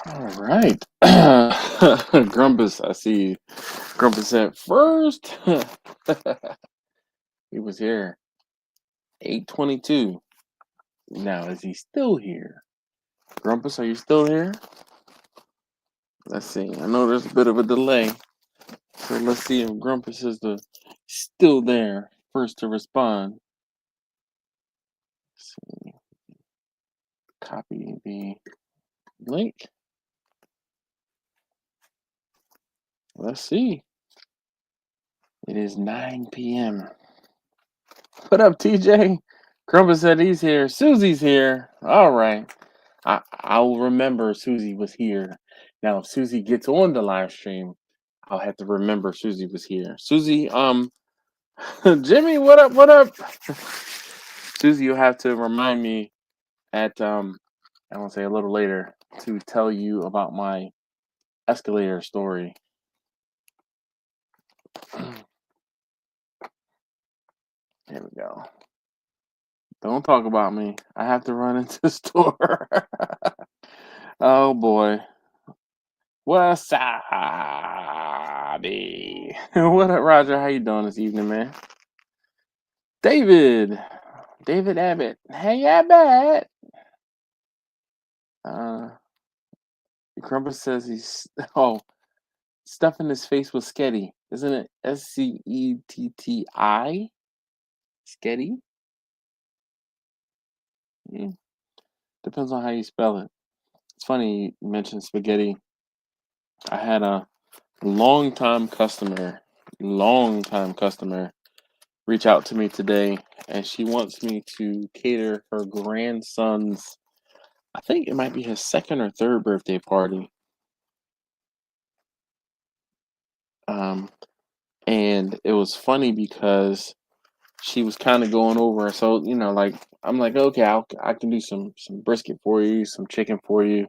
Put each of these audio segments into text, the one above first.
All right. Grumpus, I see Grumpus at first. He was here. 8:22. Now, is he still here? Grumpus, are you still here? Let's see. I know there's a bit of a delay. So let's see if Grumpus is still there, first to respond. Let's see. Copy the link. Let's see. It is 9 p.m. What up, TJ? Grumpus said he's here. Susie's here. All right. I'll remember Susie was here. Now, if Susie gets on the live stream, I'll have to remember Susie was here. Susie, Jimmy, what up? What up? Susie, you'll have to remind me at I want to say a little later to tell you about my escalator story. Here we go. Don't talk about me. I have to run into the store. Oh boy. Wasabi. What up, Roger? How you doing this evening, man? David Abbott. Hey, Abbott. Crumpus says he's stuffing his face with Sketty. Isn't it Scetti? Sketty? Depends on how you spell it. It's funny you mentioned spaghetti. I had a long-time customer reach out to me today, and she wants me to cater her grandson's, I think it might be his second or third birthday party. And it was funny because she was kind of going over. So, like, I'm like, okay, I can do some brisket for you, some chicken for you.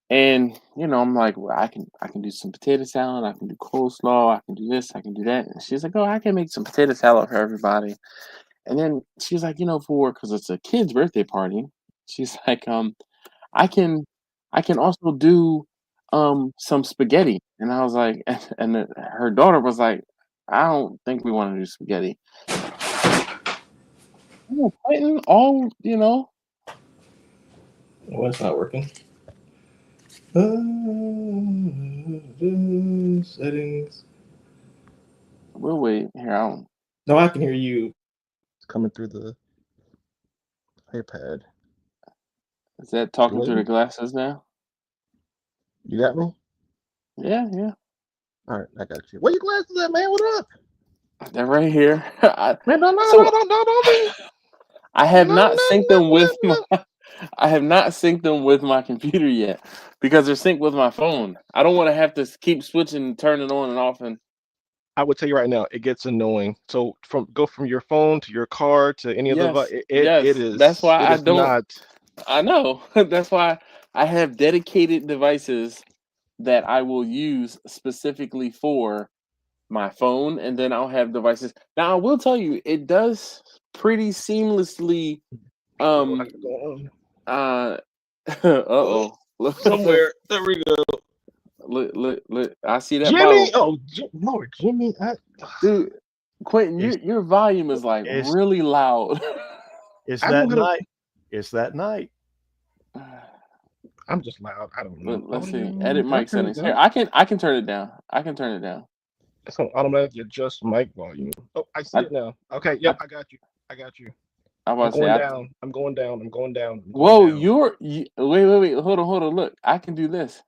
And, I'm like, well, I can do some potato salad. I can do coleslaw. I can do this. I can do that. And she's like, oh, I can make some potato salad for everybody. And then she's like, because it's a kid's birthday party, she's like, I can also do some spaghetti. And I was like, and her daughter was like, I don't think we want to do spaghetti. Fighting all, Well, it's not working. Settings. We'll wait. Here, No, I can hear you. It's coming through the iPad. is that talking through the glasses now? You got me? Yeah. All right, I got you. Where your glasses at, man? What up? They're right here. Man, don't. I have not synced them with I have not synced them with my computer yet because they're synced with my phone. I don't want to have to keep switching, turning on and off. And I would tell you right now, it gets annoying. So go from your phone to your car to any other device. It is. That's why I don't. Not. I know. That's why I have dedicated devices that I will use specifically for my phone, and then I'll have devices. Now I will tell you, it does pretty seamlessly. Uh-oh. Somewhere. There we go. Look, I see that Jimmy. bottle. Oh, Lord, Jimmy. Dude, Quentin, your volume is like really loud. It's that night. It's that night. I'm just loud. I don't know. Let's see. Edit mic settings. Here, I can turn it down. It's gonna automatically adjust mic volume. Oh, I see it now. Okay, yep, I got you. I'm going down. Whoa, wait. Hold on. Look, I can do this.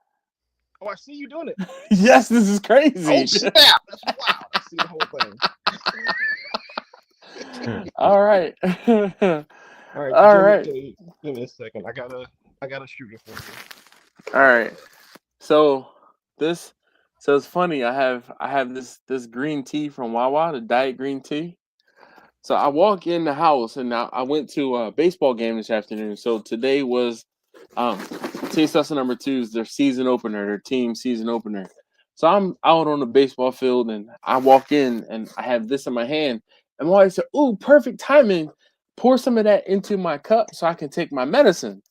Oh, I see you doing it. Yes, this is crazy. Oh, snap. That's wild. I see the whole thing. All right. All right. Give me a second. I gotta shoot it for you. All right. So it's funny. I have this green tea from Wawa, the diet green tea. So I walk in the house, and now I went to a baseball game this afternoon. So today was Taste Hustle number 2's their season opener, their team season opener. So I'm out on the baseball field, and I walk in, and I have this in my hand. And my wife said, "Ooh, perfect timing. Pour some of that into my cup so I can take my medicine."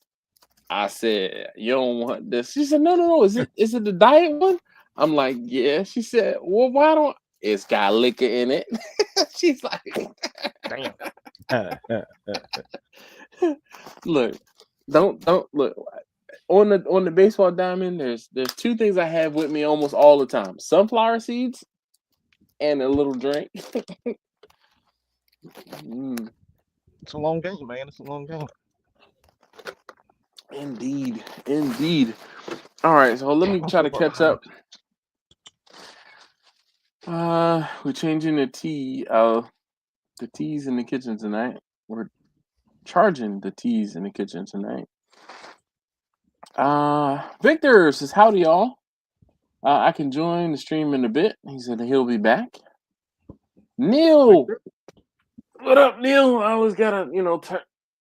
I said, you don't want this. She said, no. Is it the diet one? I'm like, yeah. She said, well, why don't it's got liquor in it? She's like, damn. Look, don't look on the baseball diamond. There's two things I have with me almost all the time: sunflower seeds and a little drink. It's a long game, man. It's a long game. Indeed. All right, so let me try to catch up. We're changing the tea. The tea's in the kitchen tonight. We're charging the teas in the kitchen tonight. Victor says, howdy, y'all. I can join the stream in a bit. He said he'll be back. Neil, what up, Neil? I always gotta,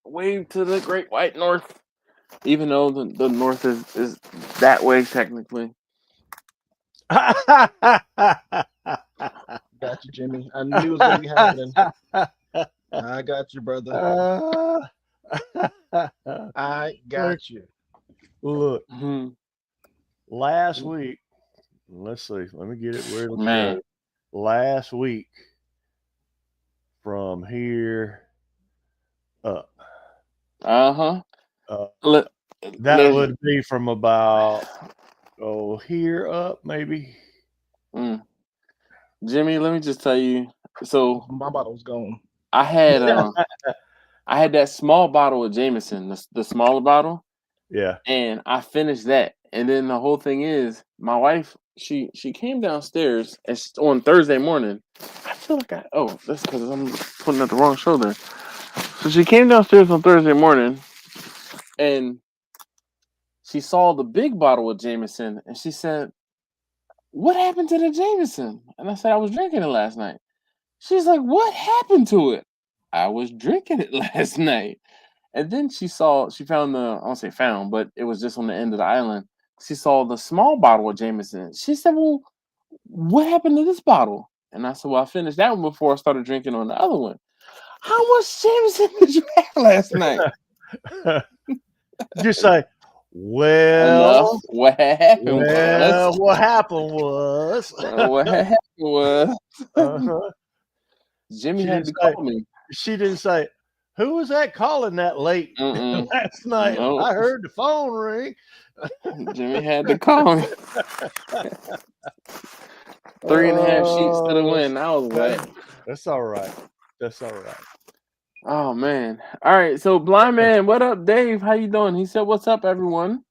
wave to the Great White North, even though the North is that way technically. Got you, Jimmy. I knew it was gonna be happening. I got you, brother. I got you. Look, last week, let's see. Let me get it where it's Man. Last week, from here up. That would be from about here up, maybe. Jimmy, let me just tell you. So my bottle's gone. I had that small bottle of Jameson, the smaller bottle. Yeah. And I finished that. And then the whole thing is, my wife, she came downstairs on Thursday morning. I feel like that's because I'm putting at the wrong shoulder. So she came downstairs on Thursday morning, and she saw the big bottle of Jameson, and she said, "What happened to the Jameson?" And I said, "I was drinking it last night." She's like, "What happened to it?" "I was drinking it last night." And then she found I won't say found, but it was just on the end of the island. She saw the small bottle of Jameson. She said, "Well, what happened to this bottle?" And I said, "Well, I finished that one before I started drinking on the other one." "How much Jameson did you have last night?" Just say, well, what happened was. What happened was. Jimmy had to call me. She didn't say, who was that calling that late last night? Nope. I heard the phone ring. Jimmy had to call me. 3.5 sheets to the wind. I was wet. That's all right. Oh man. All right. So Blind Man, what up, Dave? How you doing? He said, "What's up, everyone?"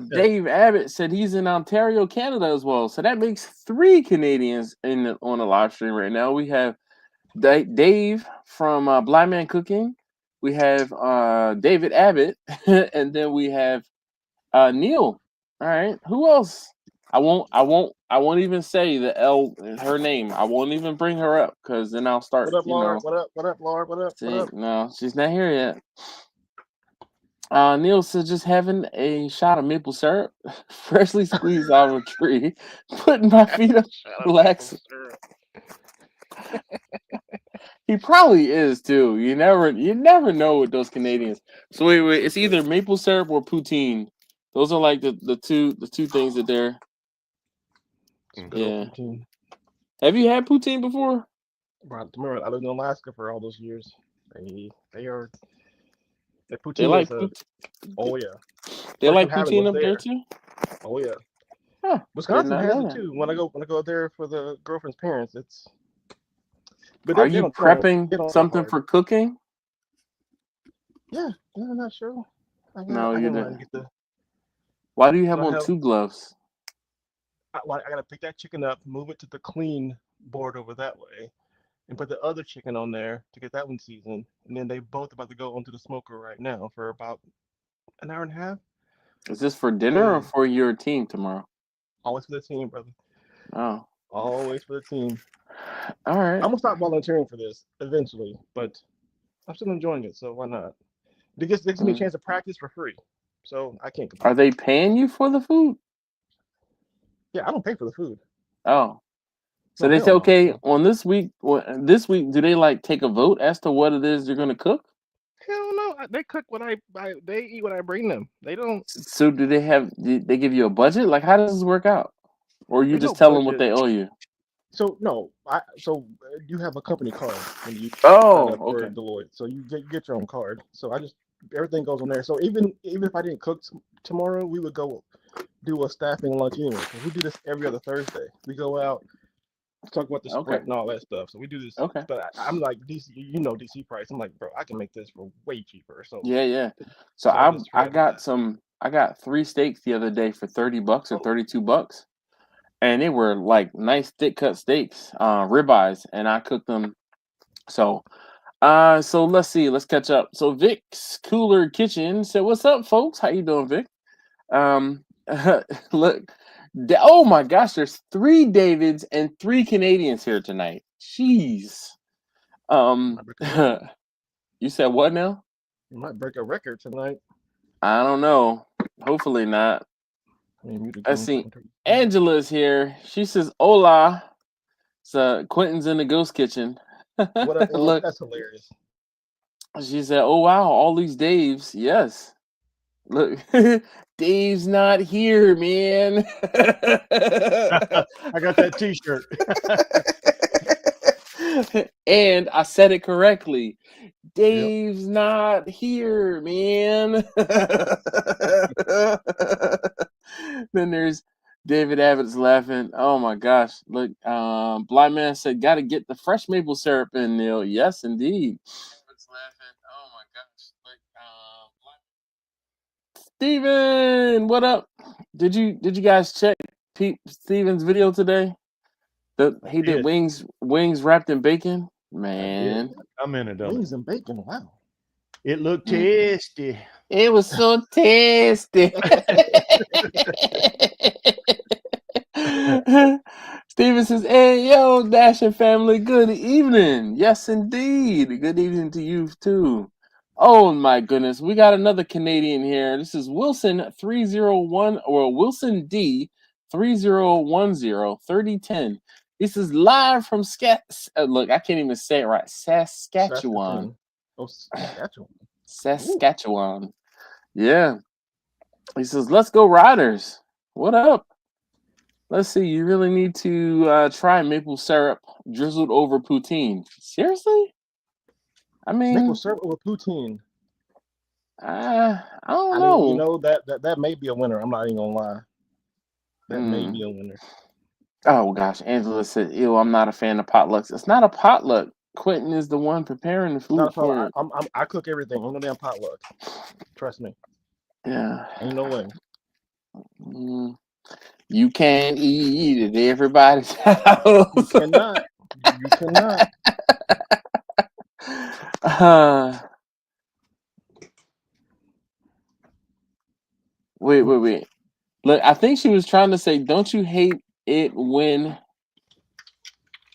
Dave Abbott said he's in Ontario, Canada as well. So that makes 3 Canadians on the live stream right now. We have Dave from Blind Man Cooking. We have David Abbott, and then we have Neil. All right. Who else? I won't even say her name. I won't even bring her up because then I'll start. What up, Laura? What up, Laura? What up? No, she's not here yet. Neil says just having a shot of maple syrup, freshly squeezed out of a tree, putting my feet up, relaxing. He probably is too. You never know with those Canadians. So wait, it's either maple syrup or poutine. Those are like the two things that they're. Yeah. Poutine. Have you had poutine before? Remember, I lived in Alaska for all those years. They are. The poutine they like oh yeah. They like poutine up there too. Oh yeah. Huh, Wisconsin has it too. When I go there for the girlfriend's parents, it's. But are you prepping something for cooking? Yeah, I'm not sure. No, you didn't. Why do you have on 2 gloves? I gotta pick that chicken up, move it to the clean board over that way, and put the other chicken on there to get that one seasoned. And then they both about to go onto the smoker right now for about an hour and a half. Is this for dinner or for your team tomorrow? Always for the team, brother. Oh. Always for the team. All right. I'm gonna stop volunteering for this eventually, but I'm still enjoying it, so why not? It gives me a chance to practice for free, so I can't complain. Are they paying you for the food? Yeah, I don't pay for the food. Oh. So they say, okay, on this week, do they like take a vote as to what it is you're going to cook? Hell no. they cook what they eat what I bring them. They don't. So do they give you a budget? Like, how does this work out? Or you There's no just tell them what budget. they owe you? So no, you have a company card when you sign Oh, up for okay. Deloitte. So you get your own card. So everything goes on there. So even if I didn't cook tomorrow, we would go do a staffing lunch anyway. Because we do this every other Thursday. We go out, talk about the Okay. sprint and all that stuff. So we do this. Okay. But I'm like DC, DC price. I'm like, bro, I can make this for way cheaper. So Yeah. So I got 3 steaks the other day for $30 or $32. And they were like nice thick cut steaks, ribeyes, and I cooked them. So let's see, let's catch up. So Vic's Cooler Kitchen said, "What's up, folks? How you doing, Vic?" Look, oh my gosh, there's 3 Davids and 3 Canadians here tonight. Jeez. You said what now? You might break a record tonight. I don't know. Hopefully not. Let's see. Angela's here. She says, "Hola." So Quentin's in the ghost kitchen. What up, Look, that's hilarious. She said, "Oh wow, all these Daves." Yes. Look, Dave's not here, man. I got that T-shirt. And I said it correctly. Dave's not here, man. Then there's David Abbott's laughing. Oh my gosh. Look, Blind Man said, "Gotta get the fresh maple syrup in, Neil." Yes, indeed. Abbott's laughing. Oh my gosh. Look, Steven, what up? Did you guys check Steven's video today? He did wings wrapped in bacon. Man, I'm in it. Wings and bacon. Wow. It looked tasty. It was so tasty. Steven says, "Hey, yo, Dashing family, good evening." Yes, indeed. Good evening to you, too. Oh, my goodness. We got another Canadian here. This is Wilson 301, or Wilson D 3010 3010. This is live from look, I can't even say it right. Saskatchewan. Oh, Saskatchewan. Saskatchewan. Yeah. He says, "Let's go Riders." What up? Let's see. You really need to try maple syrup drizzled over poutine. Seriously? I mean, maple syrup over poutine. I don't know. You know that may be a winner. I'm not even gonna lie. That may be a winner. Oh gosh, Angela said, "Ew, I'm not a fan of potlucks." It's not a potluck. Quentin is the one preparing the food for it. I cook everything. I'm no damn potluck. Trust me. Yeah. Ain't no way. You can't eat at everybody's house. You cannot. You cannot. Wait. Look, I think she was trying to say, don't you hate it when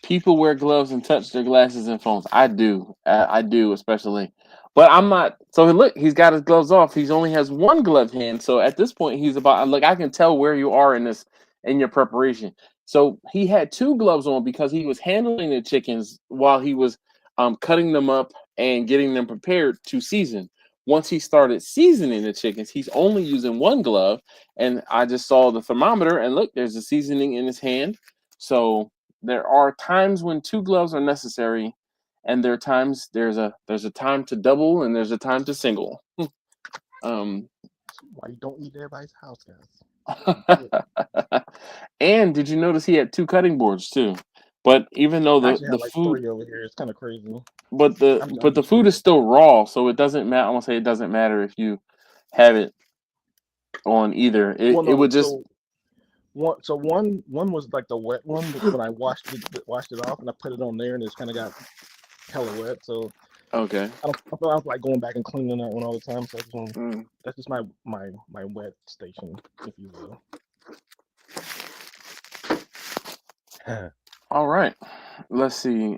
people wear gloves and touch their glasses and phones? I do. I do, especially. But I'm not. So look, he's got his gloves off. He only has one gloved hand. So at this point, he's about. Look, I can tell where you are in your preparation. So he had 2 gloves on because he was handling the chickens while he was cutting them up and getting them prepared to season. Once he started seasoning the chickens, he's only using 1 glove. And I just saw the thermometer, and look, there's a seasoning in his hand. So there are times when 2 gloves are necessary, and there are times there's a time to double and there's a time to single. Why you don't eat everybody's house, guys? And did you notice he had 2 cutting boards too? But even though the like food 3 over here, it's kind of crazy. But the food is still raw, so it doesn't matter. I'm gonna say it doesn't matter if you have it on either. It would just. So one was like the wet one, but when I washed it off and I put it on there, and it's kind of got hella wet. So okay. I was like going back and cleaning that one all the time. So that's just my wet station, if you will. All right. Let's see.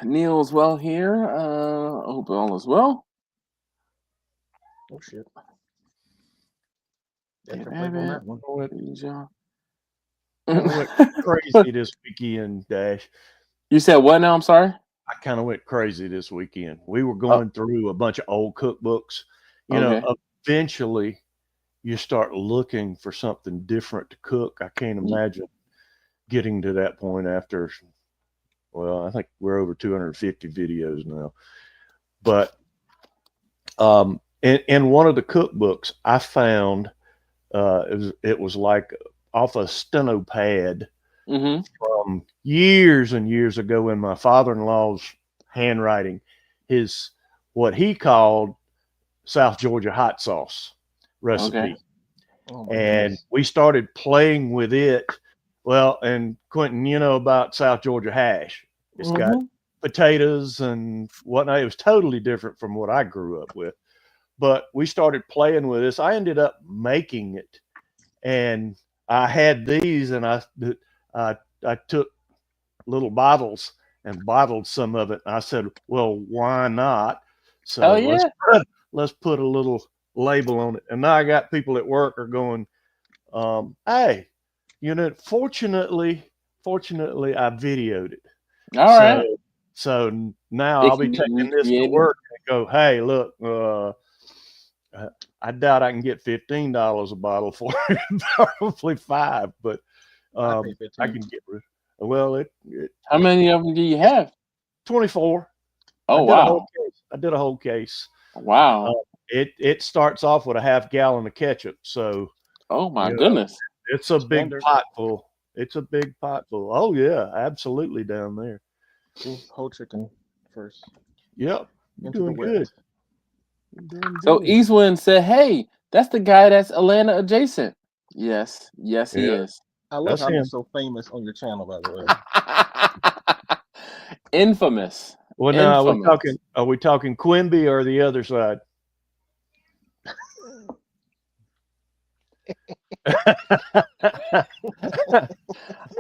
Neil's well here. I hope all is well. Oh shit. Crazy this weekend, Dash. You said what now? I'm sorry. I kind of went crazy this weekend. We were going through a bunch of old cookbooks. You know, Okay. eventually you start looking for something different to cook. I can't imagine getting to that point after, well, I think we're over 250 videos now. But in one of the cookbooks, I found it was like off a steno pad from years and years ago in my father-in-law's handwriting, his what he called South Georgia hot sauce recipe. Okay. Oh, And goodness. we started playing with it. Well, and Quentin, you know about South Georgia hash. It's got potatoes and whatnot. It was totally different from what I grew up with. But we started playing with this. I ended up making it. And I had these, and I took little bottles and bottled some of it. I said, well, why not? So let's put a little label on it. And now I got people at work are going, hey, you know, fortunately I videoed it. All right. So now I'll be taking this to work and go, hey, look, I doubt I can get $15 a bottle for it, probably $5, but I can get rid. Well, how many of them do you have? 24. Oh, wow. I did a whole case. Wow. It starts off with a half gallon of ketchup. So, oh my goodness, it's a big pot full. It's a big pot full. Oh yeah, absolutely down there. Whole chicken first. Yep, you're doing good. So Eastwind said, "Hey, that's the guy that's Atlanta adjacent." Yes, he is. I love how you're so famous on your channel, by the way. Infamous. Well, now are we talking Quimby or the other side?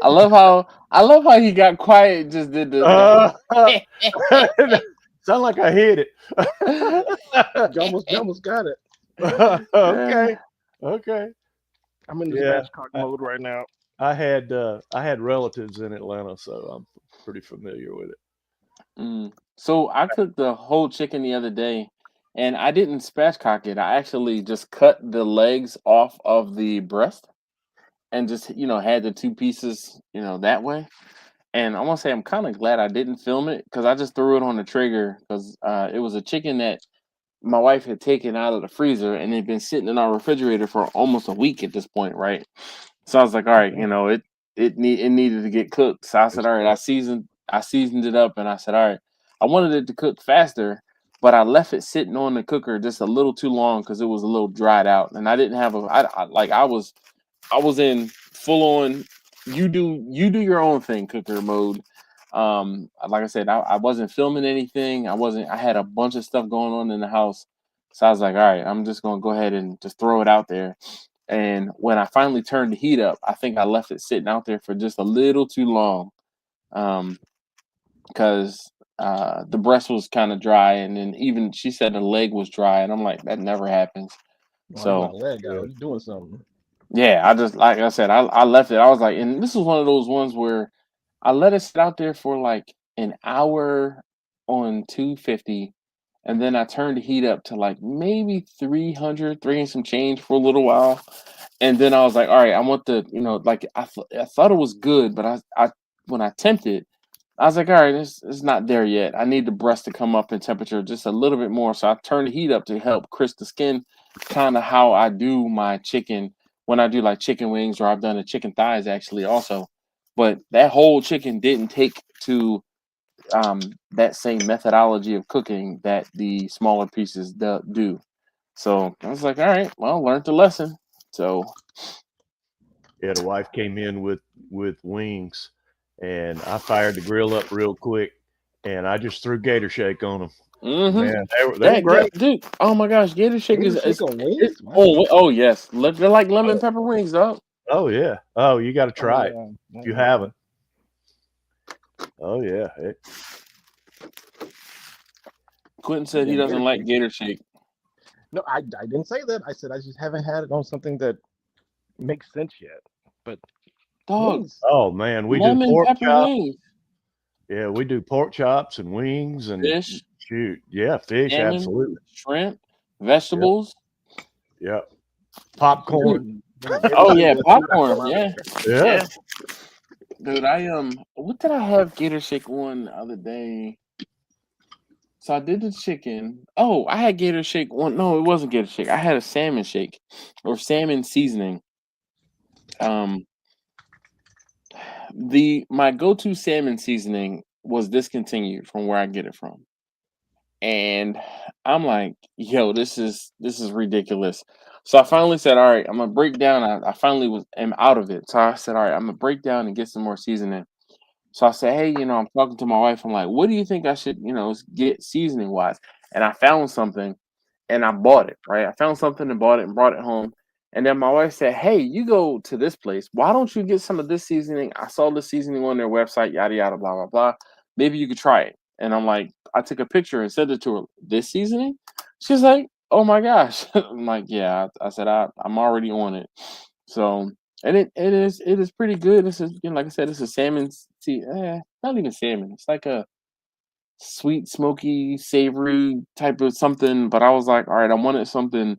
I love how he got quiet. Just did this. Sound like I hit it. You almost got it. Okay. I'm in the spatchcock mode right now. I had relatives in Atlanta, so I'm pretty familiar with it. So I cooked the whole chicken the other day, and I didn't spatchcock it. I actually just cut the legs off of the breast, and just had the two pieces that way. And I want to say I'm kind of glad I didn't film it because I just threw it on the Traeger because it was a chicken that my wife had taken out of the freezer and it'd been sitting in our refrigerator for almost a week at this point, right? So I was like, all right, it needed to get cooked. So I said, all right, I seasoned it up, and I said, all right, I wanted it to cook faster, but I left it sitting on the cooker just a little too long because it was a little dried out, and I didn't have I was in full on you do your own thing cooker mode. Like I said, I wasn't filming anything. I had a bunch of stuff going on in the house. So I was like, all right, I'm just gonna go ahead and just throw it out there. And when I finally turned the heat up, I think I left it sitting out there for just a little too long. Because the breast was kind of dry, and then even she said the leg was dry, and I'm like, that never happens. So leg out. You're doing something. Yeah, I just, like I said, I left it. I was like, and this was one of those ones where I let it sit out there for like an hour on 250, and then I turned the heat up to like maybe 300, 3 and some change for a little while. And then I was like, all right, I want the, like I thought it was good, but I when I tempted, I was like, all right, it's not there yet. I need the breast to come up in temperature just a little bit more. So I turned the heat up to help crisp the skin, kind of how I do my chicken when I do like chicken wings, or I've done the chicken thighs actually also. But that whole chicken didn't take to that same methodology of cooking that the smaller pieces do. So I was like, all right, well, learned the lesson. So yeah, the wife came in with wings, and I fired the grill up real quick, and I just threw Gator Shake on them. Man, they were great, dude. Oh my gosh, Gator Shake is on wings. Oh yes, they're like lemon pepper wings, dog. Oh yeah. Oh, you got to try it. If you haven't. Oh yeah. Quentin said he doesn't like Gator Shake. No, I didn't say that. I said I just haven't had it on something that makes sense yet. But dog. Oh man, we do pork chop. Yeah, we do pork chops and wings and fish, shoot. Yeah, fish, salmon, absolutely. shrimp, vegetables. Yep. Popcorn. Bring every Oh yeah, single food item popcorn. out Yeah, Yeah. yeah. Dude, what did I have Gator Shake on the other day? So I did the chicken. Oh, I had Gator Shake one. No, it wasn't Gator Shake. I had a salmon shake or salmon seasoning. Um, my go-to salmon seasoning was discontinued from where I get it from. And I'm like, yo, this is ridiculous. So I finally said, all right, I'm gonna break down. I finally am out of it. So I said, all right, I'm gonna break down and get some more seasoning. So I said, hey, I'm talking to my wife. I'm like, what do you think I should, get seasoning wise? And I found something and I bought it, right? I found something and bought it and brought it home. And then my wife said, hey, you go to this place. Why don't you get some of this seasoning? I saw the seasoning on their website, yada, yada, blah, blah, blah. Maybe you could try it. And I'm like, I took a picture and sent it to her. This seasoning? She's like, oh my gosh. I'm like, yeah. I said, I'm already on it. So, and it is pretty good. This is, like I said, it's a salmon. Not even salmon. It's like a sweet, smoky, savory type of something. But I was like, all right, I wanted something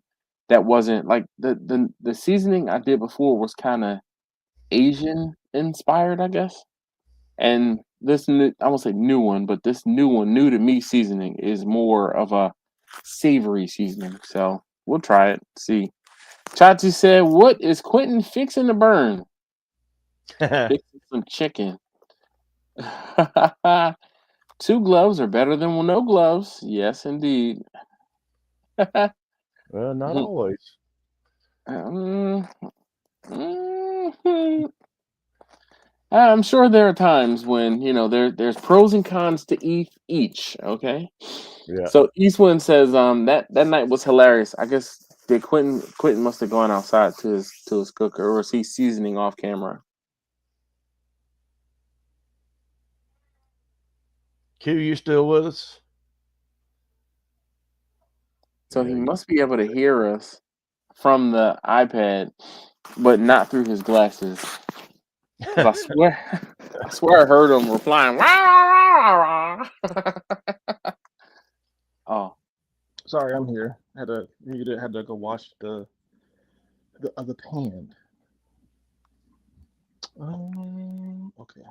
that wasn't like the seasoning I did before was kind of Asian inspired, I guess. And this new, I won't say new one, but this new one, new to me seasoning is more of a savory seasoning. So we'll try it. See. Chachi said, what is Quentin fixing to burn? Fixing some chicken. 2 gloves are better than no gloves. Yes, indeed. Well, not always. I'm sure there are times when there's pros and cons to each. Okay. Yeah. So Eastwind says that night was hilarious. I guess Quentin must have gone outside to his cooker, or is he seasoning off camera? Q, you still with us? So he must be able to hear us from the iPad, but not through his glasses. 'Cause I swear I heard him replying. Oh, Sorry, I'm here. Had to go wash the other pan. Okay.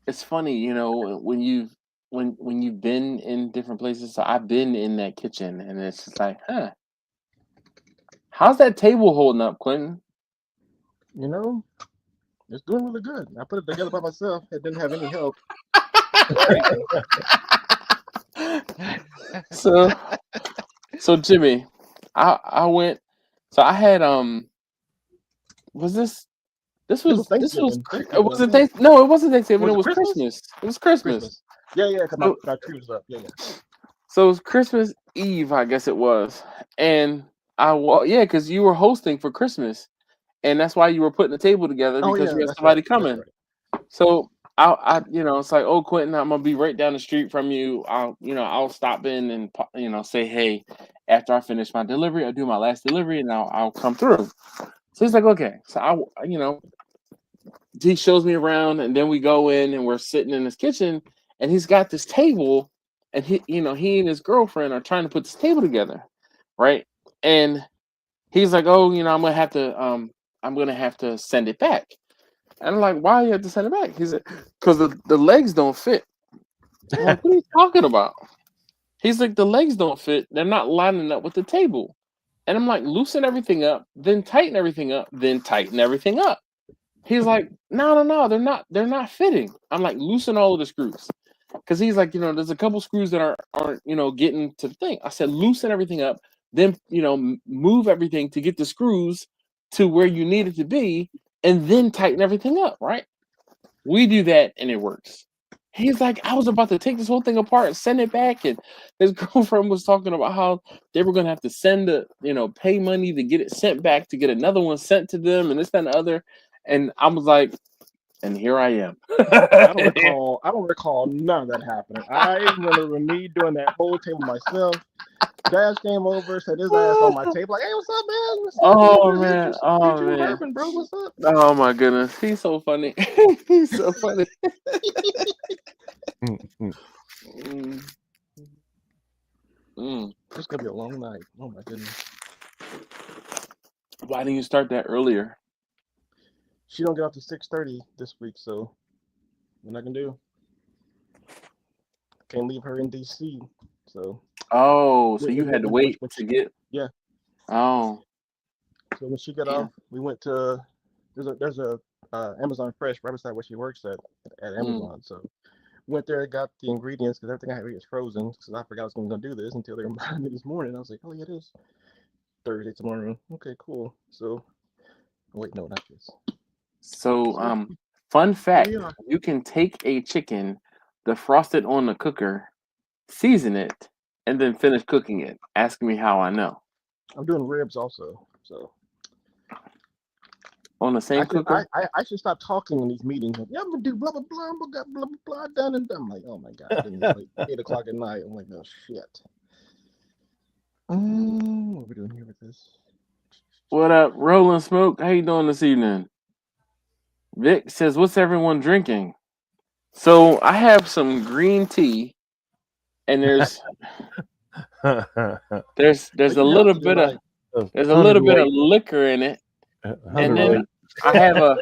it's funny, when you've been in different places. So I've been in that kitchen, and it's just like, how's that table holding up, Quentin? It's doing really good. I put it together by myself. It didn't have any help. So Jimmy, I went. So I had was this It was Thanksgiving. it wasn't Thanksgiving. No, it wasn't Thanksgiving. Was It it was Christmas? Christmas. It was Christmas. Yeah, because So, my tree was up. Yeah. so it was Christmas Eve, I guess it was, and yeah, because you were hosting for Christmas, and that's why you were putting the table together Oh because yeah, you had that's somebody right. coming. That's right. So it's like, oh, Quentin, I'm gonna be right down the street from you. I'll stop in and say, hey, after I finish my delivery, I'll do my last delivery, and I'll come through. So he's like, okay. So he shows me around, and then we go in, and we're sitting in his kitchen, and he's got this table, and he and his girlfriend are trying to put this table together, right? And he's like, oh, I'm gonna have to send it back. And I'm like, why you have to send it back? He said, because the legs don't fit. I'm like, what are you talking about? He's like, the legs don't fit. They're not lining up with the table. And I'm like, loosen everything up, then tighten everything up, then tighten everything up. He's like, no, they're not fitting. I'm like, loosen all of the screws. Because he's like, there's a couple screws that aren't getting to the thing. I said, loosen everything up, then move everything to get the screws to where you need it to be, and then tighten everything up, right? We do that and it works. He's like, I was about to take this whole thing apart and send it back. And his girlfriend was talking about how they were going to have to send pay money to get it sent back, to get another one sent to them, and this, that, and the other. And I was like, and here I am. I don't recall none of that happening. I remember me doing that whole table myself. Dash came over, set his ass on my table, like, "Hey, what's up, man? What's up? Oh man, You oh Drew man, Herman, bro? What's up?" oh my goodness, he's so funny. He's so funny. Mm. Mm. It's gonna be a long night. Oh my goodness. Why didn't you start that earlier? She don't get off to 6:30 this week, so what I can do? Can't leave her in DC. So Oh, so you had to wait to get. Yeah. Oh. So when she got off, we went to there's a Amazon Fresh right beside where she works at Amazon. So went there, got the ingredients because everything I had is frozen because I forgot I was going to do this until they reminded me this morning. I was like, oh yeah, it is Thursday tomorrow. Okay, cool. So wait, no, not this. So fun fact: you can take a chicken, defrost it on the cooker, season it, and then finish cooking it. Ask me how I know. I'm doing ribs also, so. On the same cooker? I should stop talking in these meetings. Like, yeah, I'm gonna do blah blah blah, blah blah blah, done and done. I'm like, oh my god, it's like 8 o'clock at night. I'm like, oh shit. What are we doing here with this? What up, Rolling Smoke? How you doing this evening? Vic says, "What's everyone drinking?" So I have some green tea, and there's a little bit of liquor in it, and then I have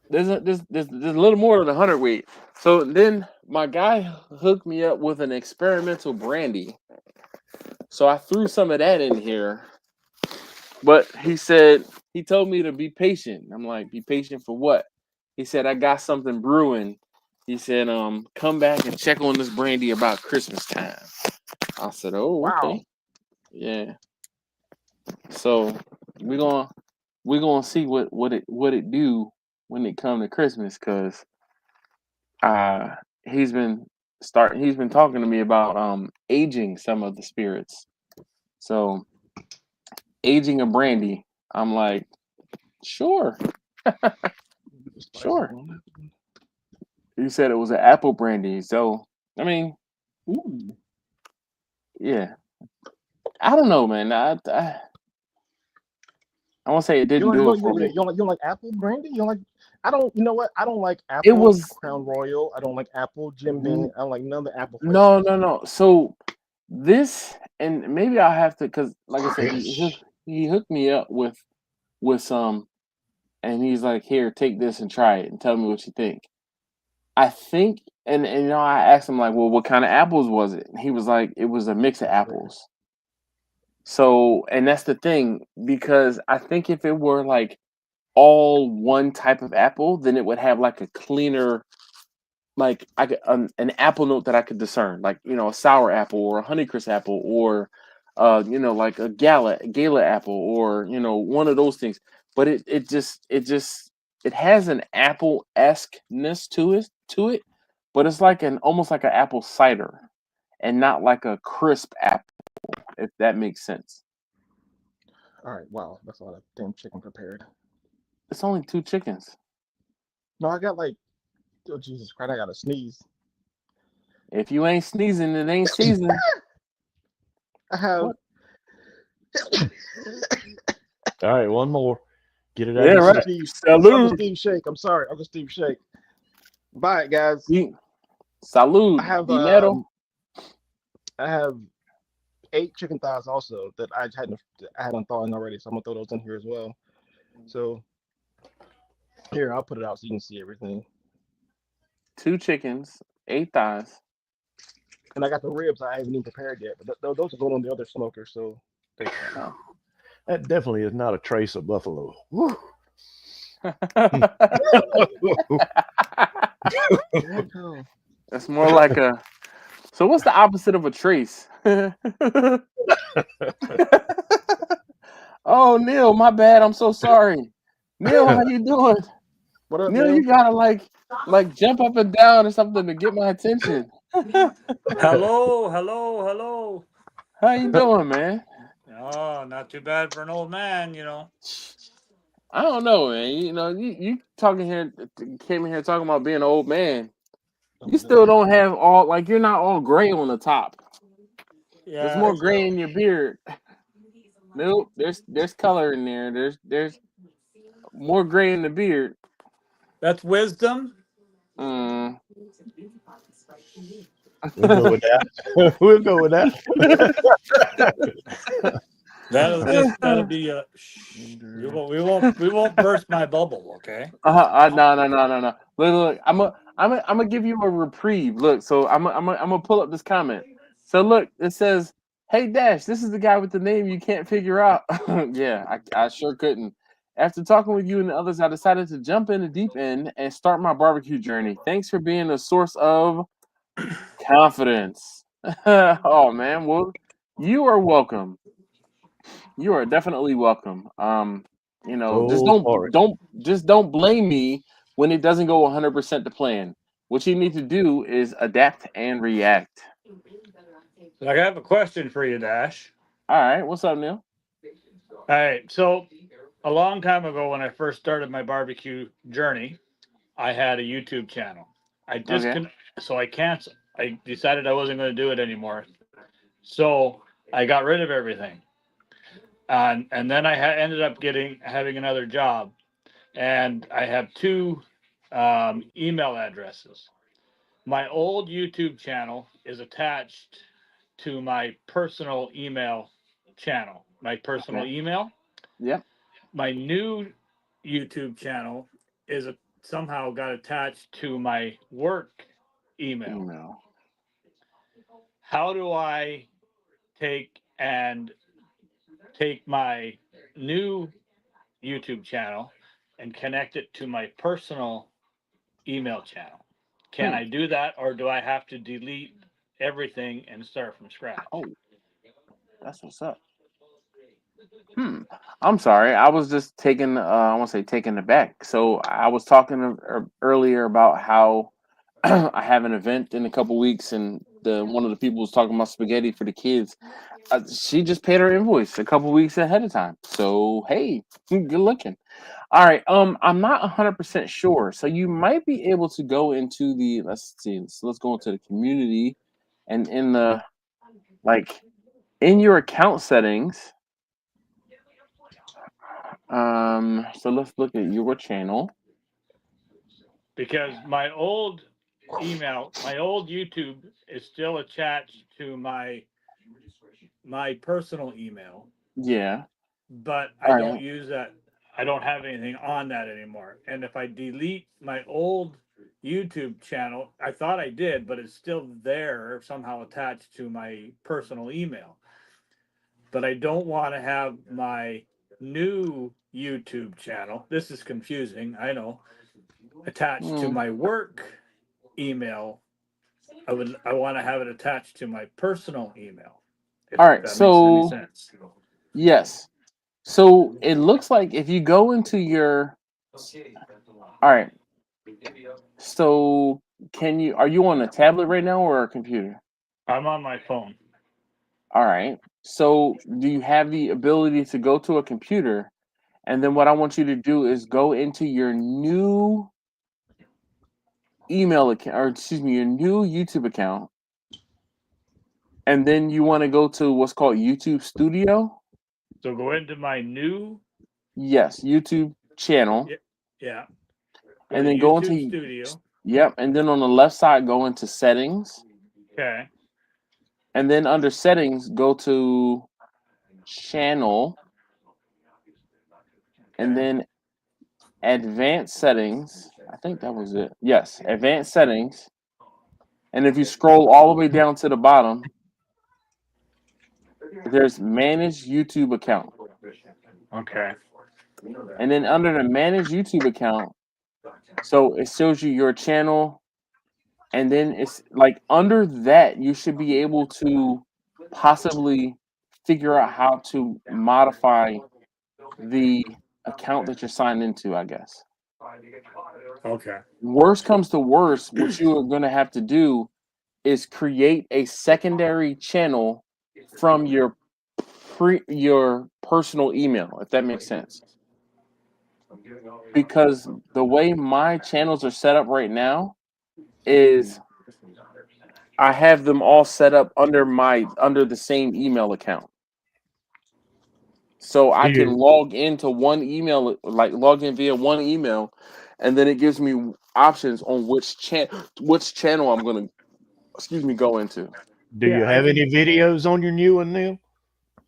there's a little more than 100 weight. So then my guy hooked me up with an experimental brandy. So I threw some of that in here. But he told me to be patient. I'm like, be patient for what? He said, I got something brewing. He said, come back and check on this brandy about Christmas time. I said, oh, wow. Okay. Yeah. So we're gonna see what it do when it come to Christmas, because he's been talking to me about aging some of the spirits. So aging a brandy, I'm like, sure. Sure. He said it was an apple brandy. So I mean, yeah. I don't know, man. I won't say it didn't do it for me. You don't like apple brandy? You don't like? I don't. You know what? I don't like apple. It was Crown Royal. I don't like apple Jim Beam. I don't like none of the apple flavors. No. So this, and maybe I'll have to, because like I said, he hooked me up with some, and he's like, here, take this and try it and tell me what you think. I think, and you know, I asked him like, well, what kind of apples was it? And he was like, it was a mix of apples. So, and that's the thing, because I think if it were like all one type of apple, then it would have like a cleaner, like I could, an apple note that I could discern, like, you know, a sour apple or a Honeycrisp apple, or you know, like a gala apple, or, you know, one of those things. But it has an apple-esque-ness to it, but it's like almost like an apple cider, and not like a crisp apple, if that makes sense. All right, wow, that's a lot of damn chicken prepared. It's only 2 chickens. No, I got like, oh Jesus Christ, I gotta sneeze. If you ain't sneezing, it ain't season. I have. All right, one more. Get it out. Yeah, right. Salute. Steve Shake. I'm sorry, Uncle Steve Shake. Bye, guys. Salute. I have 8 chicken thighs also that I hadn't thawed in already, so I'm gonna throw those in here as well. So here, I'll put it out so you can see everything. 2 chickens, 8 thighs, and I got the ribs I haven't even prepared yet. But those are going on the other smoker, so that definitely is not a trace of buffalo. That's more like a. So what's the opposite of a trace? Oh, Neil, my bad. I'm so sorry. Neil, how you doing? What up, Neil? You gotta like jump up and down or something to get my attention. Hello. How you doing, man? Oh, not too bad for an old man, you know. I don't know, man. You know, you came in here talking about being an old man. You still don't have all, like, you're not all gray on the top. There's Yeah. more gray in your beard. Nope, there's color in there. There's more gray in the beard. That's wisdom. Mm. We'll go with that. We'll go with that. That'll be a. We won't burst my bubble, okay? No. Look. I'm gonna give you a reprieve. Look, so I'm gonna pull up this comment. So look, it says, "Hey Dash, this is the guy with the name you can't figure out." Yeah, I sure couldn't. After talking with you and the others, I decided to jump in the deep end and start my barbecue journey. Thanks for being a source of confidence. Oh man, well, you are welcome. You are definitely welcome. Just Go for it. don't blame me when it doesn't go 100% to plan. What you need to do is adapt and react. So I have a question for you, Dash. All right, what's up, Neil? All right. So a long time ago, when I first started my barbecue journey, I had a YouTube channel. Okay. So I can't. I decided I wasn't going to do it anymore. So I got rid of everything, and then I ended up having another job, and I have two email addresses. My old YouTube channel is attached to my personal email channel, my personal Okay. email. Yep. My new YouTube channel somehow got attached to my work email. Email. How do I take my new YouTube channel and connect it to my personal email channel? Can I do that, or do I have to delete everything and start from scratch? Oh, that's what's up. I'm sorry. I was just taken. I want to say taken aback. So I was talking earlier about how I have an event in a couple weeks, and one of the people was talking about spaghetti for the kids. She just paid her invoice a couple weeks ahead of time. So hey, good looking. All right. I'm not 100% sure. So you might be able to go into the. Let's see. So let's go into the community, and in the in your account settings. So let's look at your channel. Because my old YouTube is still attached to my personal email, Yeah. but I All don't right. use that. I don't have anything on that anymore. And if I delete my old YouTube channel, I thought I did, but it's still there somehow attached to my personal email. But I don't want to have my new YouTube channel. This is confusing, I know. Attached to my work email. I want to have it attached to my personal email. All right. That makes any So sense. yes. So it looks like if you go into your. All right. So are you on a tablet right now or a computer? I'm on my phone. All right. So do you have the ability to go to a computer? And then what I want you to do is go into your new email account, or excuse me, your new YouTube account. And then you want to go to what's called YouTube Studio. So go into my new. Yes, YouTube channel. Yeah. Go And to then go YouTube into. Studio. Yep. And then on the left side, go into settings. Okay. And then under settings, go to channel. And then advanced settings. I think that was it. Yes, advanced settings. And if you scroll all the way down to the bottom, there's manage YouTube account. Okay. And then under the manage YouTube account, so it shows you your channel. And then it's like under that, you should be able to possibly figure out how to modify the account that you're signed into, I guess. Okay. Worst comes to worst, what you are going to have to do is create a secondary channel from your personal email, if that makes sense. Because the way my channels are set up right now is I have them all set up under the same email account. So I can log into one email, like log in via one email, and then it gives me options on which channel I'm going to go into. Do you have any videos on your new one, Neil?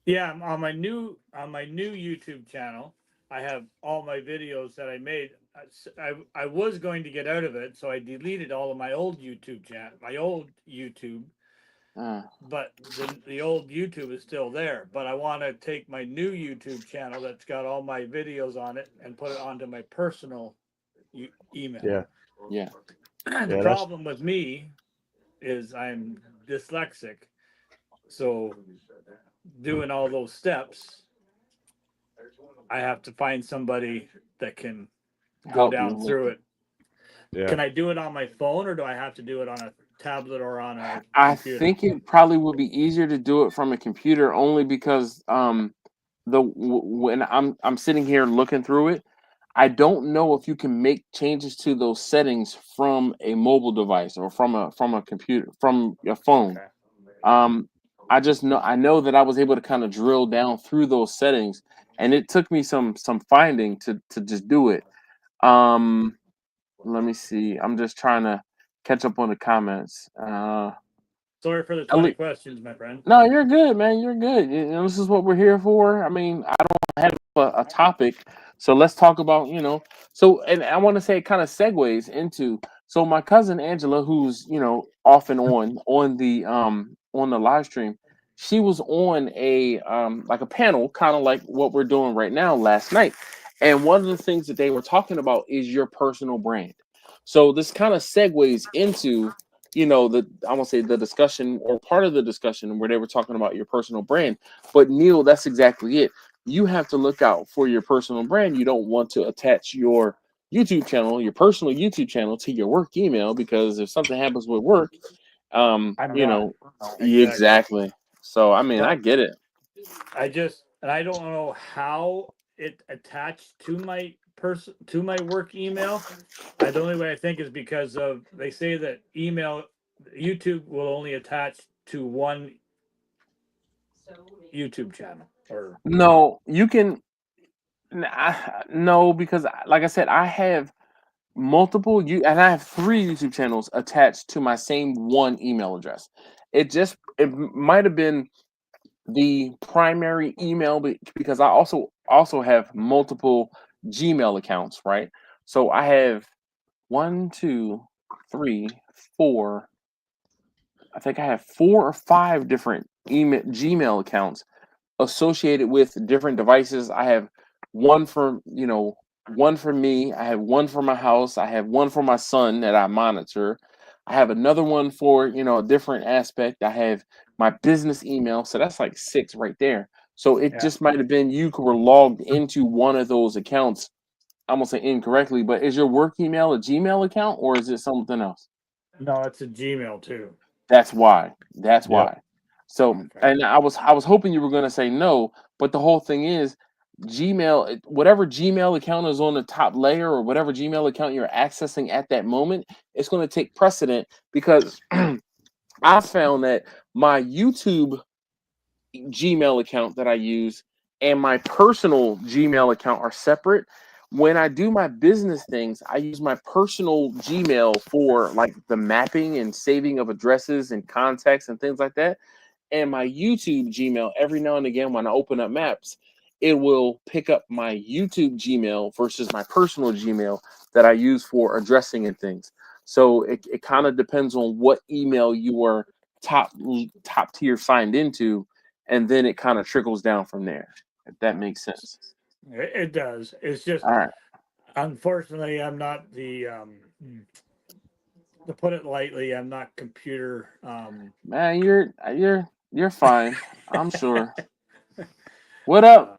Yeah, on my new YouTube channel, I have all my videos that I made. I was going to get out of it, so I deleted all of my old YouTube but the old YouTube is still there. But I want to take my new YouTube channel that's got all my videos on it and put it onto my personal email. Yeah. The problem with me is I'm dyslexic, so doing all those steps, I have to find somebody that can go down through it. Yeah. Can I do it on my phone, or do I have to do it on a tablet or on a computer? I think it probably would be easier to do it from a computer, only because when I'm sitting here looking through it, I don't know if you can make changes to those settings from a mobile device or from a computer, from your phone. Okay. I know that I was able to kind of drill down through those settings, and it took me some finding to just do it. Let me see. I'm just trying to catch up on the comments. Sorry for the 20 questions, my friend. No, you're good, man. You're good. This is what we're here for. I mean, I don't have a topic, so let's talk about, So, and I want to say it kind of segues into. So my cousin Angela, who's off and on the live stream, she was on a like a panel, kind of like what we're doing right now last night, and one of the things that they were talking about is your personal brand. So this kind of segues into I won't say the discussion or part of the discussion where they were talking about your personal brand. But Neil, that's exactly it. You have to look out for your personal brand. You don't want to attach your YouTube channel, your personal YouTube channel, to your work email, because if something happens with work, exactly. So I mean, I get it. I don't know how it attached to my work email. The only way I think is because of, they say that YouTube will only attach to one YouTube channel. Or no, you can. No, because like I said, I have multiple and I have 3 YouTube channels attached to my same one email address. It might have been the primary email, because I also have multiple Gmail accounts, right? So I have 1, 2, 3, 4. I think I have 4 or 5 different Gmail accounts associated with different devices. I have one for one for me. I have one for my house. I have one for my son that I monitor. I have another one for a different aspect. I have my business email, so that's like 6 right there. So it just might have been you were logged into one of those accounts. I'm gonna say incorrectly, but is your work email a Gmail account, or is it something else? No, it's a Gmail too. That's why. Why. So, and I was hoping you were going to say no, but the whole thing is Gmail, whatever Gmail account is on the top layer, or whatever Gmail account you're accessing at that moment, it's going to take precedent, because I found that my YouTube Gmail account that I use and my personal Gmail account are separate. When I do my business things, I use my personal Gmail for like the mapping and saving of addresses and contacts and things like that. And my YouTube Gmail, every now and again, when I open up maps, it will pick up my YouTube Gmail versus my personal Gmail that I use for addressing and things. So it kind of depends on what email you are top tier signed into, and then it kind of trickles down from there, if that makes sense. It does. It's just, all right. Unfortunately, I'm not to put it lightly, I'm not computer. Man, you're fine. I'm sure. What up,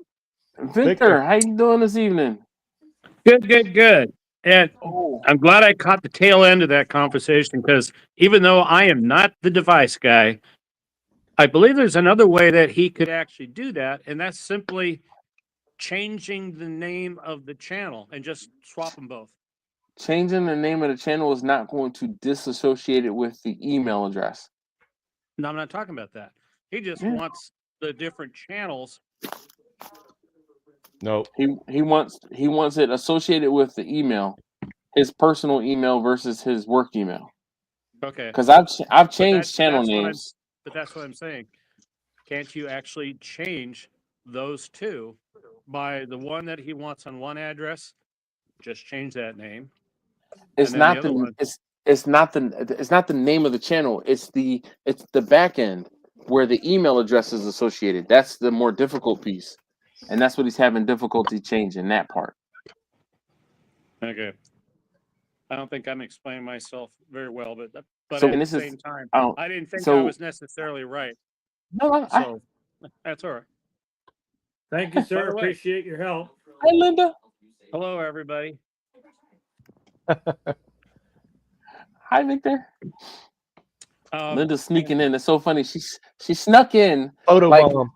Victor? How you doing this evening? Good. And I'm glad I caught the tail end of that conversation, because even though I am not the device guy, I believe there's another way that he could actually do that, and that's simply changing the name of the channel and just swap them both. Changing the name of the channel is not going to disassociate it with the email address. No, I'm not talking about that. He just Yeah. wants the different channels. No, He wants it associated with the email, his personal email versus his work email. Okay. Because I've But changed channel that's names. but that's what I'm saying. Can't you actually change those two by the one that he wants on one address? Just change that name. It's And then the not other the one. it's not the name of the channel. It's the back end where the email address is associated. That's the more difficult piece, and that's what he's having difficulty changing that part. Okay. I don't think I'm explaining myself very well, but So at and the this is same time, oh I didn't think I so was necessarily right. no, So that's all right. Thank you, By sir. the way, Appreciate your help. hi Linda, hello everybody. hi Victor. Linda's And sneaking in. It's so funny. She snuck in photo like bomb.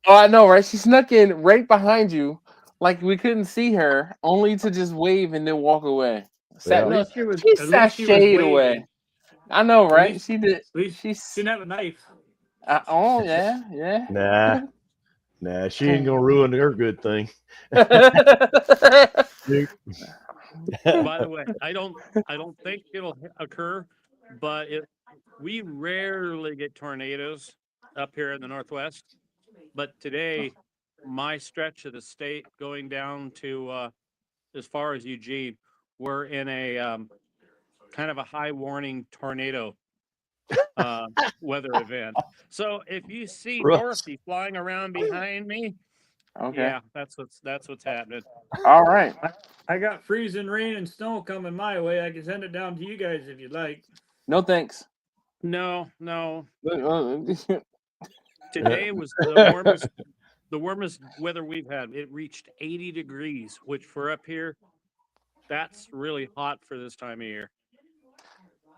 oh I know right. She snuck in right behind you, like we couldn't see her, only to just wave and then walk away. Yeah. At least she was She at least she was sashayed away. waving. I know, At right? least She did. at least she She's didn't have a knife. oh yeah. Nah, she ain't gonna ruin her good thing. by the way, I don't think it'll occur, but we rarely get tornadoes up here in the Northwest. But today, my stretch of the state going down to as far as Eugene, we're in a kind of a high warning tornado weather event. So if you see Russ. Dorothy flying around behind me, Okay. yeah, that's what's happening. All right. I got freezing rain and snow coming my way. I can send it down to you guys if you'd like. No thanks. No. Okay. Today was the warmest weather we've had. It reached 80 degrees, which for up here, that's really hot for this time of year.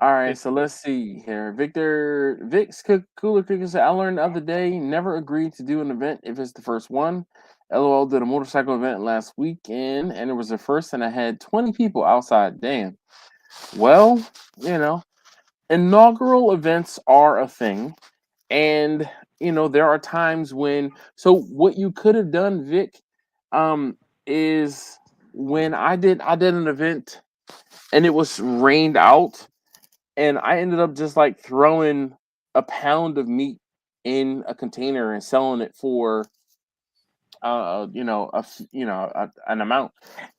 All right. So let's see here. Vic's Cooler Cookie said, I learned the other day, never agreed to do an event if it's the first one. LOL did a motorcycle event last weekend, and it was the first, and I had 20 people outside. Damn. Well, inaugural events are a thing. And there are times when what you could have done, Vic, is when I did an event and it was rained out, and I ended up just like throwing a pound of meat in a container and selling it for an amount,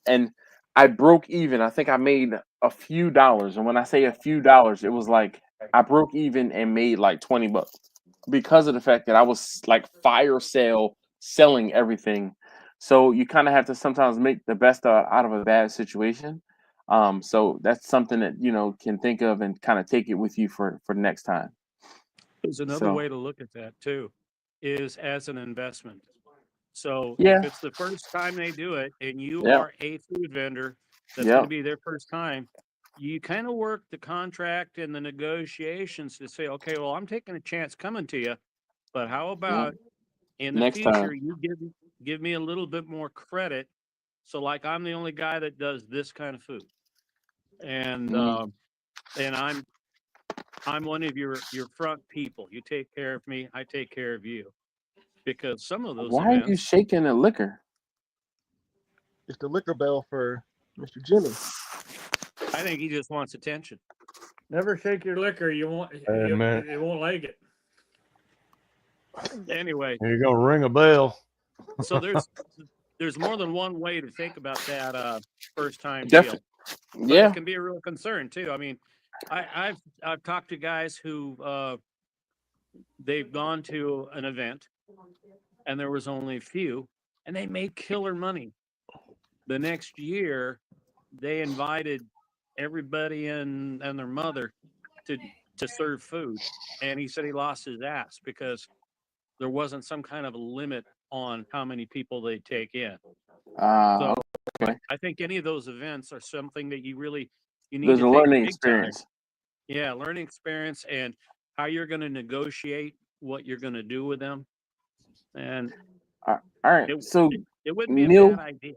and I broke even. I think I made a few dollars, and when I say a few dollars, it was like I broke even and made like $20 because of the fact that I was like fire sale selling everything. So you kind of have to sometimes make the best out of a bad situation. So that's something that can think of and kind of take it with you for next time. There's another So way to look at that too, is as an investment. So yeah, if it's the first time they do it and you yeah, are a food vendor that's yeah. going to be their first time, you kind of work the contract and the negotiations to say, okay, well, I'm taking a chance coming to you, but how about in the Next future time. you give me a little bit more credit, so like I'm the only guy that does this kind of food, and I'm one of your front people. You take care of me, I take care of you, because some of those Why are you events, shaking the liquor? It's the liquor bell for Mr. Jimmy. I think he just wants attention. Never shake your liquor. You won't. Man, You won't like it. Anyway, you're gonna ring a bell. so there's more than one way to think about that first time Definitely. deal. But Yeah. it can be a real concern too. I mean, I've talked to guys who they've gone to an event and there was only a few and they made killer money. The next year they invited everybody and their mother to serve food, and he said he lost his ass because there wasn't some kind of a limit on how many people they take in. So Okay. I think any of those events are something that you need There's to a take learning big experience. time. Yeah, learning experience and how you're going to negotiate what you're going to do with them. And All right. it, So it wouldn't be a Neil bad idea.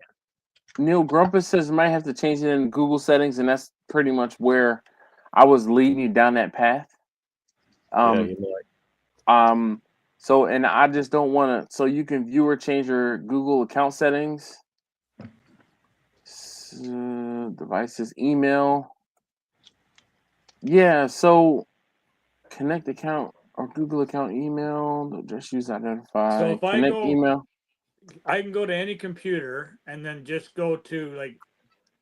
Grumpus says might have to change it in Google settings, and that's pretty much where I was leading you down that path. Yeah, you might. So, and I just don't want to. So you can view or change your Google account settings, devices, email. Yeah. So connect account or Google account email. Just use So identify. if I Connect go, email. I can go to any computer and then just go to like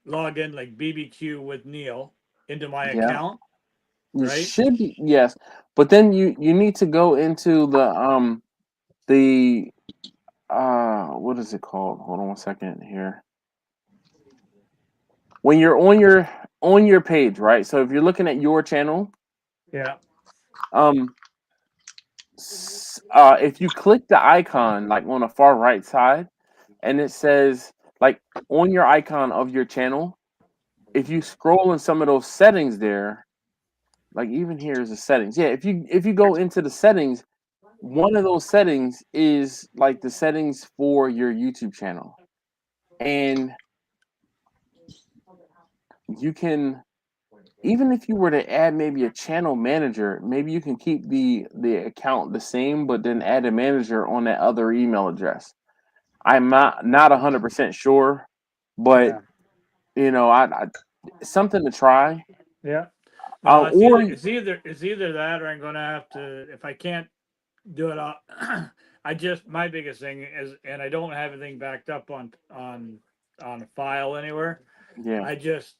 log in like BBQ with Neil into my Yeah. account, You right? should be, yes, but then you need to go into the what is it called? Hold on one second here. When you're on your page, right? So if you're looking at your channel, Yeah. um if you click the icon like on the far right side and it says like on your icon of your channel, if you scroll in some of those settings there, like even here is the settings. Yeah, if you go into the settings, one of those settings is like the settings for your YouTube channel. And you can, even if you were to add maybe a channel manager, maybe you can keep the account the same, but then add a manager on that other email address. I'm not 100% sure, but Yeah. you know, I something to try. Yeah. No, Or it's either that or I'm gonna have to if I can't do it all I just my biggest thing is and I don't have anything backed up on a file anywhere. yeah, I just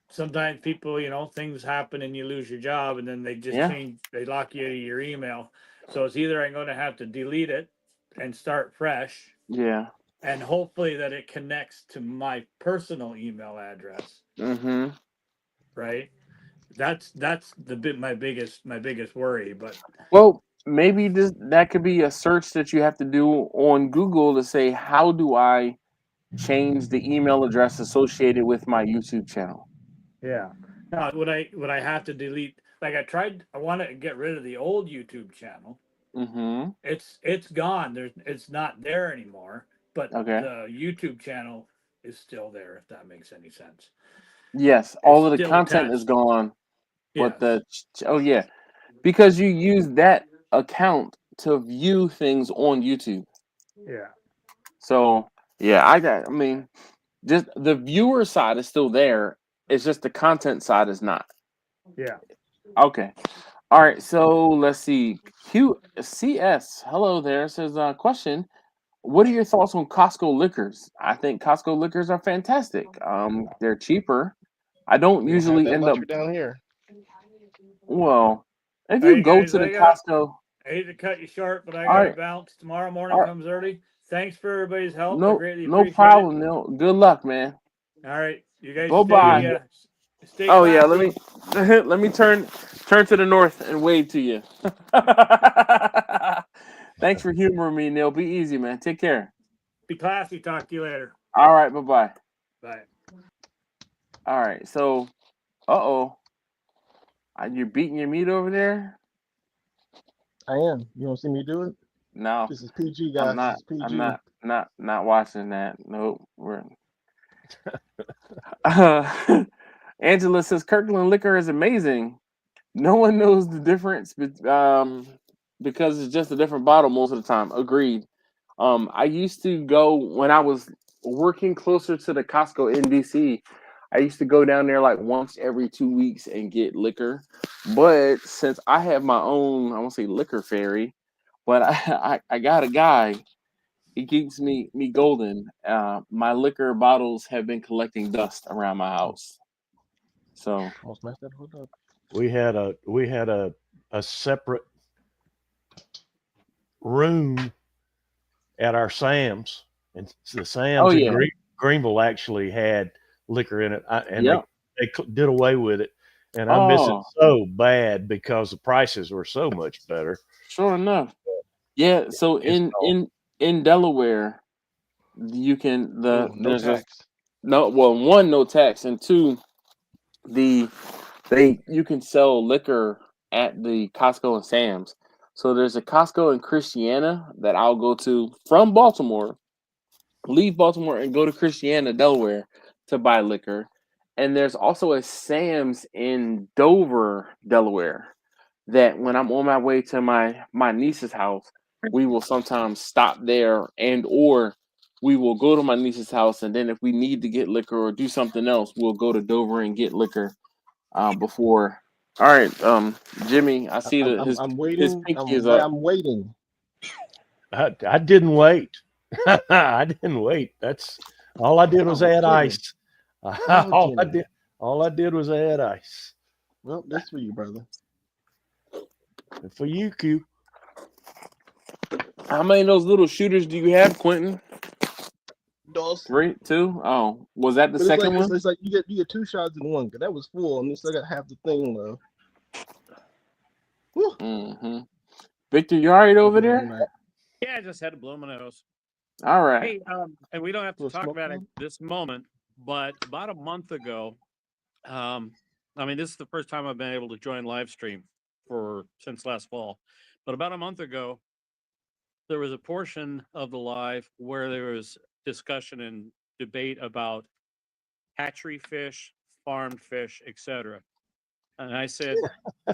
sometimes people, things happen and you lose your job and then they just yeah, they lock you out of your email. So it's either I'm gonna have to delete it and start fresh yeah. and hopefully that it connects to my personal email address, Mm-hmm. right? That's my biggest worry. But Well, maybe that could be a search that you have to do on Google to say, how do I change the email address associated with my YouTube channel? yeah, now would I have to delete? Like I want to get rid of the old YouTube channel. Mm-hmm. It's gone. It's not there anymore. But Okay. the YouTube channel is still there. If that makes any sense, Yes, it's all of the still content is attached. gone, but Yes. oh yeah, because you use that account to view things on YouTube. Yeah. So yeah, I mean, just the viewer side is still there. It's just the content side is not. Yeah. Okay. All right. So let's see. QCS. Hello there. Says question. What are your thoughts on Costco liquors? I think Costco liquors are fantastic. They're cheaper. I don't We don't have usually that end up. luxury down here. Well, if All you right, go guys. to the Costco, I hate to cut you short, but I all got to right, bounce. Tomorrow morning all right, comes early. Thanks for everybody's help. I no, greatly no appreciate it. problem, Neil. Good luck, man. All right, you guys Bye Good bye. morning. stay Oh yeah, let me classy. let me turn to the north and wave to you. Thanks for humoring me, Neil. Be easy, man. Take care. Be classy. Talk to you later. All right, bye bye. Bye. All right, so, uh-oh, you're beating your meat over there? I am. You don't see me do it? No, This is PG, I'm guys. This not. is I'm PG. not watching that. Nope. Uh, Angela says Kirkland liquor is amazing. No one knows the difference, because it's just a different bottle most of the time. Agreed. I used to go when I was working closer to the Costco in DC. I used to go down there like once every 2 weeks and get liquor. But since I have my own, I won't say liquor fairy, but I got a guy. He keeps me golden. My liquor bottles have been collecting dust around my house. So Almost messed that hook up. We had a separate room at our Sam's, and the oh Sam's in yeah, Greenville actually had liquor in it, and yep. they did away with it, and I miss it Oh, so bad because the prices were so much better. sure enough. Yeah, so It's gone. in Delaware, you can No there's a tax. no, well, one, no tax, and two, the you can sell liquor at the Costco and Sam's. So there's a Costco in Christiana that I'll go to from Baltimore, leave Baltimore and go to Christiana, Delaware to buy liquor. And there's also a Sam's in Dover, Delaware. that when I'm on my way to my niece's house, we will sometimes stop there, and or we will go to my niece's house, and then if we need to get liquor or do something else, we'll go to Dover and get liquor before. All right, Jimmy, I see that his waiting. pinky is up. I'm waiting. I didn't wait. I didn't wait. That's all I did was Oh, add Jimmy. ice. Oh, Jimmy. All I did was add ice. Well, that's for you, brother. And for you, Q. How many of those little shooters do you have, Quentin? Dos. 3, 2? Oh, was that the But second one? It's like you get 2 shots in one, because that was full, and you still got half the thing left. Mm-hmm. Victor, you all right over there? Yeah, I just had to blow my nose. All right. Hey, and we don't have to talk about it this moment, but about a month ago, I mean, this is the first time I've been able to join live stream since last fall. But about a month ago, there was a portion of the live where there was discussion and debate about hatchery fish, farmed fish, etc. And I said,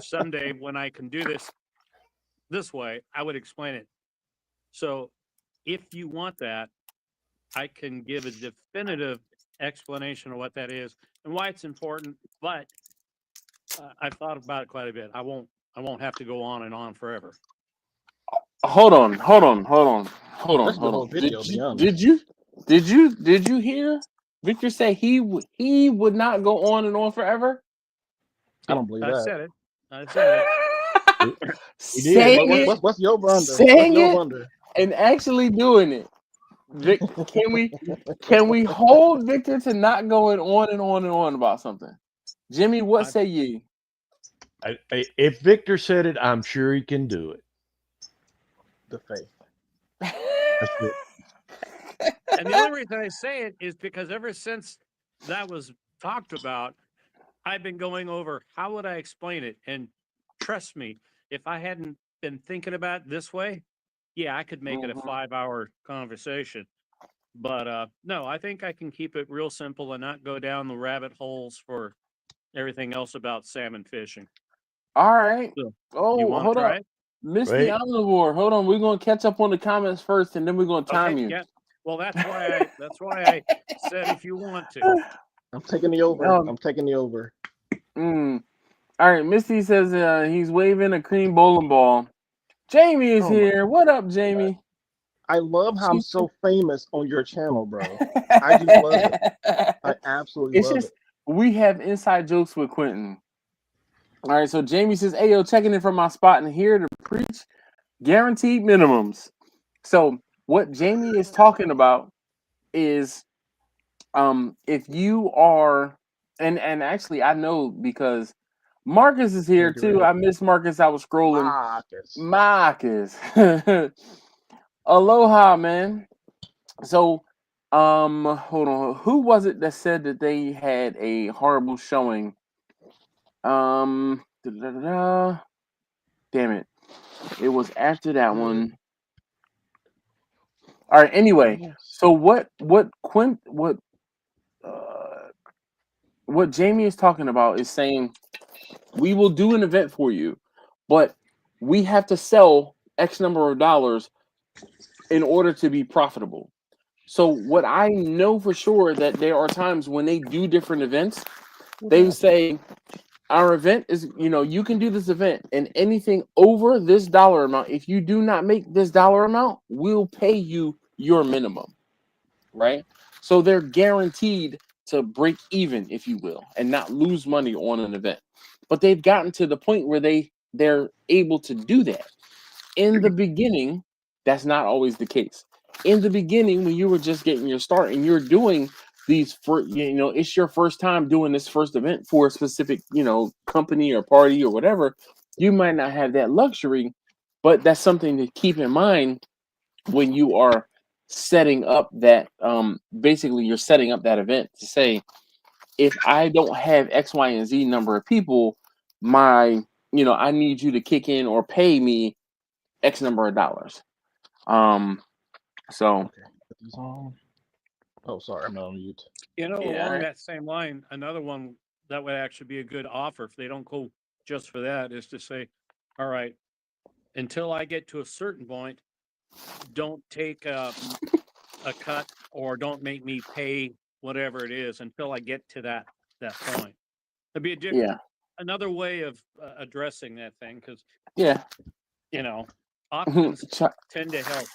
someday when I can do this way, I would explain it. So if you want that, I can give a definitive explanation of what that is and why it's important. But I've thought about it quite a bit. I won't have to go on and on forever. Hold on. That's the whole video, to be honest. Did you hear Victor say he would not go on and on forever? I don't believe that. I said it. Saying it. What's your under? Saying it and actually doing it. Vic, can we hold Victor to not going on and on and on about something? Jimmy, what say ye? If Victor said it, I'm sure he can do it. The faith. That's it. And the only reason I say it is because ever since that was talked about, I've been going over how would I explain it. And trust me, if I hadn't been thinking about it this way, yeah, I could make it a 5-hour conversation. But no, I think I can keep it real simple and not go down the rabbit holes for everything else about salmon fishing. All right. So, hold up. Misty Omnivore. Hold on. We're going to catch up on the comments first, and then we're going to time you. Yeah. Well, that's why I said if you want to. I'm taking the over. I'm taking the over. All right. Misty says he's waving a cream bowling ball. Jamie is here. What up, Jamie? I love how I'm so famous on your channel, bro. I just love it. I absolutely love it. We have inside jokes with Quentin. All right, so Jamie says, "Hey, yo, checking in from my spot and here to preach guaranteed minimums." So what Jamie is talking about is, if you are, and actually I know because Marcus is here too. I miss Marcus. I was scrolling. Marcus. Aloha, man. So, hold on. Who was it that said that they had a horrible showing? Damn it. It was after that one. All right. Anyway, so what Jamie is talking about is saying we will do an event for you, but we have to sell X number of dollars in order to be profitable. So what I know for sure that there are times when they do different events, they say our event is, you can do this event and anything over this dollar amount, if you do not make this dollar amount, we'll pay you your minimum, right? So they're guaranteed to break even, if you will, and not lose money on an event. But they've gotten to the point where they're able to do that. In the beginning, that's not always the case. In the beginning, when you were just getting your start and you're doing these it's your first time doing this first event for a specific, company or party or whatever, you might not have that luxury, but that's something to keep in mind when you are setting up that, basically you're setting up that event to say, if I don't have X, Y, and Z number of people, I need you to kick in or pay me X number of dollars. So. Oh, sorry, I'm on mute. Along that same line, another one that would actually be a good offer if they don't go just for that is to say, all right, until I get to a certain point, don't take a cut or don't make me pay whatever it is until I get to that point. It'd be another way of addressing that thing because Yeah. options tend to help.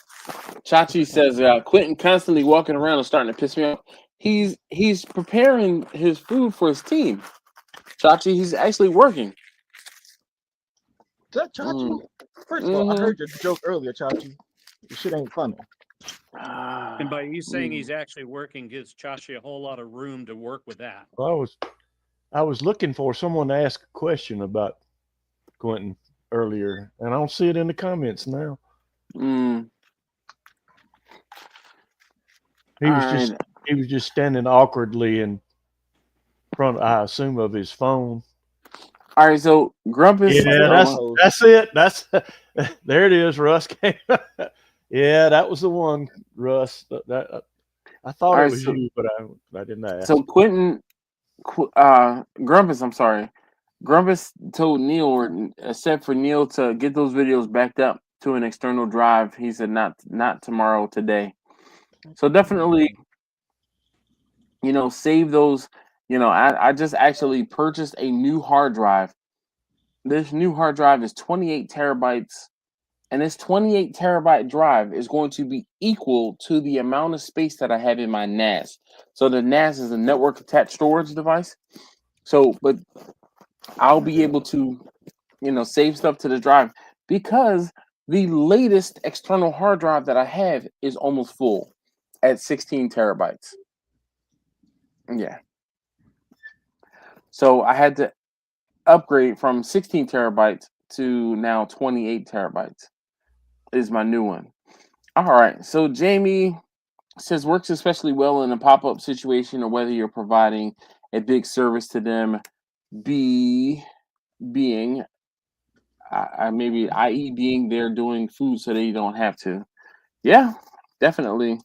Chachi says Quentin constantly walking around is starting to piss me off. He's preparing his food for his team. Chachi, he's actually working. Is that Chachi? First of all, I heard your joke earlier, Chachi. Your shit ain't funny. And by you saying he's actually working gives Chachi a whole lot of room to work with that. Well, I was looking for someone to ask a question about Quentin earlier, and I don't see it in the comments now. He was just standing awkwardly in front, I assume, of his phone. All right, so Grumpus. Yeah, that's it. That's there it is. Russ came. Yeah, that was the one, Russ. That I thought it was you, but I didn't ask. So Quentin, Grumpus. I'm sorry. Grumpus told Neil, or said for Neil to get those videos backed up to an external drive. He said not tomorrow, today. So definitely, save those. I just actually purchased a new hard drive. This new hard drive is 28 terabytes, and this 28 terabyte drive is going to be equal to the amount of space that I have in my NAS. So the NAS is a network attached storage device. So, but I'll be able to, save stuff to the drive because the latest external hard drive that I have is almost full at 16 terabytes. Yeah. So I had to upgrade from 16 terabytes to now 28 terabytes is my new one. All right. So Jamie says works especially well in a pop-up situation or whether you're providing a big service to them, being maybe i.e. being there doing food so they don't have to. Yeah, definitely.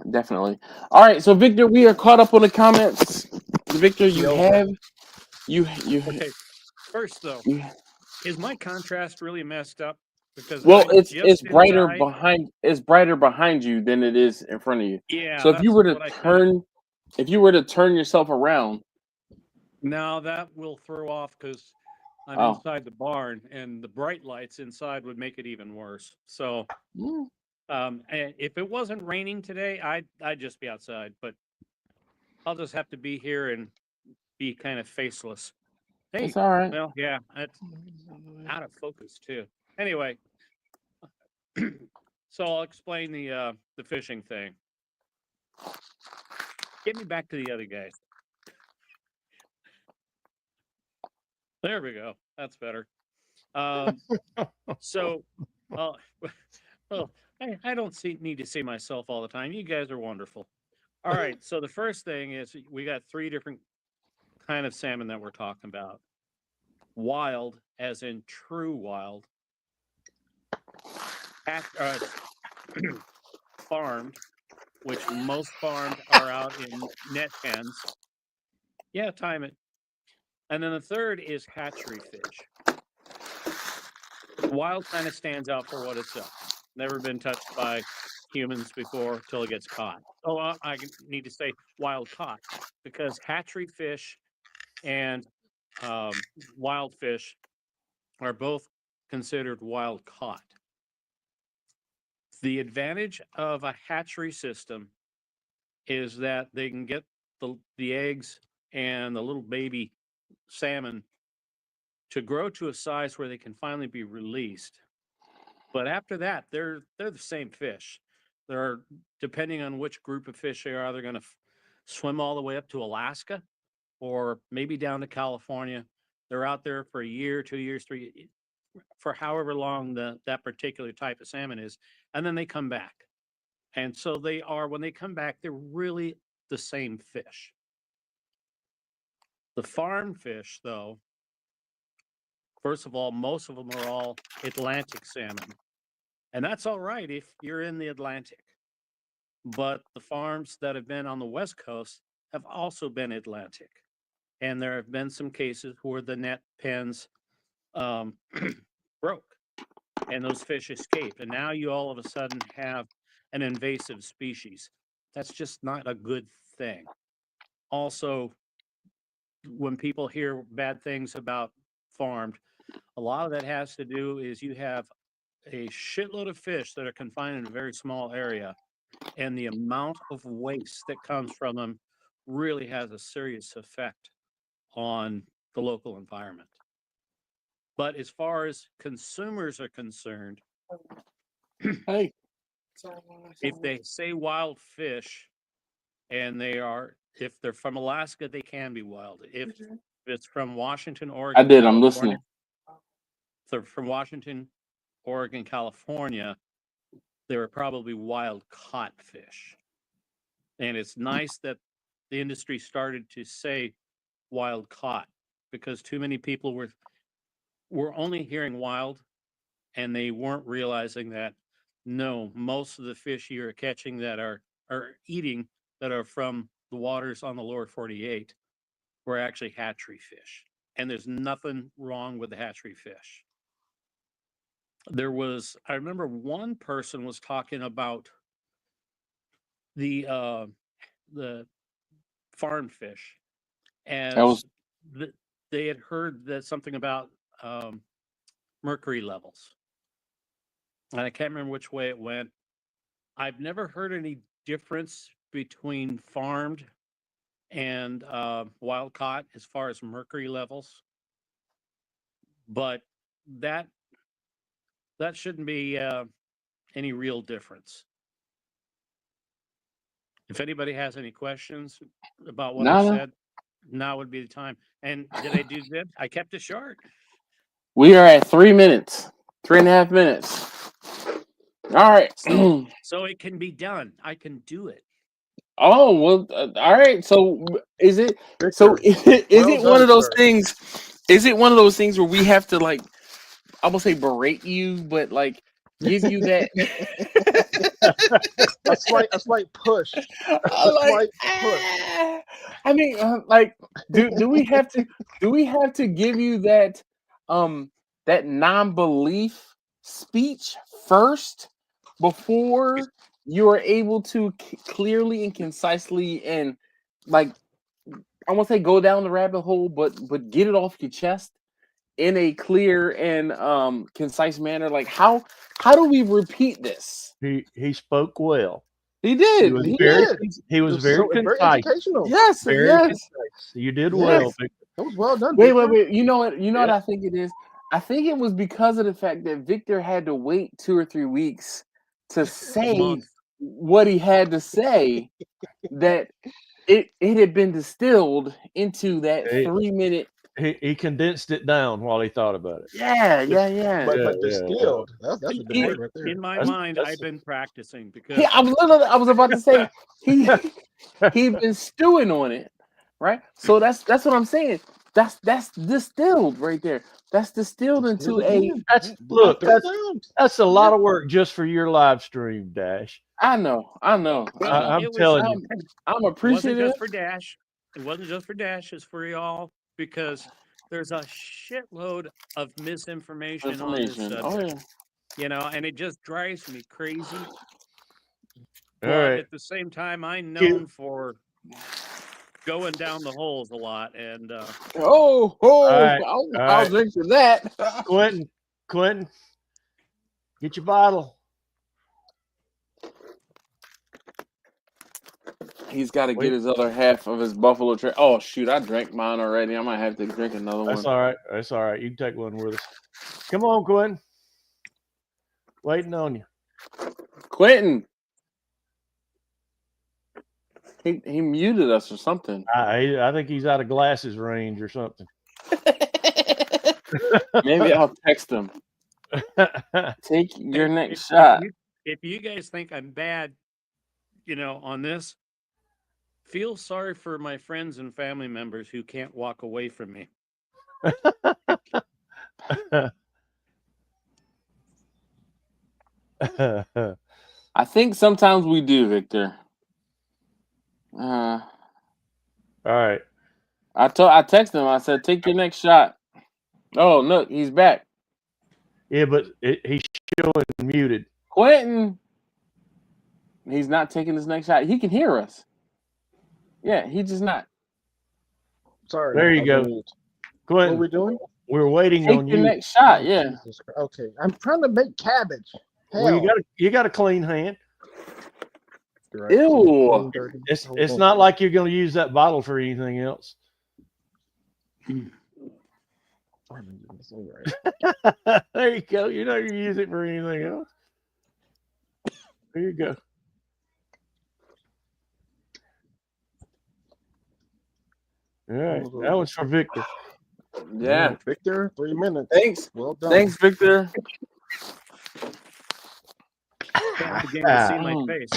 Definitely. All right, so Victor, we are caught up on the comments. Victor, okay. First though, is my contrast really messed up? Because it's brighter behind. It's brighter behind you than it is in front of you. Yeah. So if you were to turn yourself around, now that will throw off because I'm inside the barn, and the bright lights inside would make it even worse. So, and if it wasn't raining today, I'd just be outside. But I'll just have to be here and be kind of faceless. Hey, it's all right. Well, yeah, it's out of focus too. Anyway, so I'll explain the fishing thing. Get me back to the other guys. There we go. That's better. So, well, I don't need to see myself all the time. You guys are wonderful. All right. So the first thing is we got 3 different kind of salmon that we're talking about. Wild, as in true wild. Farmed, which most farmed are out in net pens. Yeah, time it. And then the third is hatchery fish. Wild kind of stands out for what it's never been touched by humans before till it gets caught. Oh, I need to say wild caught because hatchery fish and wild fish are both considered wild caught. The advantage of a hatchery system is that they can get the eggs and the little baby salmon to grow to a size where they can finally be released. But after that, they're the same fish. They're, depending on which group of fish they are, they're going to swim all the way up to Alaska or maybe down to California. They're out there for a year, 2 years, 3, for however long that particular type of salmon is, and then they come back. And so when they come back, they're really the same fish. The farm fish, though, first of all, most of them are all Atlantic salmon. And that's all right if you're in the Atlantic. But the farms that have been on the West Coast have also been Atlantic. and there have been some cases where the net pens broke and those fish escaped. And now you all of a sudden have an invasive species. That's just not a good thing. Also, when people hear bad things about farmed, a lot of that has to do is you have a shitload of fish that are confined in a very small area, and the amount of waste that comes from them really has a serious effect on the local environment. But as far as consumers are concerned, Hey, if they say wild fish and if they're from Alaska, they can be wild. If it's from Washington, Oregon, I did. I'm California, listening. if they're from Washington, Oregon, California, they were probably wild caught fish. And it's nice that the industry started to say wild caught, because too many people were only hearing wild, and they weren't realizing that no, most of the fish you're catching that are eating that are from the waters on the lower 48 were actually hatchery fish. And there's nothing wrong with the hatchery fish. I remember one person was talking about the farm fish, as they had heard that something about mercury levels. And I can't remember which way it went. I've never heard any difference between farmed and wild caught as far as mercury levels, but that shouldn't be any real difference. If anybody has any questions about what I said, now would be the time. And did I do good? I kept it short. We are at 3 minutes, 3.5 minutes. All right. So it can be done. I can do it. Oh well. All right. So is it? Victor, So is it well one of done, those sir. things? Is it one of those things where we have to, like, I will say berate you, but like give you that a slight push. like, I mean, like, do we have to give you that that non-belief speech first before you are able to clearly and concisely and, like, I won't say go down the rabbit hole, but get it off your chest in a clear and concise manner? Like, how do we repeat this? He spoke well. He did. He was He very did. he was very very concise. educational. Yes, Very yes. concise. You did Yes. well, Victor. That was well done. Wait. Victor. You know what? You know what Yeah. I think it is? I think it was because of the fact that Victor had to wait 2 or 3 weeks to say month. what he had to say, that it had been distilled into that Hey. 3-minute. He condensed it down while he thought about it. Yeah. But distilled. That's a big word right there. In my That's- mind, that's- I've been practicing because Yeah, I was about to say he'd been stewing on it, right? So that's what I'm saying. That's distilled right there. That's distilled into a. That's a lot of work just for your live stream, Dash. I know. I'm telling you. I'm it wasn't appreciative. just for Dash. It wasn't just for Dash. It's for y'all, because there's a shitload of misinformation on this subject. Oh yeah. You know, and it just drives me crazy. All But right. at the same time, I'm known for going down the holes a lot, and All right. I'll drink to that. Quentin, get your bottle. He's got to get his other half of his buffalo trace. Oh shoot! I drank mine already. I might have to drink another one. That's all right. That's all right. You can take one with us. Come on, Quentin. Waiting on you. Quentin. He muted us or something. I think he's out of glasses range or something. Maybe I'll text him. Take your next shot. If you guys think I'm bad, you know, on this, feel sorry for my friends and family members who can't walk away from me. I think sometimes we do, Victor. All right. I texted him. I said, "Take your next shot." Oh, look, he's back. Yeah, but he's showing muted. Quentin, he's not taking his next shot. He can hear us. Yeah, he just not. Sorry. There you I go. was muted. What Quentin, are we doing? we're waiting Take on your you. next shot. Oh, Yeah. Jesus Christ. Okay. I'm trying to make cabbage. Hell. Well, you got a clean hand. Right. Ew. It's not like you're going to use that bottle for anything else. There you go. You're not going to use it for anything else. There you go. All right. That was for Victor. Yeah. Victor, 3 minutes. Thanks. Well done. Thanks, Victor. Beginning to see my face.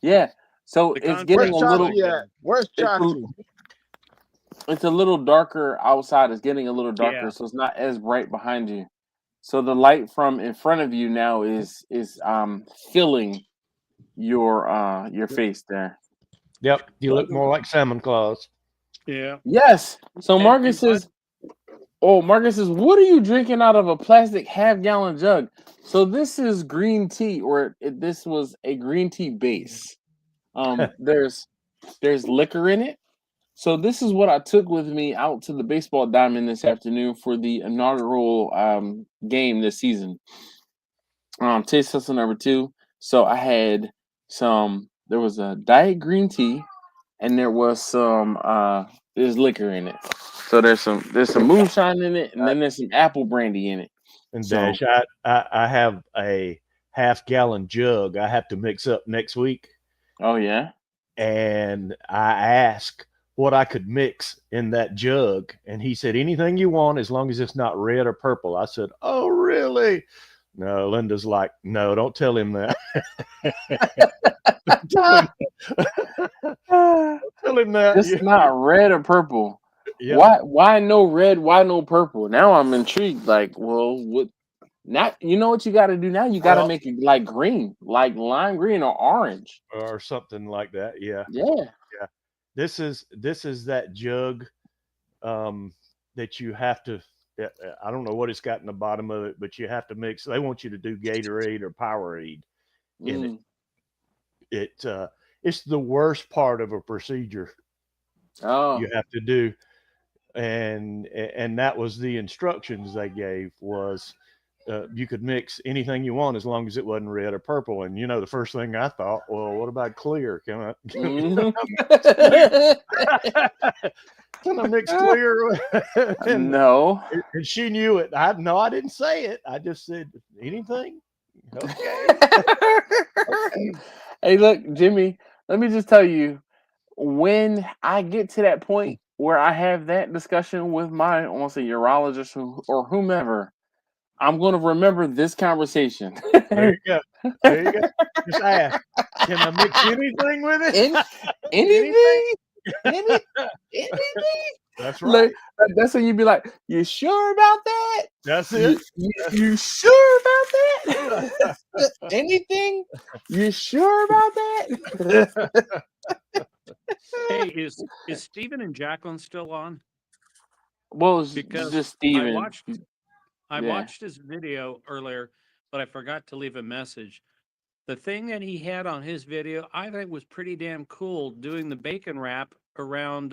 Yeah. So The it's getting a little. Where's Chachi? It's a little darker outside. It's getting a little darker, Yeah. so it's not as bright behind you. So the light from in front of you now is filling your face there. Yep. You look more like Salmon Claus. Yeah. Yes. So Marcus and says, Marcus says, what are you drinking out of a plastic half-gallon jug? So this is green tea, or this was a green tea base. There's liquor in it. So this is what I took with me out to the baseball diamond this afternoon for the inaugural game this season. Taste testing number 2. So I had there was a diet green tea, and there was there's liquor in it. So there's some moonshine in it, and then there's some apple brandy in it. And Dash, I have a half-gallon jug I have to mix up next week. Oh yeah. And I asked what I could mix in that jug, and he said anything you want as long as it's not red or purple. I said, oh really? No, Linda's like, no, don't tell him that. Don't tell him that. It's not red or purple. Yeah. Why no red? Why no purple? Now I'm intrigued. Like, well, what? Now you know what you got to do. Now you got to make it like green, like lime green or orange or something like that. Yeah. Yeah. This is that jug that you have to. I don't know what it's got in the bottom of it, but you have to mix. They want you to do Gatorade or Powerade in it. It's the worst part of a procedure. You have to do, and that was the instructions they gave was you could mix anything you want as long as it wasn't red or purple. And you know, the first thing I thought, well, what about clear? Can I mix clear? And no. And she knew it. I didn't say it. I just said anything. Okay. Hey, look, Jimmy, let me just tell you, when I get to that point where I have that discussion with my, I want to say urologist or whomever, I'm going to remember this conversation. There you go. There you go. Just ask, can I mix anything with it? Anything? That's right. That's when you'd be like, you sure about that? That's it. You sure about that? Anything? You sure about that? Hey, is Stephen and Jacqueline still on? Well, it's because just Stephen. I watched his video earlier, but I forgot to leave a message. The thing that he had on his video, I think, was pretty damn cool, doing the bacon wrap around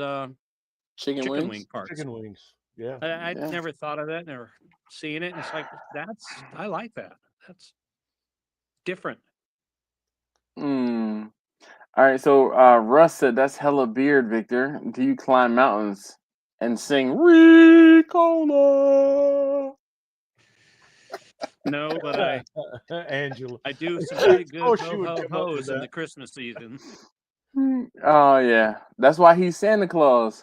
chicken wing parts. Chicken wings. Yeah. I never thought of that, never seen it. And it's like, I like that. That's different. All right, so Russ said, that's hella beard, Victor. Do you climb mountains and sing Ricola? No, but Angela, I do some pretty good ho-ho-hos in the Christmas season. Oh yeah, that's why he's Santa Claus.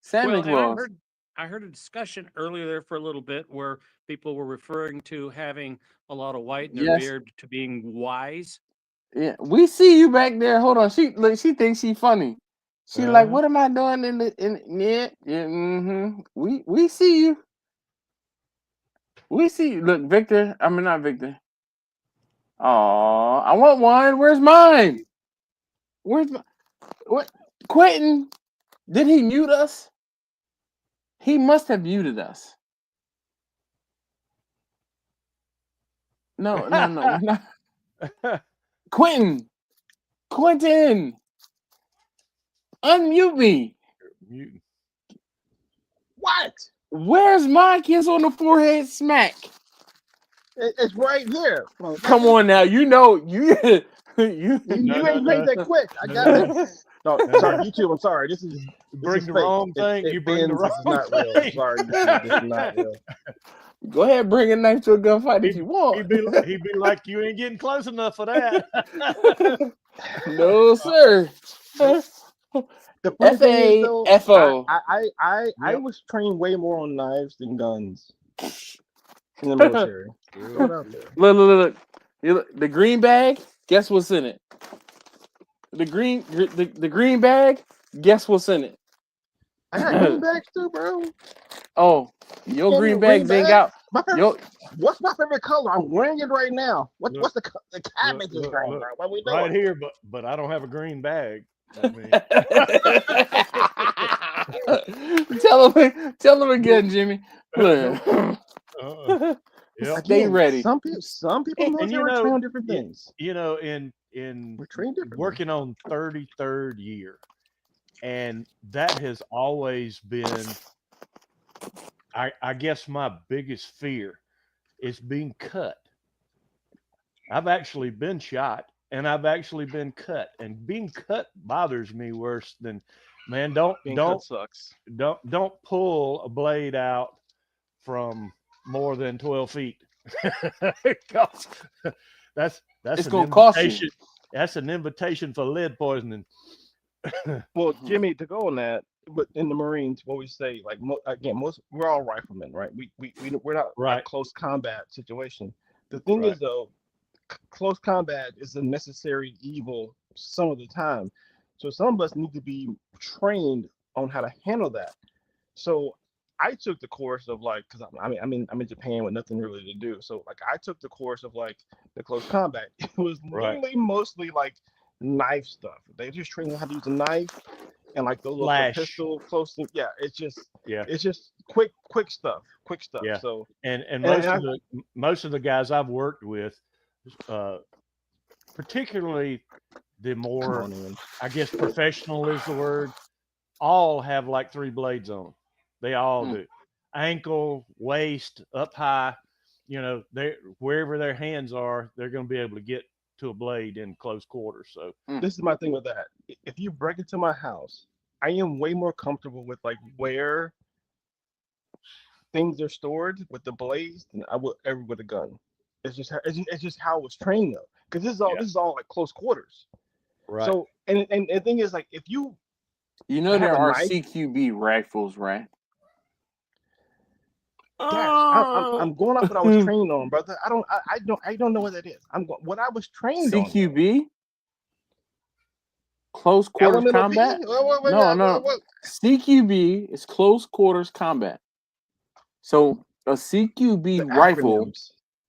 Santa Claus. I heard a discussion earlier there for a little bit where people were referring to having a lot of white in their beard to being wise. Yeah, we see you back there. Hold on, she thinks she's funny. She like, what am I doing We see you. We see you. Look, Victor. I mean, not Victor. Oh, I want one. Where's mine? What? Quentin? Did he mute us? He must have muted us. No, we're not. Quentin, unmute me. Mutant. What? Where's my kiss on the forehead smack? It's right here. Well, Come on now, you you ain't made that quick. I got it. No, sorry, YouTube. I'm sorry. This is bring the fake. wrong thing. You bring the wrong This is not thing. real. Sorry, YouTube. This is not real. Go ahead, bring a knife to a gunfight if you want. He'd be like, you ain't getting close enough for that. No, sir. The funny thing is, though, F-A-F-O. I was trained way more on knives than guns in the military. Throw it out there. Look. The green bag, guess what's in it? The green bag, guess what's in it? I got green bags too, bro. Oh, your green bags ain't got. What's my favorite color? I'm wearing it right now. What's the cabbage is green, bro? What we doing? Right here, but I don't have a green bag. I mean. Tell him again, Jimmy. Yep. Stay ready. Some people know they were trained on different things. In we're trained differently. Working on 33rd year, and that has always been, I guess, my biggest fear is being cut. I've actually been shot, and I've actually been cut, and being cut bothers me worse than, man. Don't sucks. Don't pull a blade out from more than 12 feet. that's it's gonna cost you. That's an invitation for lead poisoning. Well, Jimmy, to go on that, but in the Marines, what we say, like we're all riflemen, right? We're not right. A close combat situation. The thing is, though, close combat is a necessary evil some of the time. So some of us need to be trained on how to handle that. So I took the course of because I'm in Japan with nothing really to do. So I took the course of the close combat. It was literally mostly knife stuff. They just trained how to use a knife and the little pistol close. Yeah, it's just quick stuff. Yeah. So and most of the guys I've worked with, particularly the more, I guess, professional is the word, all have 3 blades on them. They all do. Ankle, waist, up high, they wherever their hands are, they're going to be able to get to a blade in close quarters. So this is my thing with that. If you break into my house, I am way more comfortable with where things are stored with the blades than I would ever with a gun. It's just how I was trained, though, because this is all close quarters. Right. So and the thing is, if you there are CQB rifles, right? I'm going off what I was trained on, brother. I don't know what that is. What I was trained on. CQB? Close quarters combat? No. CQB is close quarters combat. So a CQB rifle.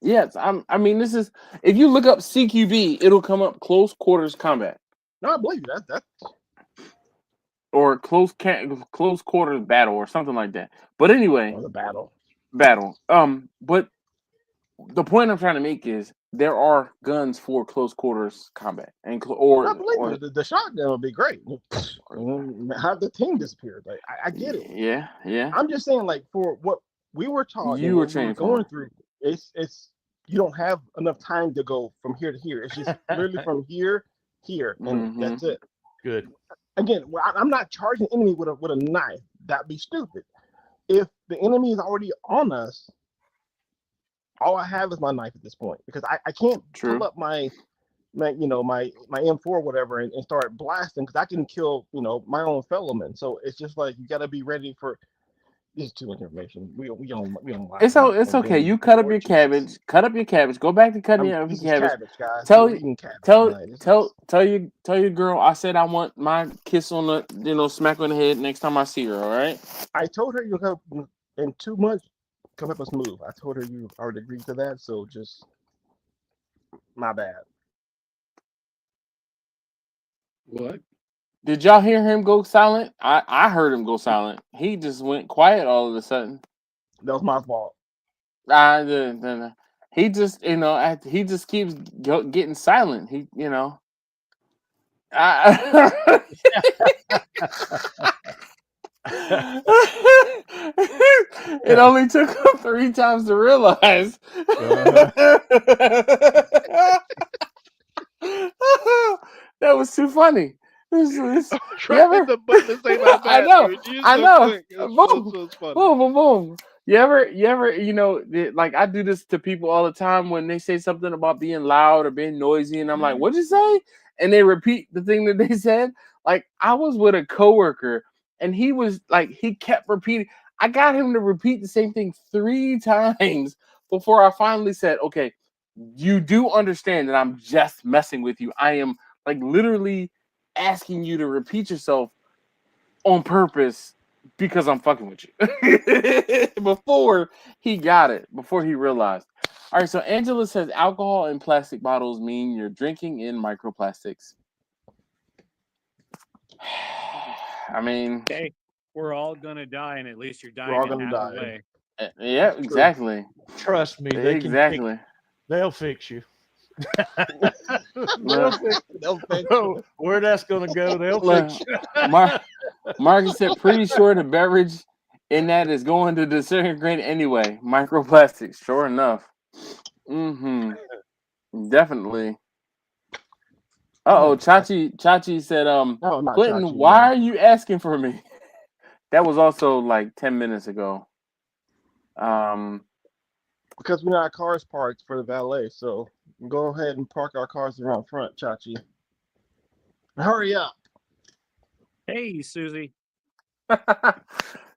Yes, I mean, this is, if you look up CQB, it'll come up close quarters combat. No, I believe you. That. Or close quarters battle or something like that. But anyway, the battle. But the point I'm trying to make is there are guns for close quarters combat, and the shotgun would be great. How the team disappeared. I get it. Yeah. I'm just saying, for what we were taught, you were trained going through. It's you don't have enough time to go from here to here. It's just literally from here, and that's it. Good. Again, I'm not charging the enemy with a knife. That'd be stupid. If the enemy is already on us, all I have is my knife at this point, because I can't pull up my M4 or whatever and start blasting, because I can kill my own fellow men. So it's just you got to be ready for. This is too much information. We don't. It's okay. You cut up your cabbage. Cut up your cabbage. Go back to cutting your cabbage. Guys. Tell your girl I said I want my kiss on the smack on the head next time I see her. All right. I told her you'll come in 2 months. Come help us move. I told her you already agreed to that. So just my bad. What? Did y'all hear him go silent? I heard him go silent. He just went quiet all of a sudden. That was my fault. He just, he just keeps getting silent. He, I, it only took him 3 times to realize. That was too funny. Trying the button to say my bad. I know. Boom. Boom, boom, boom. You ever, like I do this to people all the time when they say something about being loud or being noisy, and I'm like, "What'd you say?" And they repeat the thing that they said. Like I was with a coworker, and he was like, he kept repeating. I got him to repeat the same thing 3 times before I finally said, "Okay, you do understand that I'm just messing with you. I am like literally asking you to repeat yourself on purpose because I'm fucking with you." Before he got it, before he realized. All right, so Angela says alcohol in plastic bottles mean you're drinking in microplastics. I mean, okay, we're all gonna die, and at least you're We're all dying in gonna half a die. way. Yeah, exactly. Trust me, they can Exactly. they'll fix you. They'll fix you. Where that's gonna go, they'll fix you. Marcus said, pretty sure the beverage in that is going to disintegrate anyway. Microplastics, sure enough. Definitely. Chachi said, No, not Quentin, Chachi, why no. are you asking for me? That was also like 10 minutes ago. Because we got cars parked for the valet, so go ahead and park our cars around front, Chachi. Hurry up. Hey, Susie.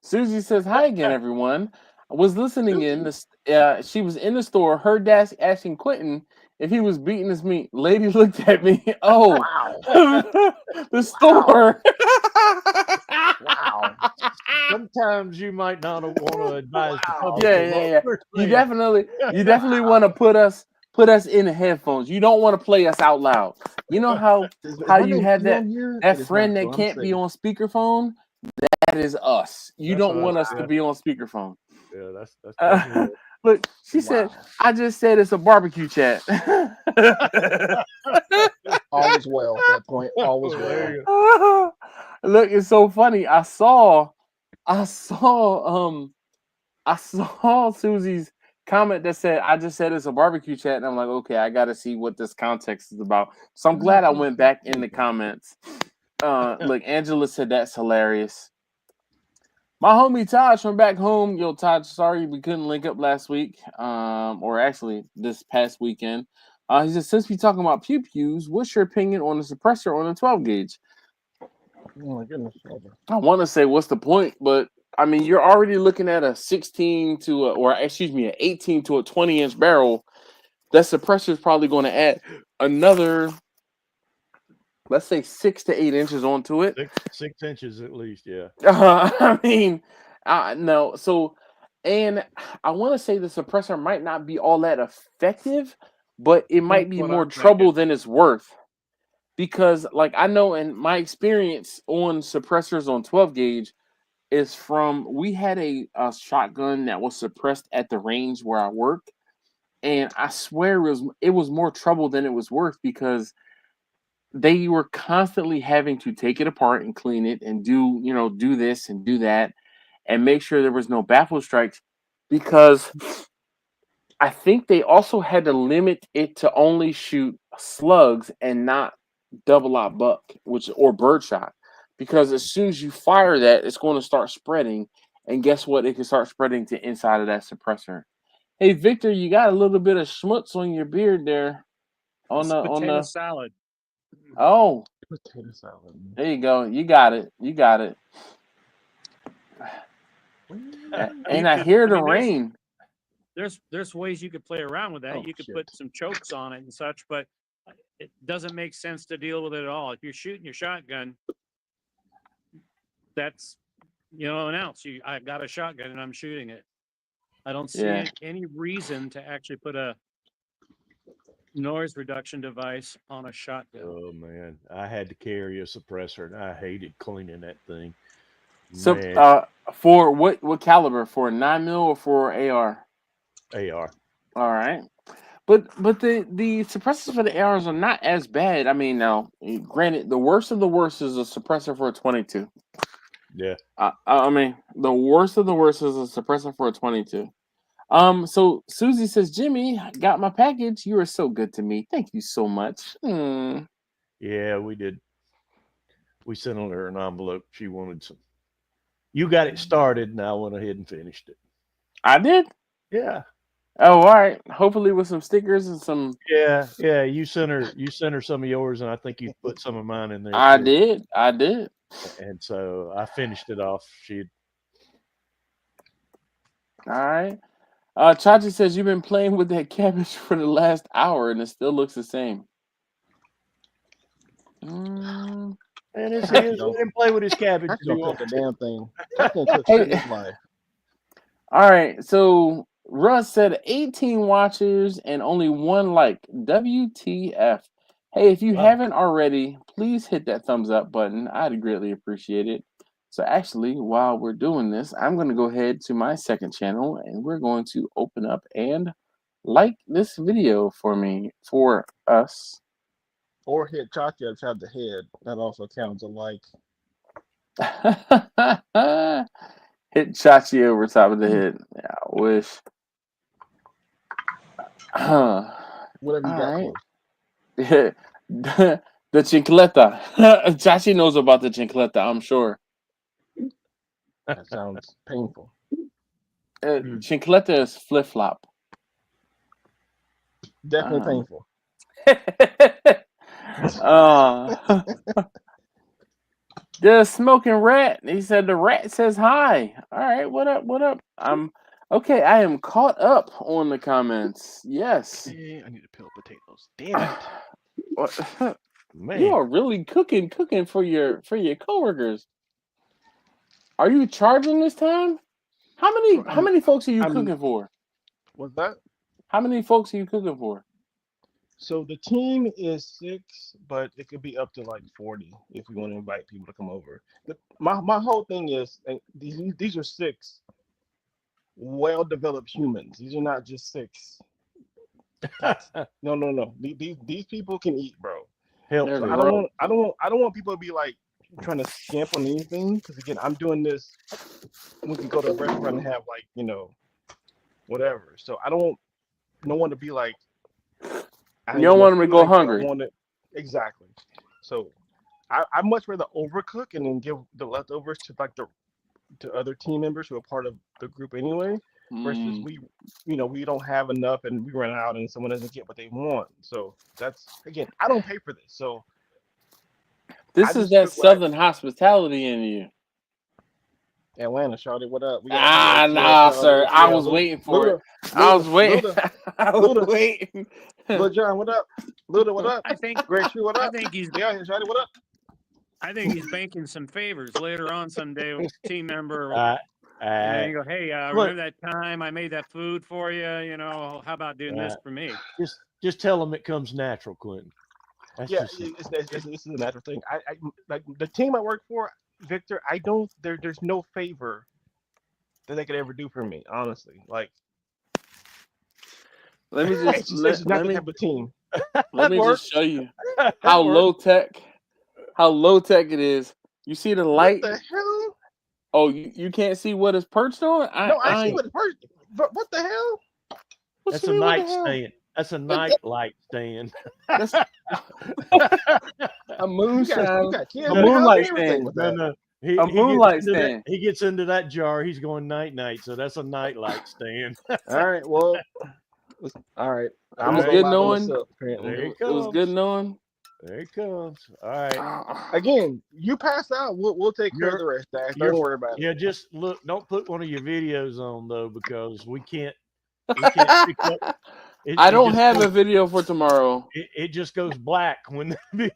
Susie says, hi again, everyone. I was listening in. She was in the store, heard Dash asking Quentin if he was beating his meat. Lady looked at me. Oh, Wow. the store. Wow. Sometimes you might not want to advise the public. Yeah. You definitely want to put us in the headphones. You don't want to play us out loud. You know how you have that friend that can't be on speakerphone? That is us. You don't want us to be on speakerphone. Yeah, that's look, she said, I just said it's a barbecue chat. All is well at that point. All was well. Look, it's so funny. I saw Susie's comment that said, I just said it's a barbecue chat. And I'm like, okay, I got to see what this context is about. So I'm glad I went back in the comments. Look, Angela said that's hilarious. My homie Taj from back home. Yo, Taj, sorry we couldn't link up last week. Or actually this past weekend. He said, since we talking about pew-pews, what's your opinion on the suppressor on a 12 gauge? Oh my goodness. I want to say what's the point, but I mean, you're already looking at a 16 to an 18 to a 20-inch barrel. That suppressor is probably going to add another, let's say 6 to 8 inches onto it. 6 inches at least, yeah. I mean, no. So, and I want to say the suppressor might not be all that effective, but it might be more trouble than it's worth. Because, like, I know in my experience on suppressors on 12 gauge is we had a shotgun that was suppressed at the range where I worked. And I swear it was more trouble than it was worth because they were constantly having to take it apart and clean it and do this and do that and make sure there was no baffle strikes because I think they also had to limit it to only shoot slugs and not double out buck, or birdshot, because as soon as you fire that, it's going to start spreading, and guess what? It can start spreading to inside of that suppressor. Hey, Victor, you got a little bit of schmutz on your beard there. Potato salad. Oh, potato salad. There you go. You got it. And I hear the rain. There's ways you could play around with that. Oh, you could shit. put some chokes on it and such, but it doesn't make sense to deal with it at all. If you're shooting your shotgun, that's announce I got a shotgun and I'm shooting it. I don't see any reason to actually put a noise reduction device on a shotgun. Oh man, I had to carry a suppressor, and I hated cleaning that thing. So, Man, for what caliber? For 9mm or for AR? AR. All right. But the suppressors for the ARs are not as bad. I mean, now, granted, the worst of the worst is a suppressor for a 22. Yeah. I mean, the worst of the worst is a suppressor for a 22. So Susie says, Jimmy, got my package. You are so good to me. Thank you so much. Yeah, we did. We sent her an envelope. She wanted some. You got it started, and I went ahead and finished it. I did? Yeah. Oh, all right. Hopefully with some stickers and some. Yeah. You sent her some of yours, and I think you put some of mine in there. I too. did. And so I finished it off. All right. Chachi says you've been playing with that cabbage for the last hour and it still looks the same. And it's his. Let him play with his cabbage. That's don't cook the damn thing. That's gonna cook shit in his life. All right. So Russ said 18 watchers and only 1 like. WTF. Hey, if you haven't already, please hit that thumbs up button. I'd greatly appreciate it. So actually, while we're doing this, I'm going to go ahead to my second channel and we're going to open up and like this video for us. Or hit Chachi upside the head. That also counts a like. Hit Chachi over top of the head. Yeah, I wish. Whatever you got. Right. The chancleta. Chachi knows about the chancleta, I'm sure. That sounds painful. Chancleta is flip flop. Definitely painful. The smoking rat. He said the rat says hi. All right, what up? What up? I'm okay. I am caught up on the comments. Yes. Yeah, I need to peel potatoes. Damn it. Man, you are really cooking for your coworkers. Are you charging this time? How many folks are you cooking for? What's that? How many folks are you cooking for? So the team is 6, but it could be up to like 40 if we want to invite people to come over. My whole thing is these are 6 well-developed humans. These are not just 6. No. These people can eat, bro. Help. So I don't want people to be like trying to scamp on anything, because again, I'm doing this. We can go to a restaurant and have whatever. So I don't want to be like. You don't want them to go hungry. Exactly. So I much rather overcook and then give the leftovers to other team members who are part of the group anyway, versus we don't have enough and we run out and someone doesn't get what they want. So that's, again, I don't pay for this. So this is that Southern hospitality in you. Atlanta, shawty, what up? Nah, sir. I was waiting for it. I was waiting. Lil John, what up? Luda, what up? I think Great Shoe, what up? I think he's shawty, what up? I think he's banking some favors later on someday with a team member. And you go, hey, remember that time I made that food for you? You know, how about doing this for me? Just tell them it comes natural, Quentin. This is a natural thing. I like the team I work for, Victor. There's no favor that they could ever do for me, honestly. Like, let me just not the type of team. Let me just show you how low tech it is. You see the light? What the hell? Oh, you can't see what it's perched on? I see what it's perched. But what the hell? That's a nightstand. That's a night light stand. That's a moonshine. A moonlight stand. No. A moonlight stand. He gets into that jar. He's going night. So that's a night light stand. All right. Well. All right. It was good knowing. It was good knowing. There it comes. All right. Again, you pass out. We'll take care of the rest, Dash. Don't worry about it. Yeah, just look. Don't put one of your videos on though, because we can't pick up. I don't have a video for tomorrow. It just goes black when the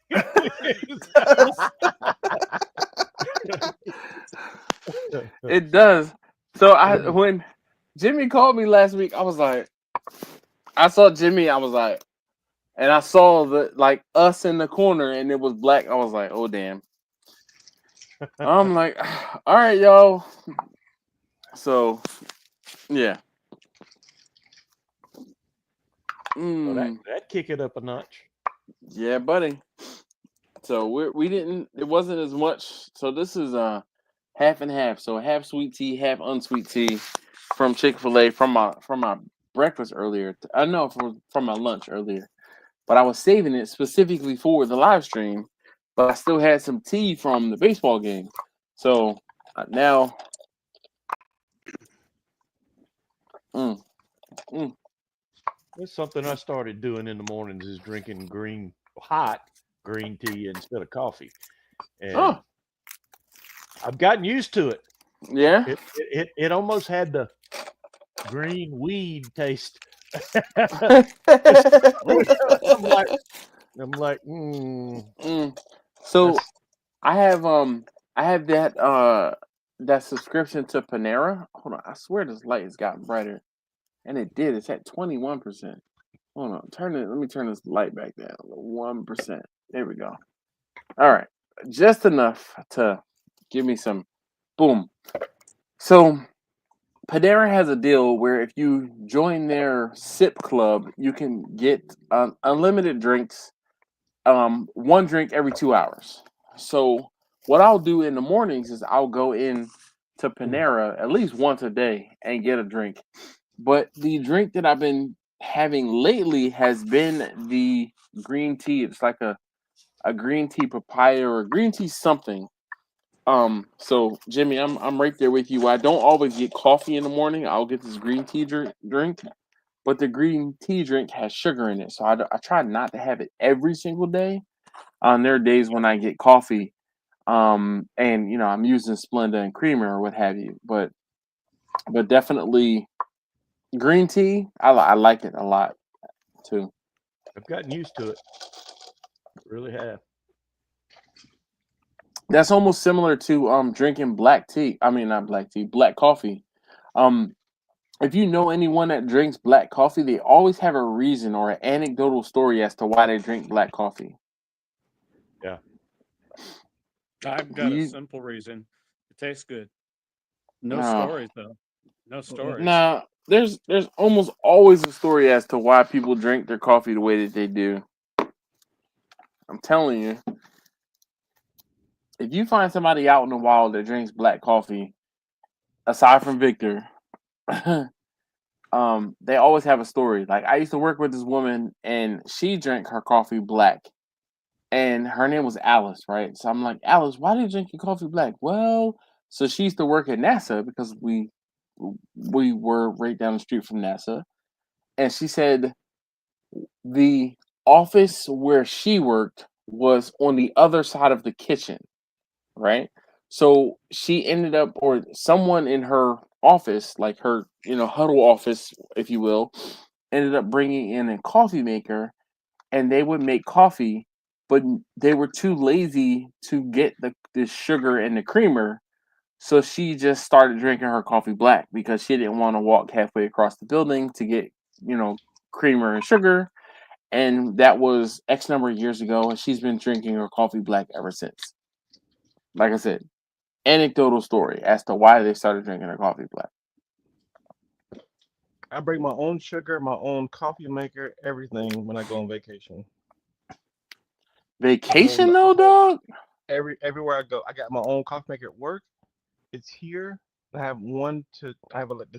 It does. So when Jimmy called me last week, I was like, I saw Jimmy. I was like, and I saw us in the corner, and it was black. I was like, oh damn. I'm like, all right, y'all. So, yeah. Well, that kick it up a notch. Yeah, buddy. So we didn't. It wasn't as much. So this is half and half. So half sweet tea, half unsweet tea from Chick-fil-A from my breakfast earlier. I know from my lunch earlier, but I was saving it specifically for the live stream. But I still had some tea from the baseball game. So now. It's something I started doing in the mornings is drinking hot green tea instead of coffee. And I've gotten used to it. Yeah. It almost had the green weed taste. I'm like, So I have that subscription to Panera. Hold on, I swear this light has gotten brighter, and it did. It's at 21%. Hold on, let me turn this light back down. 1%. There we go. All right, just enough to give me some. Boom. So Panera has a deal where if you join their sip club, you can get unlimited drinks. One drink every 2 hours. So what I'll do in the mornings is I'll go in to Panera at least once a day and get a drink. But the drink that I've been having lately has been the green tea. It's like a green tea papaya or a green tea something. So Jimmy, I'm right there with you. I don't always get coffee in the morning. I'll get this green tea drink, but the green tea drink has sugar in it. So I try not to have it every single day. There are days when I get coffee, and I'm using Splenda and creamer or what have you. But definitely green tea, I like it a lot too. I've gotten used to it. Really have. That's almost similar to drinking black tea. I mean, not black tea, black coffee. Um, if you know anyone that drinks black coffee, they always have a reason or an anecdotal story as to why they drink black coffee. Yeah. I've got a simple reason. It tastes good. No stories though. No stories. Nah, there's almost always a story as to why people drink their coffee the way that they do. I'm telling you. If you find somebody out in the wild that drinks black coffee, aside from Victor, they always have a story. Like I used to work with this woman and she drank her coffee black. And her name was Alice, right? So I'm like, Alice, why do you drink your coffee black? Well, so she used to work at NASA because we were right down the street from NASA. And she said the office where she worked was on the other side of the kitchen, right? So she ended up, or someone in her office, like her, huddle office, if you will, ended up bringing in a coffee maker, and they would make coffee, but they were too lazy to get the sugar and the creamer. So she just started drinking her coffee black because she didn't want to walk halfway across the building to get, creamer and sugar. And that was X number of years ago, and she's been drinking her coffee black ever since. Like I said, anecdotal story as to why they started drinking their coffee black. I bring my own sugar, my own coffee maker, everything when I go on vacation. Vacation though, dog? Everywhere I go, I got my own coffee maker at work. It's here. I have the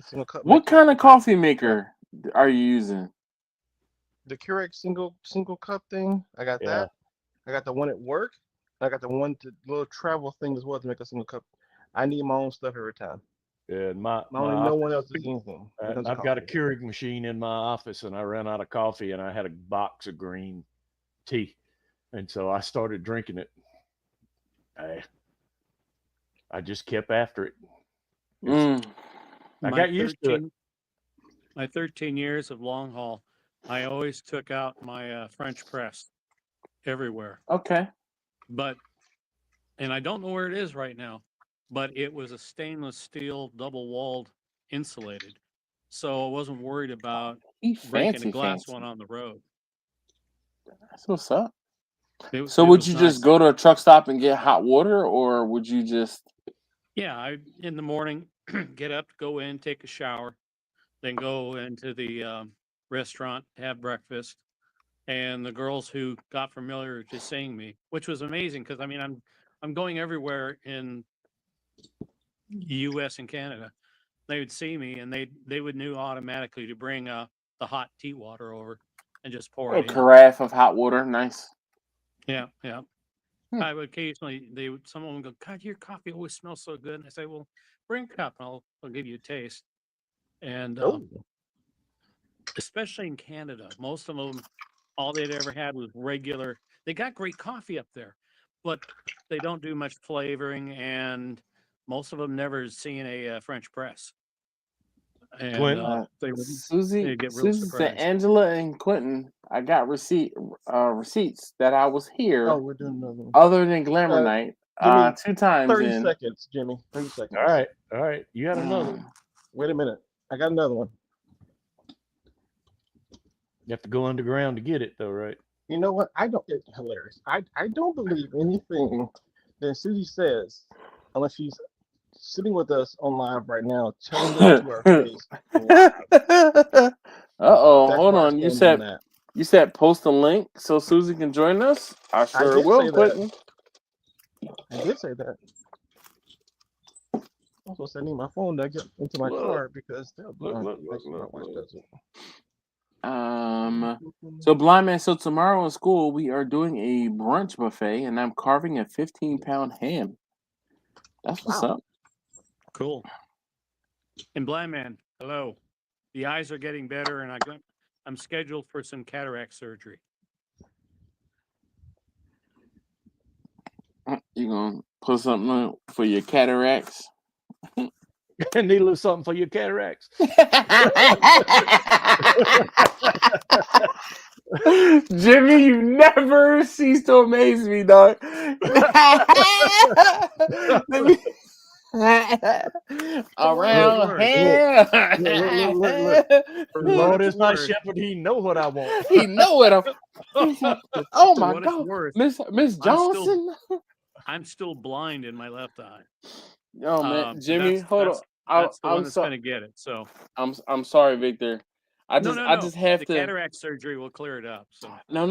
single cup. What kind of coffee maker are you using? The Keurig single cup thing. I got that. I got the one at work. I got the little travel thing as well to make a single cup. I need my own stuff every time. Yeah, no one else does anything. I've got a Keurig machine in my office, and I ran out of coffee, and I had a box of green tea, and so I started drinking it. I just kept after it. I got used to it. My 13 years of long haul, I always took out my French press everywhere. Okay. And I don't know where it is right now, but it was a stainless steel double-walled insulated. So I wasn't worried about breaking a glass one on the road. That's what's up. It So would was you nice. just go to a truck stop and get hot water, or would you just? Yeah, I in the morning get up, go in, take a shower, then go into the restaurant, have breakfast, and the girls who got familiar with just seeing me, which was amazing because I mean I'm going everywhere in U.S. and Canada. They would see me and they would knew automatically to bring the hot tea water over and just pour A it in. carafe of hot water, nice. Yeah, yeah. Hmm. I would occasionally someone would go, God, your coffee always smells so good. And I say, well, bring a cup and I'll give you a taste. And Oh, especially in Canada, most of them, all they'd ever had was regular. They got great coffee up there, but they don't do much flavoring, and most of them never seen a French press. And Quentin? they would Susie they'd get real said, surprised. Angela and Quentin, I got receipts that I was here oh, we're doing another one. other than Glamour Uh, Night give me 2 times 30 in. seconds, Jimmy. 30 seconds. All right. You got another one. Wait a minute. I got another one. You have to go underground to get it, though, right? You know what? It's hilarious. I don't believe anything that Susie says unless she's sitting with us on live right now, telling us to our face. Uh-oh, That's hold where I on. stand on that. You said post a link so Susie can join us? I sure did say will, that. Quentin. I did say that. Also, sending my phone to get into my car because Look. So Blind Man, so tomorrow in school we are doing a brunch buffet and I'm carving a 15-pound ham. That's what's up. Cool. And Blind Man, hello. The eyes are getting better, and I'm scheduled for some cataract surgery. You gonna put something on for your cataracts? Need a little something for your cataracts. Jimmy, you never cease to amaze me, dog. Around here. Look. Lord is my shepherd. He know what I want. He know what I'm. Oh my God, Worth, Miss Johnson. I'm still blind in my left eye. Oh man, Jimmy, hold on. That's the one that's gonna get it. So I'm sorry, Victor. I just have the to. cataract surgery will clear it up. So No.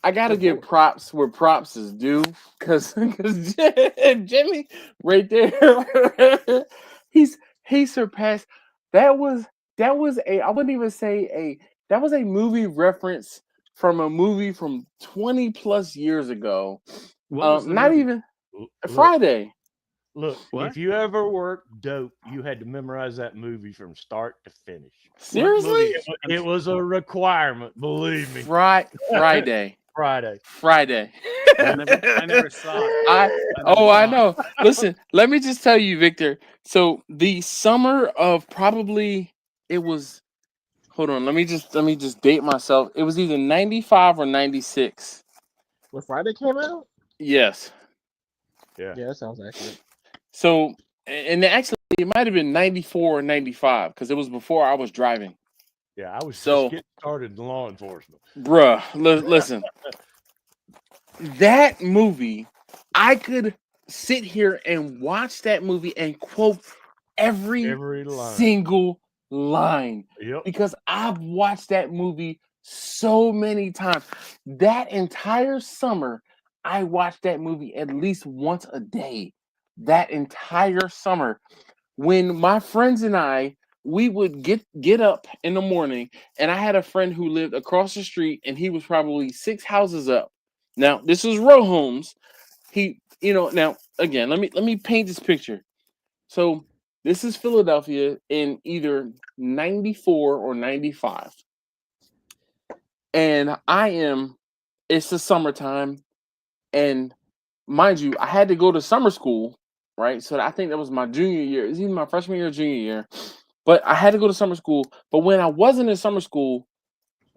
I gotta give props where props is due, cause Jimmy right there, he surpassed. That was a, I wouldn't even say that was a movie reference from a movie from 20 plus years ago. Not movie? even Friday. Look, what? If you ever worked dope, you had to memorize that movie from start to finish. Seriously? It was a requirement, believe me. Friday. Friday. I never saw it. I know. Listen, let me just tell you, Victor. So the summer of probably it was. Hold on. Let me just date myself. It was either 95 or 96. When Friday came out? Yes. Yeah, that sounds accurate. So, and actually, it might have been 94 or 95 because it was before I was driving. Yeah, I was just getting started in law enforcement. Bruh, listen. That movie, I could sit here and watch that movie and quote every single line. Yep. Because I've watched that movie so many times. That entire summer, I watched that movie at least once a day. That entire summer. When my friends and I, we would get up in the morning, and I had a friend who lived across the street, and he was probably 6 houses up. Now, this is row homes. Now again, let me paint this picture. So this is Philadelphia in either 94 or 95. And it's the summertime. And mind you, I had to go to summer school, right? So I think that was my junior year. It was either my freshman year or junior year. But I had to go to summer school. But when I wasn't in summer school,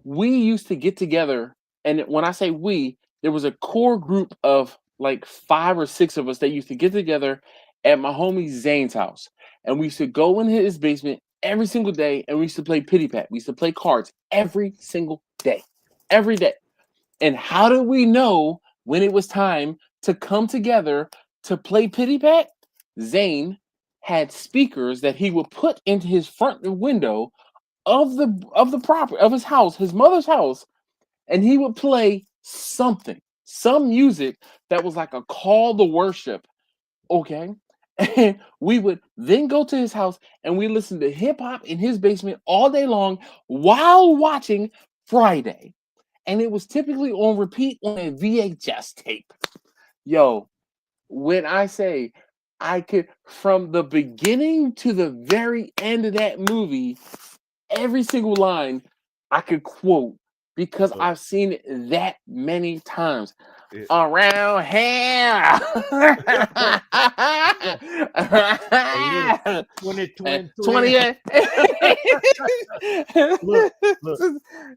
we used to get together. And when I say we, there was a core group of like 5 or 6 of us that used to get together at my homie Zane's house. And we used to go in his basement every single day, and we used to play pity pat. We used to play cards every single day, every day. And how did we know when it was time to come together to play pity pat? Zane had speakers that he would put into his front window of the property of his house, his mother's house, and he would play some music that was like a call to worship. Okay. And we would then go to his house and we listened to hip hop in his basement all day long while watching Friday. And it was typically on repeat on a VHS tape. Yo, when I say I could, from the beginning to the very end of that movie, every single line I could quote because I've seen it that many times. Around here. 20. Look,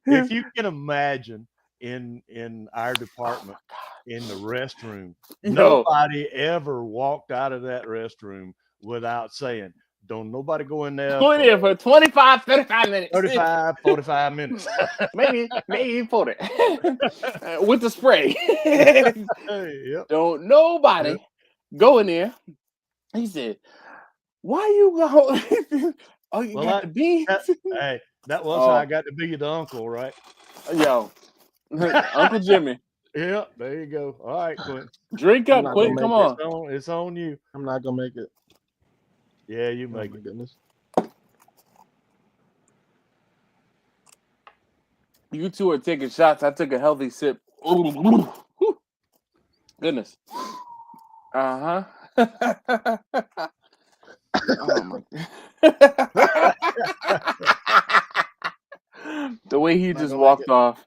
if you can imagine in our department, in the restroom, nobody ever walked out of that restroom without saying, don't nobody go in there for 25, 35 minutes. 35, 45 minutes. maybe 40. With the spray. Yep. Don't nobody go in there. He said, why you go? Oh, you got the beans? Hey, that was how I got to be the uncle, right? Yo, Uncle Jimmy. Yeah, there you go. All right, Quentin. Drink up, Quentin. Come on. It's on you. I'm not gonna make it. Yeah, you make it. it. Goodness. You two are taking shots. I took a healthy sip. Goodness. Uh-huh. Oh my. The way he just walked off.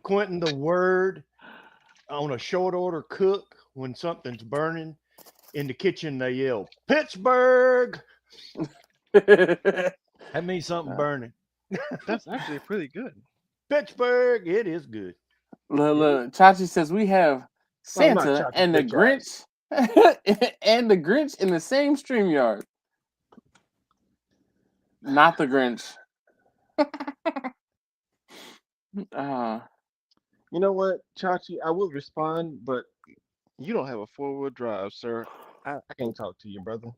Quentin, the word on a short order cook when something's burning in the kitchen, they yell, Pittsburgh. That means something burning. That's actually pretty good. Pittsburgh, it is good. Look, Chachi says we have Santa and the Grinch and the Grinch in the same StreamYard. Not the Grinch. You know what, Chachi? I will respond, but you don't have a 4-wheel drive, sir. I can't talk to you, brother.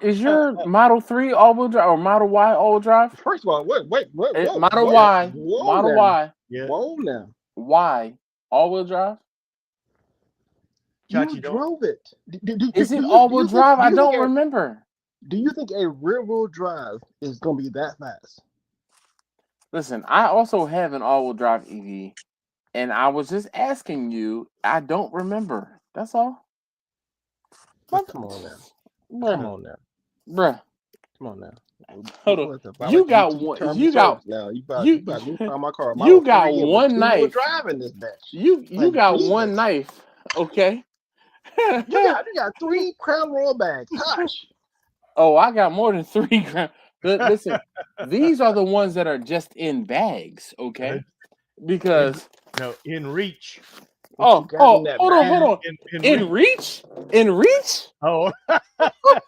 Is your Model 3 all-wheel drive or Model Y all-wheel drive? First of all, wait. Model Y. Model Y. Yeah. Whoa now. Y all-wheel drive? You drove it. Is it all-wheel drive? I don't remember. Do you think a rear-wheel drive is going to be that fast? Listen, I also have an all-wheel drive EV, and I was just asking you. I don't remember. That's all. Come on now. Come on now. Bruh. Come on now. Hold on. You got one. You got now. You got to my car. You got one knife. Driving this bitch. You got one knife. Okay. You got 3 Crown Royal bags. Hush. Oh, I got more than 3 Crown. Listen, these are the ones that are just in bags. Okay. Because in reach. Hold on. In reach? Oh,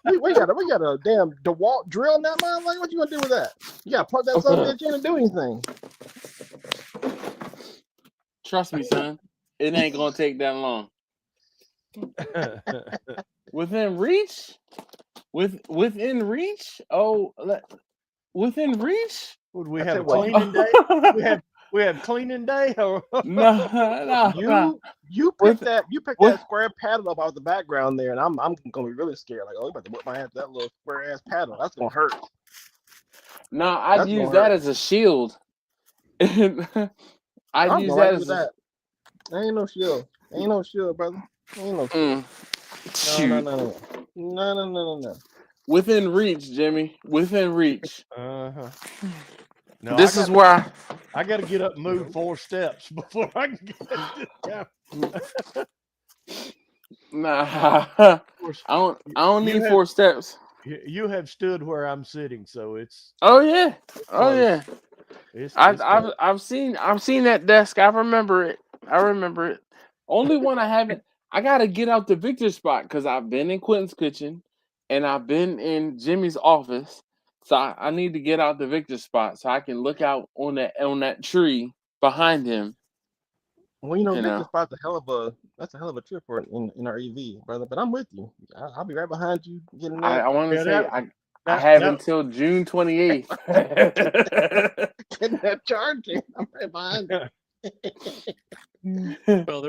we got a damn DeWalt drill in that motherfucker. What you gonna do with that? You gotta plug that son of a bitch in and do anything. Trust me, son. It ain't gonna take that long. Within reach? Within reach? Oh, within reach? Would we have a cleaning day? We have cleaning day, or no. You picked that square paddle up out of the background there, and I'm gonna be really scared. Like, oh, you about to whip my ass with that little square ass paddle. That's gonna hurt. No, I'd use that as a shield. I'd use that as that. Ain't no shield. Ain't no shield, brother. Ain't no shield. No. Within reach, Jimmy. Within reach. No, this is where I got to get up and move 4 steps before I can get it. Nah, I don't need 4 steps. You have stood where I'm sitting, so it's. Oh yeah, It's I've seen that desk. I remember it. Only one I haven't. I gotta get out the Victor spot because I've been in Quentin's kitchen, and I've been in Jimmy's office, so I need to get out the Victor spot so I can look out on that tree behind him. Well, you know, You Victor know, spot's a hell of a trip for in our EV, brother. But I'm with you. I'll be right behind you getting I want to Yeah, say that I that have that until June 28th. getting that charge in. I'm right behind you. Well,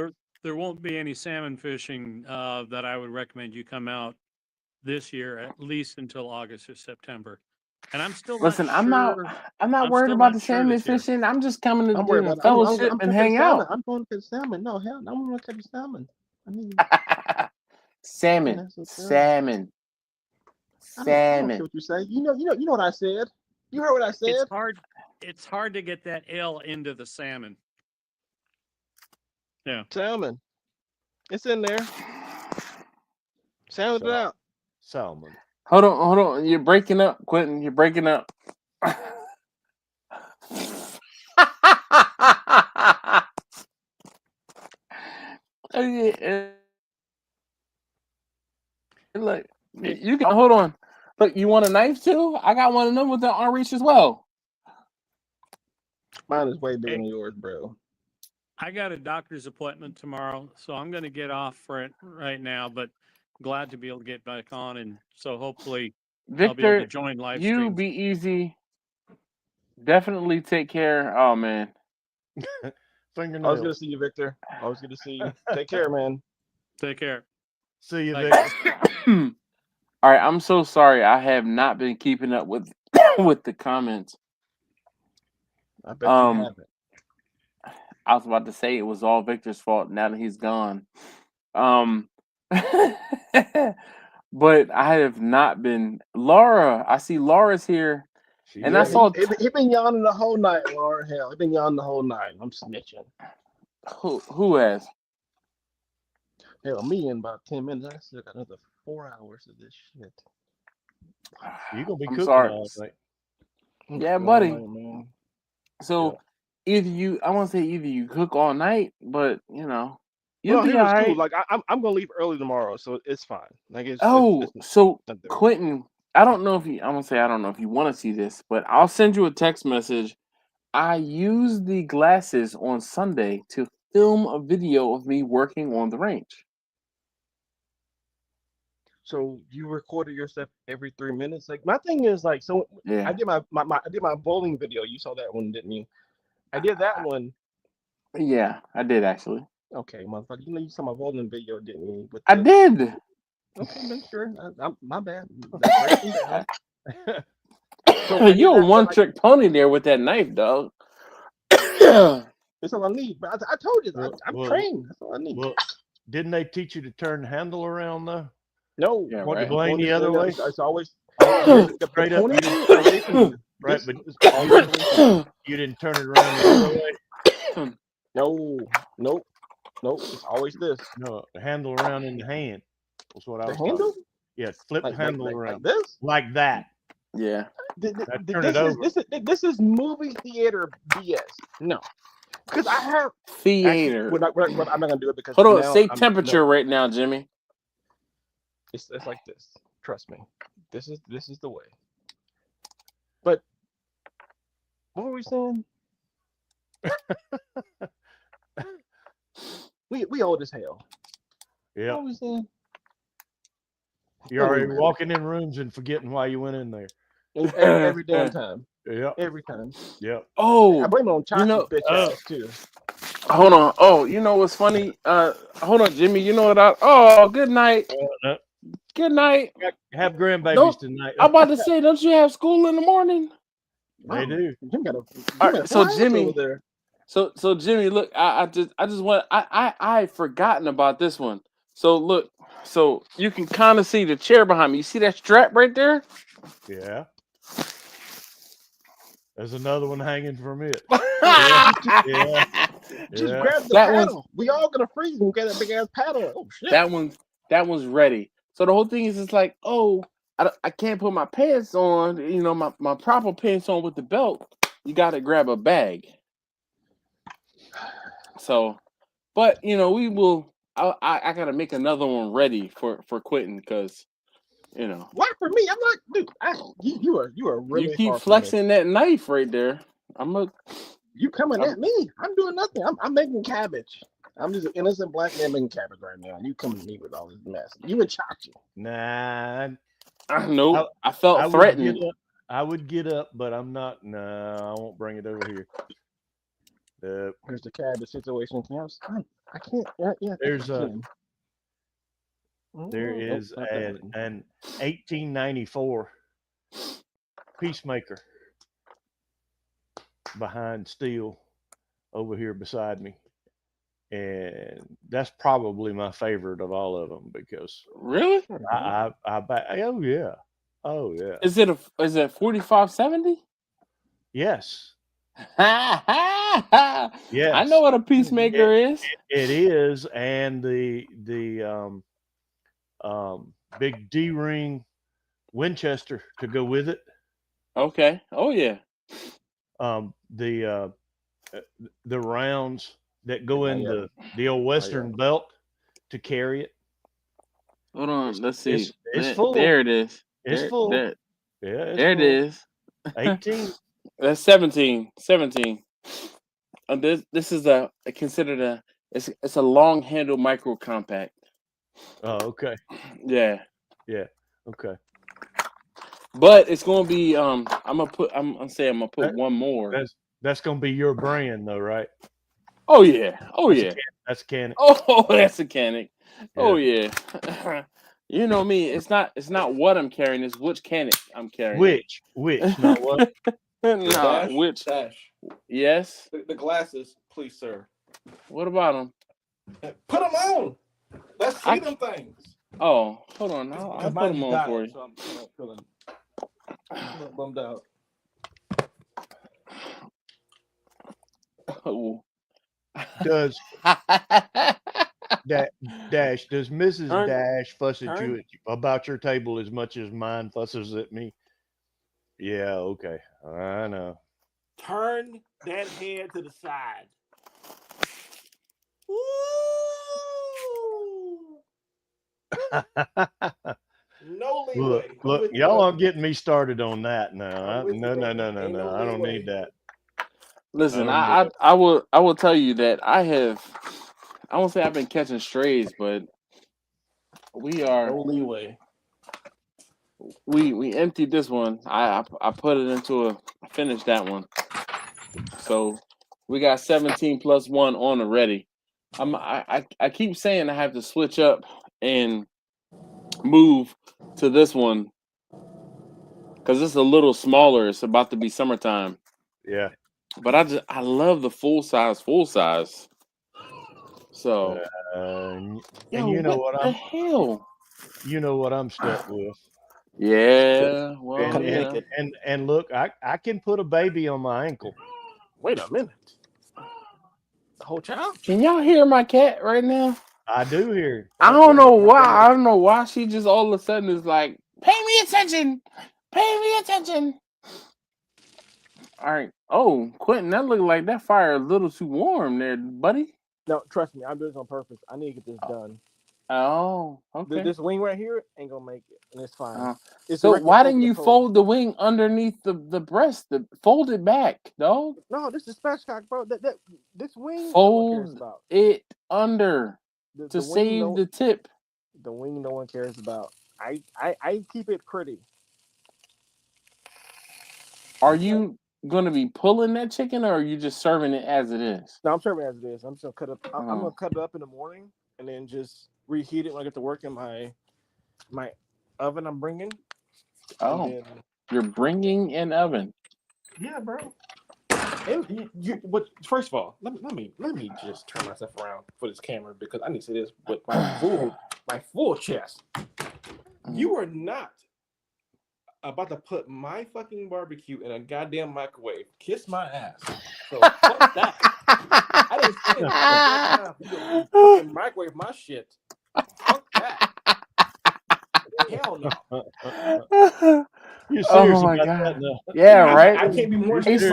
there won't be any salmon fishing that I would recommend you come out this year, at least until August or September. And I'm still not Listen, I'm not sure. worried still about not the sure salmon this year. fishing. I'm just coming to I'm do worried the about. fellowship I'm and catching hang salmon. out. I'm going to catch salmon. No hell, I'm going to catch salmon. I mean, Salmon, that's what salmon, I don't care salmon. what you say. You know what I said. You heard what I It's said. hard. It's hard to get that L into the salmon. Yeah. Salmon. It's in there. Sound it out. salmon. Hold on. You're breaking up, Quentin. You're breaking up. Look, you can hold on. Look, you want a knife too? I got one of them with the arm reach as well. Mine is way bigger Hey. than yours, bro. I got a doctor's appointment tomorrow, so I'm going to get off for it right now, but glad to be able to get back on. And so hopefully I'll be able to Victor, join live you streams. be easy. Definitely take care. Oh man. Fingernail. Always good to see you, Victor. Always good to see you. Take care, man. Take care. See you, Bye. Victor. All right, I'm so sorry. I have not been keeping up with with the comments. I bet you haven't. I was about to say it was all Victor's fault now that he's gone. But I have not been. Laura, I see Laura's here. She And did. I saw He been yawning the whole night, Laura. Hell, he been yawning the whole night. I'm snitching. who has? Hell, me in about 10 minutes. I still got another 4 hours of this shit. You're gonna be I'm cooking sorry. all night. Yeah, All buddy. right, man. So either you, I want to say either you cook all night, but you know, you'll Well, be here all was cool. right. Like I'm gonna leave early tomorrow, so it's fine. Like Oh, it's so not there. Quentin, I don't know if you, I'm gonna say I don't know if you want to see this, but I'll send you a text message. I used the glasses on Sunday to film a video of me working on the range. So you recorded yourself every 3 minutes. Like my thing is like, so Yeah. I did my I did my bowling video. You saw that one, didn't you? I did that one. Yeah, I did actually. Okay, motherfucker. You know you saw my bowling video, didn't you? With I the- did. Okay, make sure. I'm my bad. That's breaking down. So I did You're a that, one but, like, trick pony there with that knife, dog. that's all I need. But I told you, I'm Well, trained. That's all I need. Well, didn't they teach you to turn the handle around though? No, Yeah, Want right. to blame the other way? It's always Straight up, point you it didn't- away from you. Right, This but is always away from you. you didn't turn it around the other way. No, nope. It's always this. No, the handle around in the hand. That's what I The was talking handle? about. Yeah, flip the handle like around this? like that. Yeah. Turn it over. This is movie theater BS. No, because I have Theater. Actually, I'm not gonna do it because Hold on. now Say I'm- temperature no, right now, Jimmy. it's like this. Trust me. This is the way. But what were we saying? we old as hell. Yeah, What were we saying? you're already walking in rooms and forgetting why you went in there. Every damn time. Yeah, Every time. yeah. I Oh, blame it on Chachi's know- bitch ass too. hold on. Oh, you know what's funny? Hold on, Jimmy. You know what? Oh, good night. No, Good night. have grandbabies Nope. tonight. I'm about to say, don't you have school in the morning? They do. Jim got a, All right, so fly ass Jimmy- over there. So Jimmy, look, I just want I had forgotten about this one. So look, so you can kind of see the chair behind me. You see that strap right there? Yeah. There's another one hanging from it. Yeah. Just Yeah. grab the That one's- paddle. We all gonna freeze and get that big ass paddle. Oh shit. That one's ready. So the whole thing is just like, oh, I can't put my pants on, you know, my proper pants on with the belt. You got to grab a bag. So, but you know, we will. I gotta make another one ready for Quentin because you know. Why for me? I'm not, dude. You are really. You keep far from me. flexing that knife right there. You coming at me? I'm doing nothing. I'm making cabbage. I'm just an innocent black man making cabbage right now. You coming at me with all this mess? You and Chachi. Nah, Nope. I felt threatened. I would get up, but I'm not. No, I won't bring it over here. Here's the cabbage situation. I can't. Yeah. There is an 1894 Peacemaker behind steel over here beside me, and that's probably my favorite of all of them because really, oh yeah. Is it 4570? Yes. Yes. I know what a Peacemaker is. It is, and the big D-ring Winchester to go with it. Okay. Oh yeah. The rounds that go in the old Western belt to carry it. Hold on, let's see. It's full. There it is. It's full. There it is. 18. That's 17. 17. This is considered it's a long handle micro compact. Oh, okay. Yeah. Okay. But it's gonna be I'm gonna put one more. That's gonna be your brand though, right? Oh yeah. That's Canic. Oh, that's a Canic. Yeah. Oh yeah. You know me. It's not what I'm carrying. It's which Canic I'm carrying. Which? Not what? Nah, which? Dash. Yes. The glasses, please, sir. What about them? Put them on. Let's see them things. Oh, hold on. I'll put them on for you. So I'm feeling bummed out. Oh. Does Dash? Does Mrs. Dash fuss at you about your table as much as mine fusses at me? Yeah. Okay. I know. Turn that head to the side. No leeway. Look, y'all aren't getting me started on that now. No. I don't need that. Listen, I will tell you that I won't say I've been catching strays, but we are no leeway. We emptied this one. I put it I finished that one. So we got 17 plus 1 on already. I keep saying I have to switch up and move to this one because it's a little smaller. It's about to be summertime. Yeah. But I love the full size. So and you know what the hell? You know what I'm stuck with. Yeah. Well, and look, I can put a baby on my ankle. Wait a minute. The whole child? Can y'all hear my cat right now? I do hear. I don't know why. I don't know why she just all of a sudden is like, pay me attention. Pay me attention. All right. Oh, Quentin, that looked like that fire a little too warm there, buddy. No, trust me, I'm doing this on purpose. I need to get this done. Oh, okay. This wing right here ain't gonna make it, and it's fine. So why didn't you fold the wing underneath the breast? Fold it back, dog. No, this is spatchcock, bro. This wing. Fold it under to save the tip. The wing no one cares about. I keep it pretty. Are you gonna be pulling that chicken, or are you just serving it as it is? No, I'm serving it as it is. I'm just gonna cut it. I'm gonna cut it up in the morning and then just reheat it when I get to work in my oven. I'm bringing. Oh, you're bringing an oven? Yeah, bro. And first of all, let me just turn myself around for this camera because I need to see this with my full chest. You are not about to put my fucking barbecue in a goddamn microwave. Kiss my ass. So fuck that. I didn't spend time to fucking microwave my shit. Fuck that. Hell no. You're serious oh my about God. That now? Yeah, right. I can't be more. He's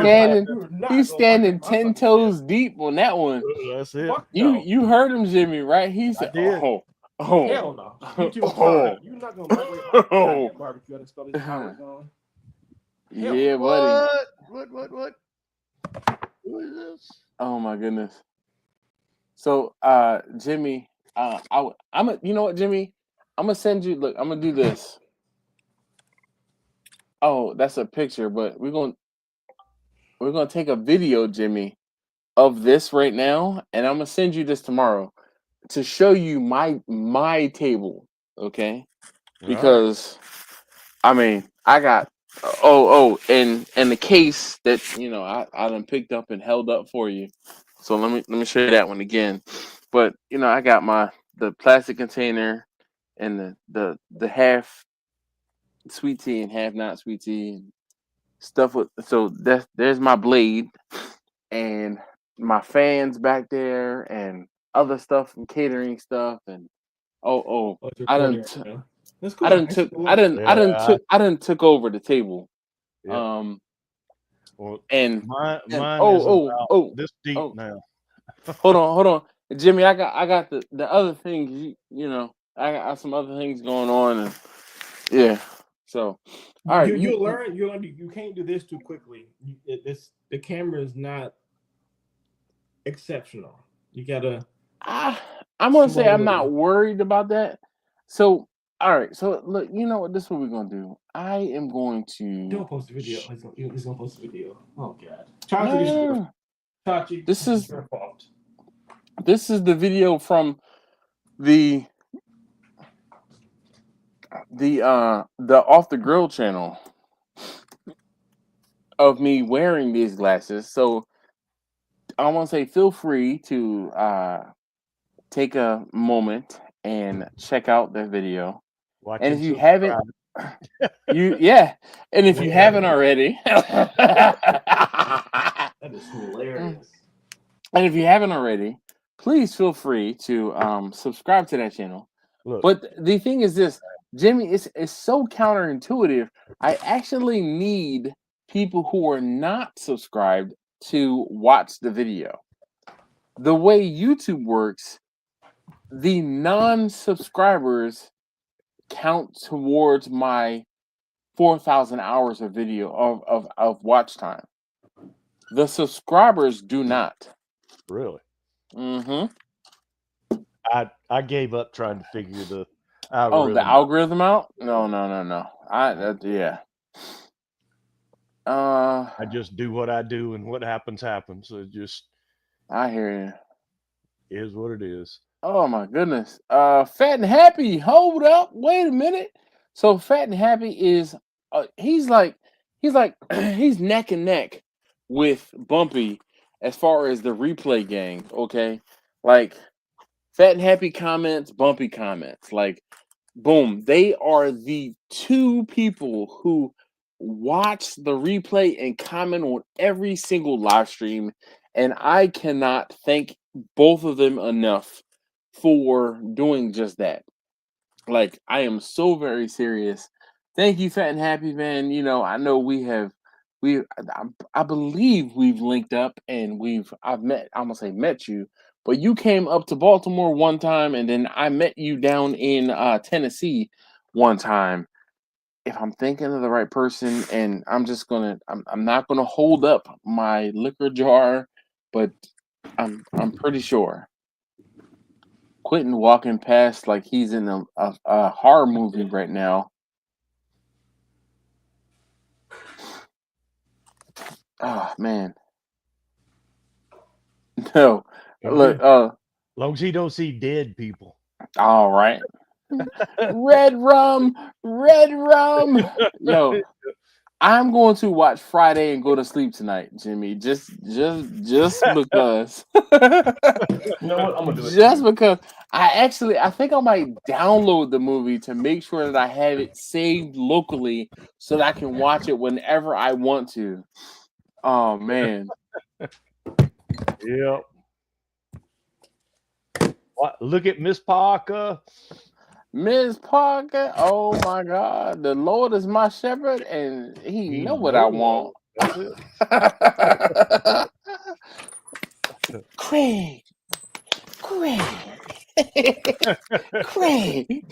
standing 10 toes deep on that one. That's it. You heard him, Jimmy, right? He said, "Oh, Oh, Hell no. YouTube is oh, fine. You're not gonna microwave all the oh, goddamn barbecue and start these powers on. Hell yeah, buddy. What? Who is this? Oh my goodness. So, Jimmy, you know what, Jimmy? I'm gonna send you. Look, I'm gonna do this. Oh, that's a picture, but we're gonna take a video, Jimmy, of this right now, and I'm gonna send you this tomorrow to show you my table, okay? Because I mean, I got and the case that I done picked up and held up for you. So let me show you that one again. But I got the plastic container and the half sweet tea and half not sweet tea and stuff with. So there's my blade and my fans back there and other stuff and catering stuff and it's I recording done right t- now. That's cool. I done That's took cool. I done I done Yeah. took I done took over the table. Yeah. Well, And mine and is about this deep oh now. hold on, Jimmy. I got the other things. I got some other things going on, and yeah. So, all right, You'll learn. You can't do this too quickly. The camera is not exceptional. You gotta. I'm gonna say I'm not worried about that. So, all right. So look, you know what? This is what we're gonna do. I am going to. Don't post the video. He's gonna post the video. Oh God. No. Chachi, This is your fault. This is the video from the Off the Grill channel of me wearing these glasses. So I want to say feel free to take a moment and check out the video. Watch And and if you subscribe. haven't, and if you haven't already, That is hilarious. and if you haven't already, please feel free to subscribe to that channel. Look. But the thing is this, Jimmy, it's so counterintuitive. I actually need people who are not subscribed to watch the video. The way YouTube works, the non-subscribers count towards my 4,000 hours of video of watch time. The subscribers do not. Really? Mm-hmm. I gave up trying to figure the algorithm. Oh, the algorithm out? No. Yeah. I just do what I do, and what happens happens. It just. I hear you. Is what it is. Oh my goodness. Fat and Happy. Hold up. Wait a minute. So Fat and Happy is he's neck and neck with Bumpy as far as the replay gang. Okay, like Fat and Happy comments, Bumpy comments. Like, boom. They are the two people who watch the replay and comment on every single live stream, and I cannot thank both of them enough for doing just that. Like, I am so very serious. Thank you, Fat and Happy, man. I know I believe we've linked up and I'm gonna say met you, but you came up to Baltimore one time, and then I met you down in Tennessee one time. If I'm thinking of the right person, and I'm not gonna hold up my liquor jar, but I'm pretty sure. Quentin walking past like he's in a horror movie right now. Oh man. No. Look, As long as he don't see dead people. All right. Red rum. Yo, I'm going to watch Friday and go to sleep tonight, Jimmy. Just because. You know what? I'm gonna do it. Just because I think I might download the movie to make sure that I have it saved locally so that I can watch it whenever I want to. Oh man. Yep. What? Look at Miss Parker. Miss Parker, oh my God, the Lord is my shepherd, and He know what I want. Craig, Jimmy.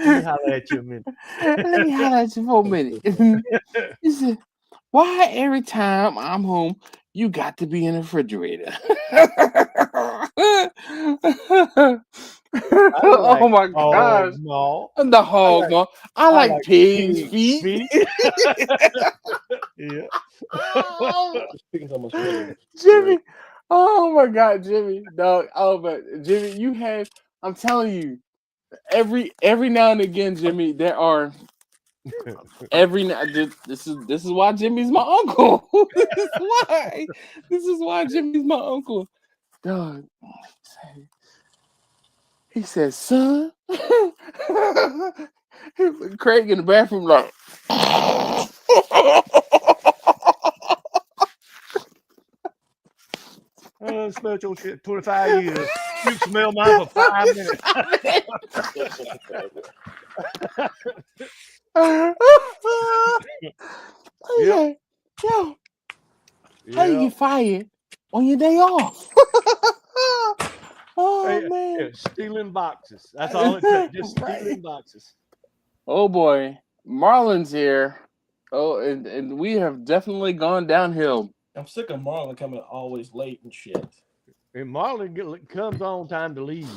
Let me holler at you a minute. Let me holler at you for a minute. He said, why every time I'm home, you got to be in the refrigerator? Oh my gosh. No. The hog maw. I like pig's feet. Yeah. Oh, Speaking so much better. Jimmy. Oh my God, Jimmy. Dog. Oh, but Jimmy, you have, I'm telling you, every now and again, Jimmy, there are this is why Jimmy's my uncle. This is why Jimmy's my uncle. Dog. He said, son. Craig in the bathroom like Smell your shit 25 years. You smell mine for 5 minutes. Yep. Yo, how you get fired on your day off? Oh man, stealing boxes. That's all it takes. Just stealing boxes. Oh boy, Marlon's here. Oh, and we have definitely gone downhill. I'm sick of Marlon coming always late and shit. And Marlon comes on time to leave.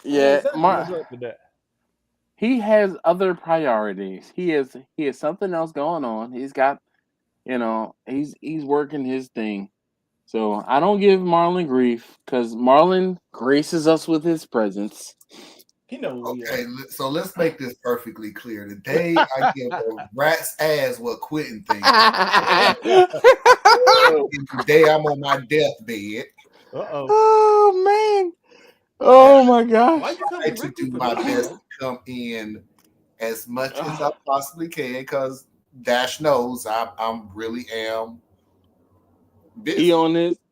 Yeah, What's up with that? He has other priorities. He has something else going on. He's got, he's working his thing. So I don't give Marlon grief because Marlon graces us with his presence. He knows. Okay, so let's make this perfectly clear. Today I give a rat's ass what Quentin thinks. Today I'm on my deathbed. Oh man. Oh my gosh. I try to do my best to come in as much as I possibly can because Dash knows I really am busy.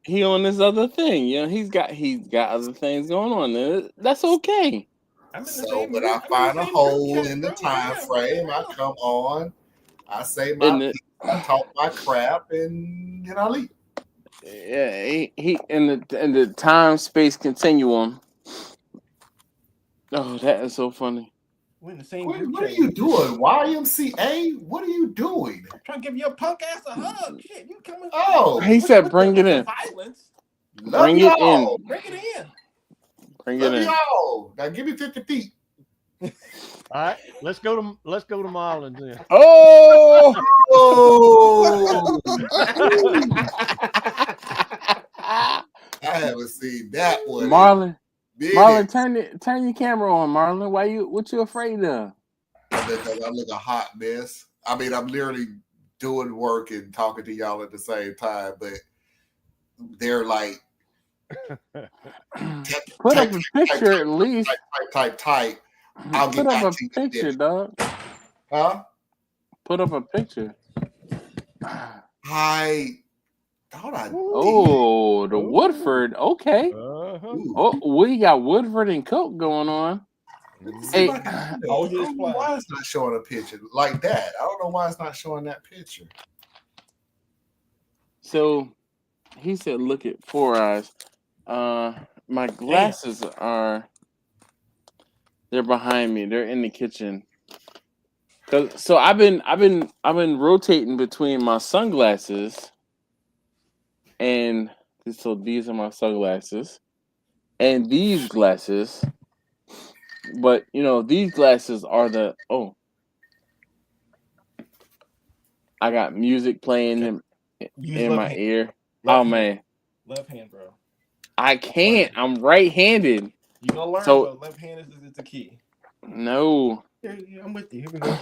He on this other thing. He's got other things going on. That's okay. So when I find a hole in the time frame, I come on, I say my piece, I talk my crap, and then I leave. Yeah, he in the time space continuum. Oh, that is so funny. We're in the same What group are you doing? YMCA? What are you doing? I'm trying to give your punk ass a hug. Shit, you coming? Oh, he said, "Bring it in. Violence. Bring it in. Bring it in. Bring it in. Y'all. Now give me 50 feet. All right, let's go to Marlon then. Oh. I haven't seen that one. Marlon, turn your camera on, Marlon. What you afraid of? Because I look a hot mess. I mean, I'm literally doing work and talking to y'all at the same time, but they're like put up a picture at least. Type. I'll put up a picture, dog. Huh? Put up a picture. Oh, the Woodford. Okay. Oh, we got Woodford and Coke going on. Hey, why it's not showing a picture like that? I don't know why it's not showing that picture. So he said, "Look at 4 eyes." My glasses they're behind me. They're in the kitchen. So I've been rotating between my sunglasses and so these are my sunglasses and these glasses. But these glasses are I got music playing in my ear. Man. Left hand, bro. I can't. I'm right-handed. You gonna learn, but left hand is the key. No. Yeah, I'm with you. Here we go.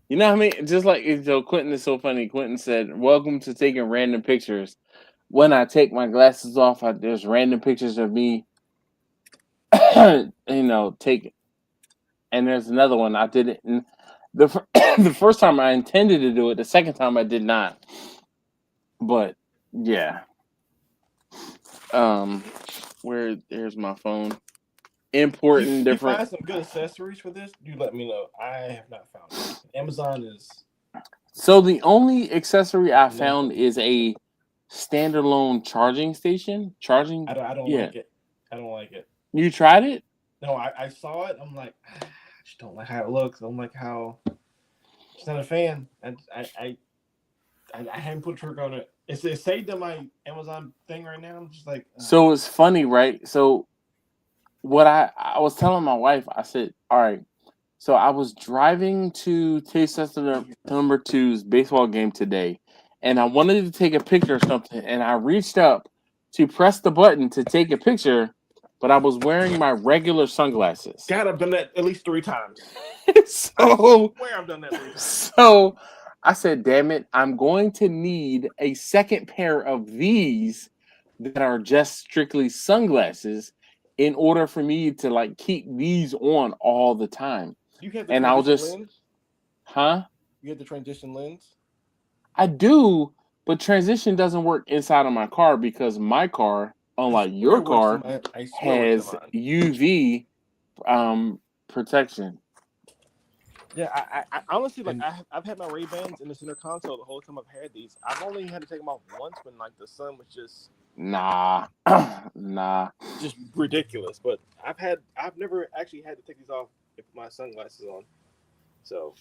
You know what I mean? Just like Quentin is so funny. Quentin said, "Welcome to taking random pictures." When I take my glasses off, there's random pictures of me. Take. And there's another one I did it. And the first time I intended to do it. The second time I did not. But yeah. There's my phone. Important, different. If you find some good accessories for this, you let me know. I have not found it. Amazon is. So the only accessory I found is a standalone charging station. I don't like it. I don't like it. You tried it? No, I saw it. I'm like, I just don't like how it looks. I'm like, how just not a fan. I haven't put a trigger on it. It's saved on my Amazon thing right now. I'm just like, So it's funny, right? So what I was telling my wife, I said, all right. So I was driving to Taste Tester number 2's baseball game today, and I wanted to take a picture of something, and I reached up to press the button to take a picture, but I was wearing my regular sunglasses. God, I've done that at least 3 times. So Where I've done that 3 times. So I said, damn it, I'm going to need a second pair of these that are just strictly sunglasses in order for me to like keep these on all the time. You have the And I'll transition just, lens? huh? You have the transition lens? I do, but transition doesn't work inside of my car because my car, unlike your car, has UV protection. Yeah, I honestly like I've had my Ray-Bans in the center console the whole time I've had these. I've only had to take them off once when like the sun was just nah. just ridiculous. But I've never actually had to take these off and put my sunglasses on. So,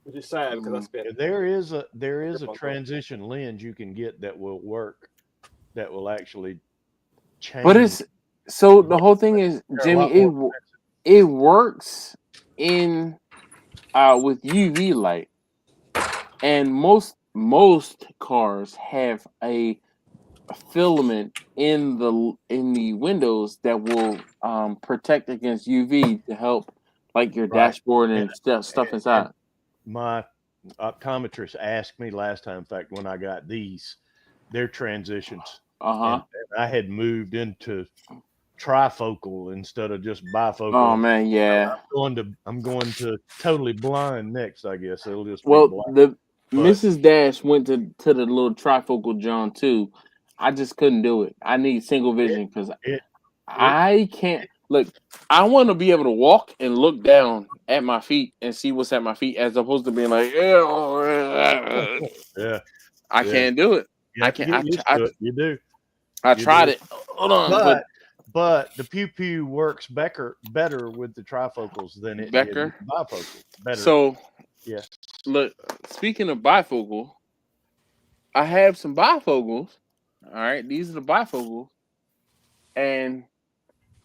which is sad because I spent. There is a transition lens you can get that will work, that will actually change. But it's so the whole thing is, Jimmy, it works in with UV light, and most cars have a filament in the windows that will protect against UV to help like your dashboard and stuff inside. And my optometrist asked me last time, in fact, when I got their transitions, and I had moved into trifocal instead of just bifocal. Oh man, yeah. I'm going to totally blind next, I guess. It'll just be the Mrs. Dash went to the little trifocal John too. I just couldn't do it. I need single vision because I can't look. I want to be able to walk and look down at my feet and see what's at my feet, as opposed to being like, I can't do it. I can't. You do. I tried it. Hold on, but the Pew Pew works better with the trifocals than it did with the bifocal. Better. So, yes. Look, speaking of bifocal, I have some bifocals. All right, these are the bifocals, and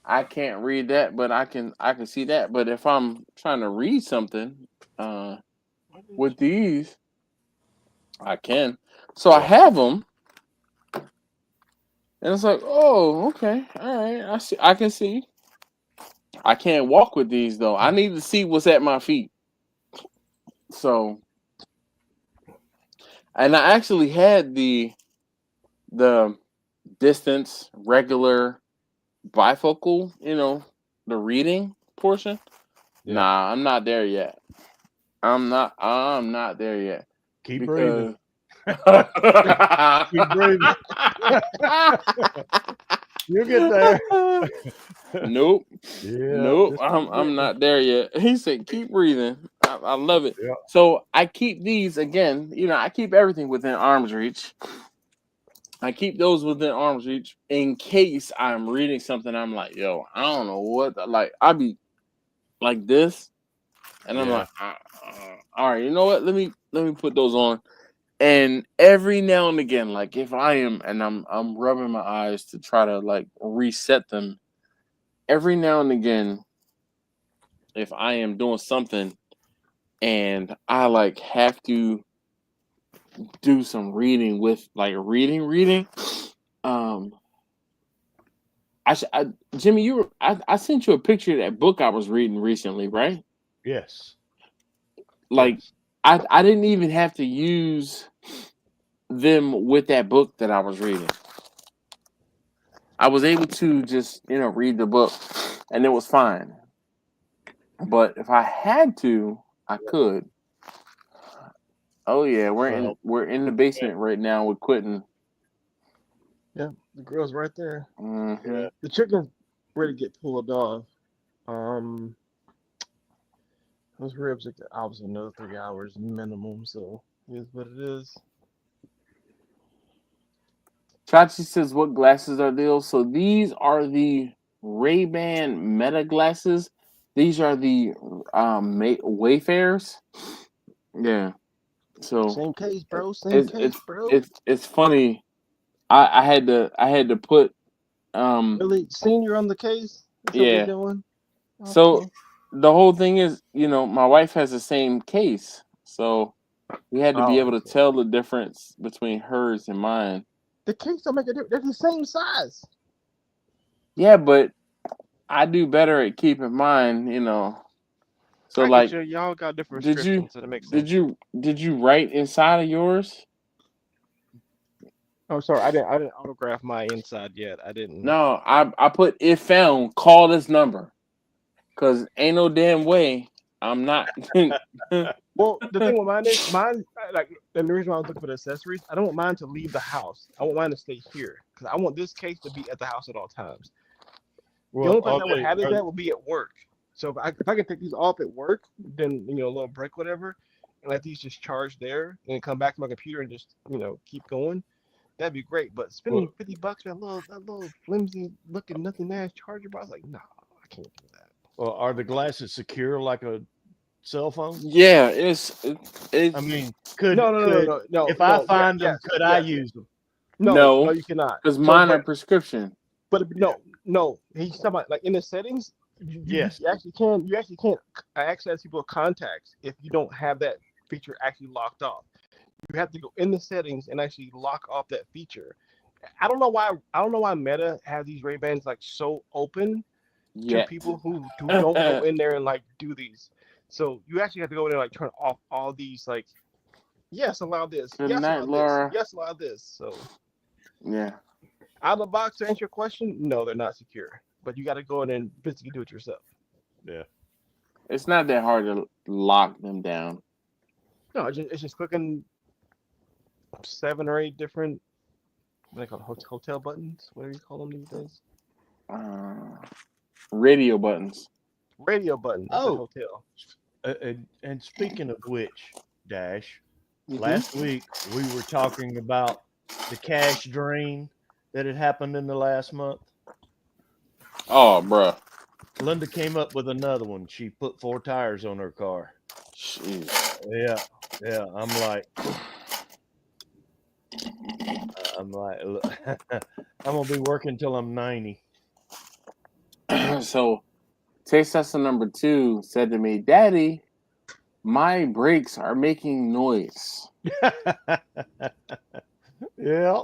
I can't read that, but I can see that. But if I'm trying to read something with these, I can. So I have them, and it's like, oh, okay, all right. I see. I can see. I can't walk with these though. I need to see what's at my feet. So, and I actually had the distance regular bifocal, the reading portion. Yeah. Nah, I'm not there yet. I'm not there yet. Keep breathing. Keep breathing. You'll get there. Nope. Yeah, nope. I'm not there yet. He said, keep breathing. I love it. Yeah. So I keep these again, I keep everything within arm's reach. I keep those within arm's reach in case I'm reading something. I'm like, yo, I don't know what. Like, I'll be like this, and I'm like, all right, you know what? Let me put those on. And every now and again, like if I am, and I'm rubbing my eyes to try to like reset them. Every now and again, if I am doing something, and I like have to do some reading with like reading. Jimmy, I sent you a picture of that book I was reading recently, right? Yes. Like yes. I didn't even have to use them with that book that I was reading. I was able to just read the book, and it was fine. But if I had to, I could. Oh yeah, we're in the basement right now with Quentin. Yeah, the grill's right there. Mm-hmm. Yeah. The chicken's ready to get pulled off. Those ribs take obviously another 3 hours minimum, so it is what it is. Chachi says, "What glasses are those?" So these are the Ray-Ban Meta glasses. These are the Wayfarers. Yeah. So Same case, bro. Same case, bro. it's funny. I had to put Really, senior on the case. That's what we're yeah. doing. So Okay. the whole thing is, my wife has the same case, so we had to be Oh, able to okay. tell the difference between hers and mine. The case don't make a difference. They're the same size. Yeah, but I do better at keeping mine, So I like, get you. Y'all got different did you restrictions, so that makes did sense. you write inside of yours? Oh, sorry. I didn't autograph my inside yet. I didn't. No, I put if found, call this number, cause ain't no damn way I'm not. Well, the thing with mine is and the reason why I was looking for the accessories, I don't want mine to leave the house. I want mine to stay here because I want this case to be at the house at all times. The only place I would have that would be at work. So if I can take these off at work, then a little break, whatever, and let these just charge there, and then come back to my computer and just keep going, that'd be great. But spending $50 for that little flimsy looking nothing ass charger, bro, I was like, no, I can't do that. Well, are the glasses secure like a cell phone? Yeah, it's. I mean, could no. If I find them, could I use them? No, you cannot. Because mine are prescription. But no, he's talking about like in the settings. Yes, you actually can. You actually can't access people's contacts if you don't have that feature actually locked off. You have to go in the settings and actually lock off that feature. I don't know why Meta has these Ray-Bans like so open to people who don't go in there and like do these. So you actually have to go in there and like turn off all these like, yes, allow this. Good yes, night, allow Laura. this. Yes, allow this. So yeah. Out of the box, to answer your question, no, they're not secure. But you got to go in and physically do it yourself. Yeah. It's not that hard to lock them down. No, it's just clicking 7 or 8 different, what do they call it, hotel buttons? Whatever you call them these days. Radio buttons. Radio buttons. Oh, hotel. And speaking of which, Dash, last week we were talking about the cash drain that had happened in the last month. Oh, bruh. Linda came up with another one. She put 4 tires on her car. Jeez. Yeah. I'm like, I'm gonna be working till I'm 90. So, taste tester number 2 said to me, "Daddy, my brakes are making noise." Yeah.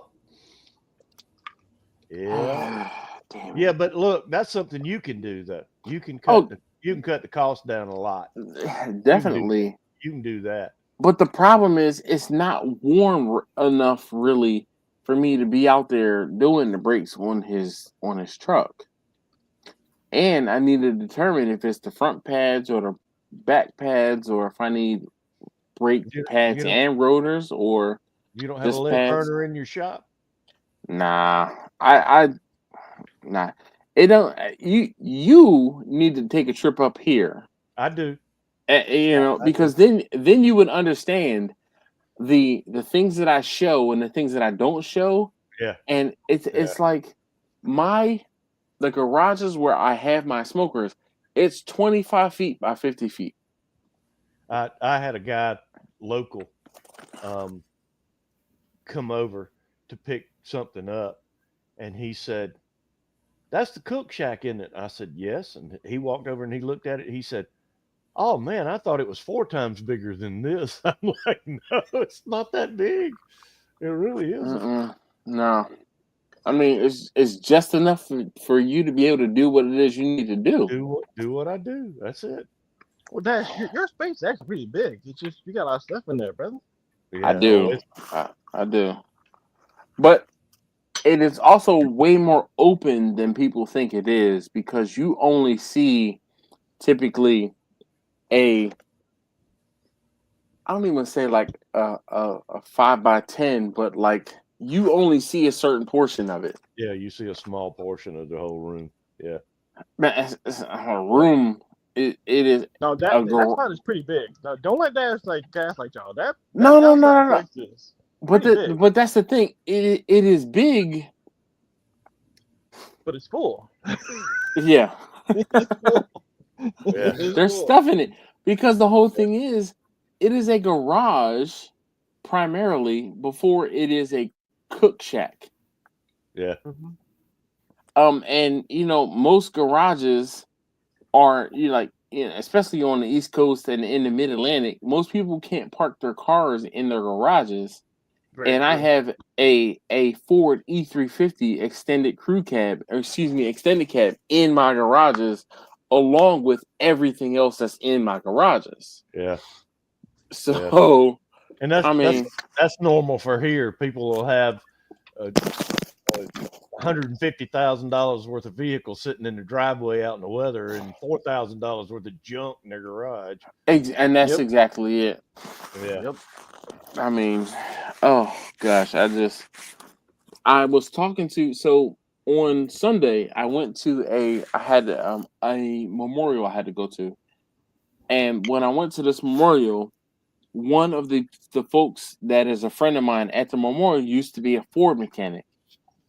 Yeah, but look, that's something you can do though. You can cut the cost down a lot. Definitely. You can do that. But the problem is, it's not warm enough really for me to be out there doing the brakes on his truck. And I need to determine if it's the front pads or the back pads, or if I need brake pads and rotors, or you don't have a lead burner in your shop. Nah, nah. It don't. You need to take a trip up here. I do. Because then you would understand the things that I show and the things that I don't show. Yeah. And it's like the garages where I have my smokers, it's 25 feet by 50 feet. I had a guy local come over to pick something up, and he said, "That's the cook shack, isn't it?" I said, "Yes." And he walked over and he looked at it. He said, "Oh man, I thought it was 4 times bigger than this." I'm like, "No, it's not that big. It really isn't." No, I mean it's just enough for you to be able to do what it is you need to do. Do what I do. That's it. Well, your space is actually pretty big. It's just you got a lot of stuff in there, brother. Yeah, I do. I do. But it is also way more open than people think it is, because you only see typically I don't even say like a 5x10, but like you only see a certain portion of it. Yeah, you see a small portion of the whole room. Yeah. Man, it's a room. It is. No, that spot is pretty big. No, don't let that gas like y'all. That no. but that's the thing. It is big, but it's full. yeah. It's full. Yeah. It's There's full. stuff in it because the whole thing is, it is a garage primarily before it is a cook shack. Yeah. And most garages are especially on the East Coast and in the Mid Atlantic, most people can't park their cars in their garages. Very and I true. have a Ford E350 extended cab in my garages, along with everything else that's in my garages. Yeah. So, And that's I mean, that's normal for here. People will have $150,000 worth of vehicles sitting in the driveway out in the weather, and $4,000 worth of junk in their garage. and that's exactly it. Yeah. Yep. I mean, oh gosh, I was talking to, so on Sunday I went to I had a memorial I had to go to, and when I went to this memorial, one of the folks that is a friend of mine at the memorial used to be a Ford mechanic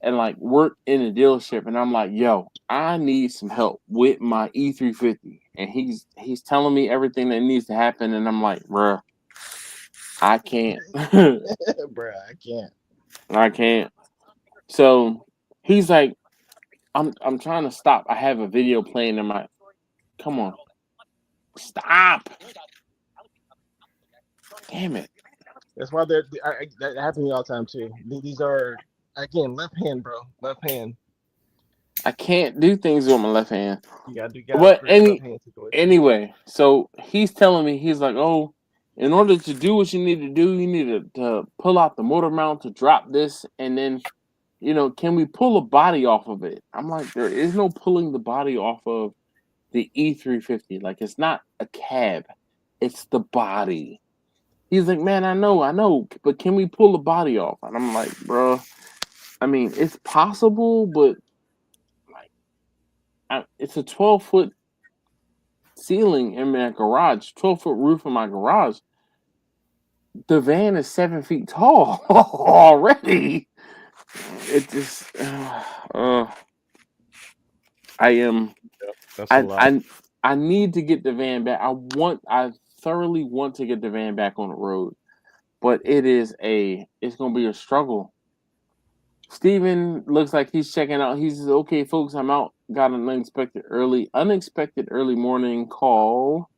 and worked in a dealership, and I'm like, yo, I need some help with my E350, and he's telling me everything that needs to happen, and I'm like, bruh, I can't. Bruh, I can't. I can't. So he's like, I'm trying to stop. I have a video playing in my. Come on, stop! Damn it! That's why that happens to me all the time too. These are again left hand, bro. Left hand. I can't do things with my left hand. You gotta do. But anyway, so he's telling me, he's like, oh, in order to do what you need to do, you need to pull out the motor mount to drop this, and then, can we pull a body off of it? I'm like, there is no pulling the body off of the E350. Like, it's not a cab, it's the body. He's like, man, I know, but can we pull the body off? And I'm like, bro, I mean, it's possible, but it's a 12-foot ceiling in my garage, 12-foot roof in my garage. The van is 7 feet tall already. It just, I am. That's a lot. I need to get the van back. I thoroughly want to get the van back on the road, but it's going to be a struggle. Steven looks like he's checking out. He says, okay, folks, I'm out. Got an unexpected early morning call.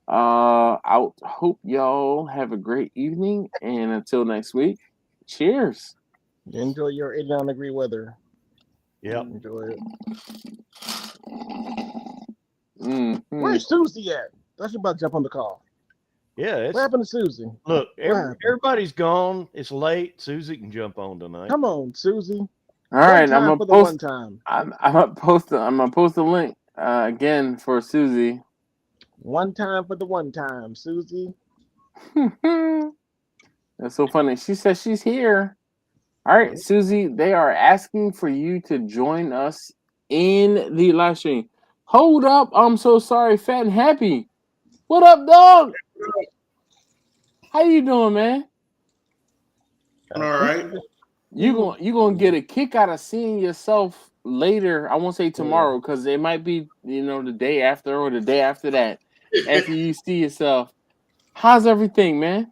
Out. Hope y'all have a great evening, and until next week, cheers. Enjoy your 89-degree weather. Yep. Enjoy it. Mm-hmm. Where's Susie at? That's about to jump on the call. Yeah. What happened to Susie? Look, everybody's gone. It's late. Susie can jump on tonight. Come on, Susie. All right, I'm gonna post. I'm gonna post a link again for Susie. One time for the one time, Susie. That's so funny. She says she's here. All right, Susie, they are asking for you to join us in the live stream. Hold up. I'm so sorry, Fat and Happy. What up, dog? How you doing, man? All right. You gonna get a kick out of seeing yourself later. I won't say tomorrow, because it might be the day after or the day after that. After you see yourself, how's everything, man?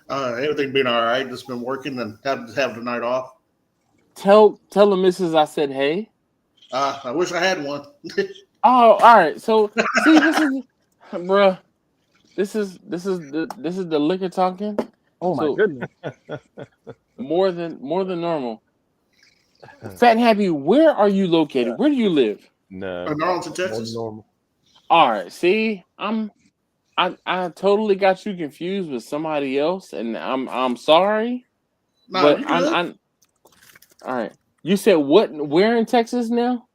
Everything been all right. Just been working and have the night off. Tell the missus I said hey. I wish I had one. Oh, all right. So see, this is, bruh. This is the liquor talking. Oh my goodness. More than normal. Fat and Happy, where are you located? Where do you live? No. In Arlington, Texas. Normal. All right. See, I totally got you confused with somebody else, and I'm sorry. No, but I'm all right. You said what? Where in Texas now?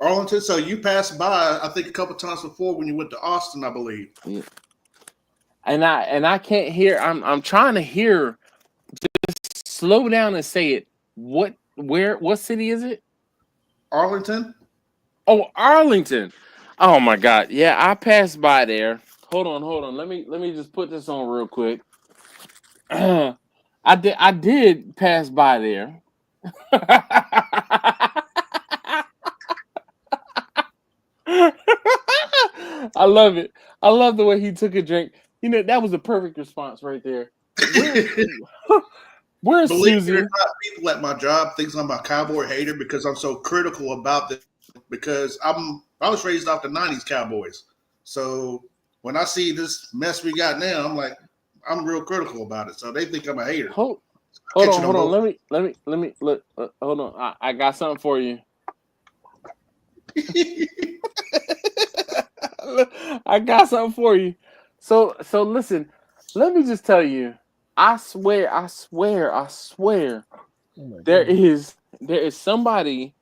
Arlington. So you passed by, I think, a couple times before when you went to Austin, I believe. Yeah. And I can't hear. I'm trying to hear. Just slow down and say it. What city is it? Arlington. Oh, Arlington. Oh my God. Yeah, I passed by there. Hold on. Let me just put this on real quick. I I did pass by there. I love it. I love the way he took a drink. You know, that was a perfect response right there. Where's Believe it Susie? or not, people at my job think I'm a cowboy hater because I'm so critical about this. Because I was raised off the '90s Cowboys, so when I see this mess we got now, I'm real critical about it. So they think I'm a hater. Hold on. Let me look. Hold on. I got something for you. I got something for you. So listen. Let me just tell you. I swear. There is somebody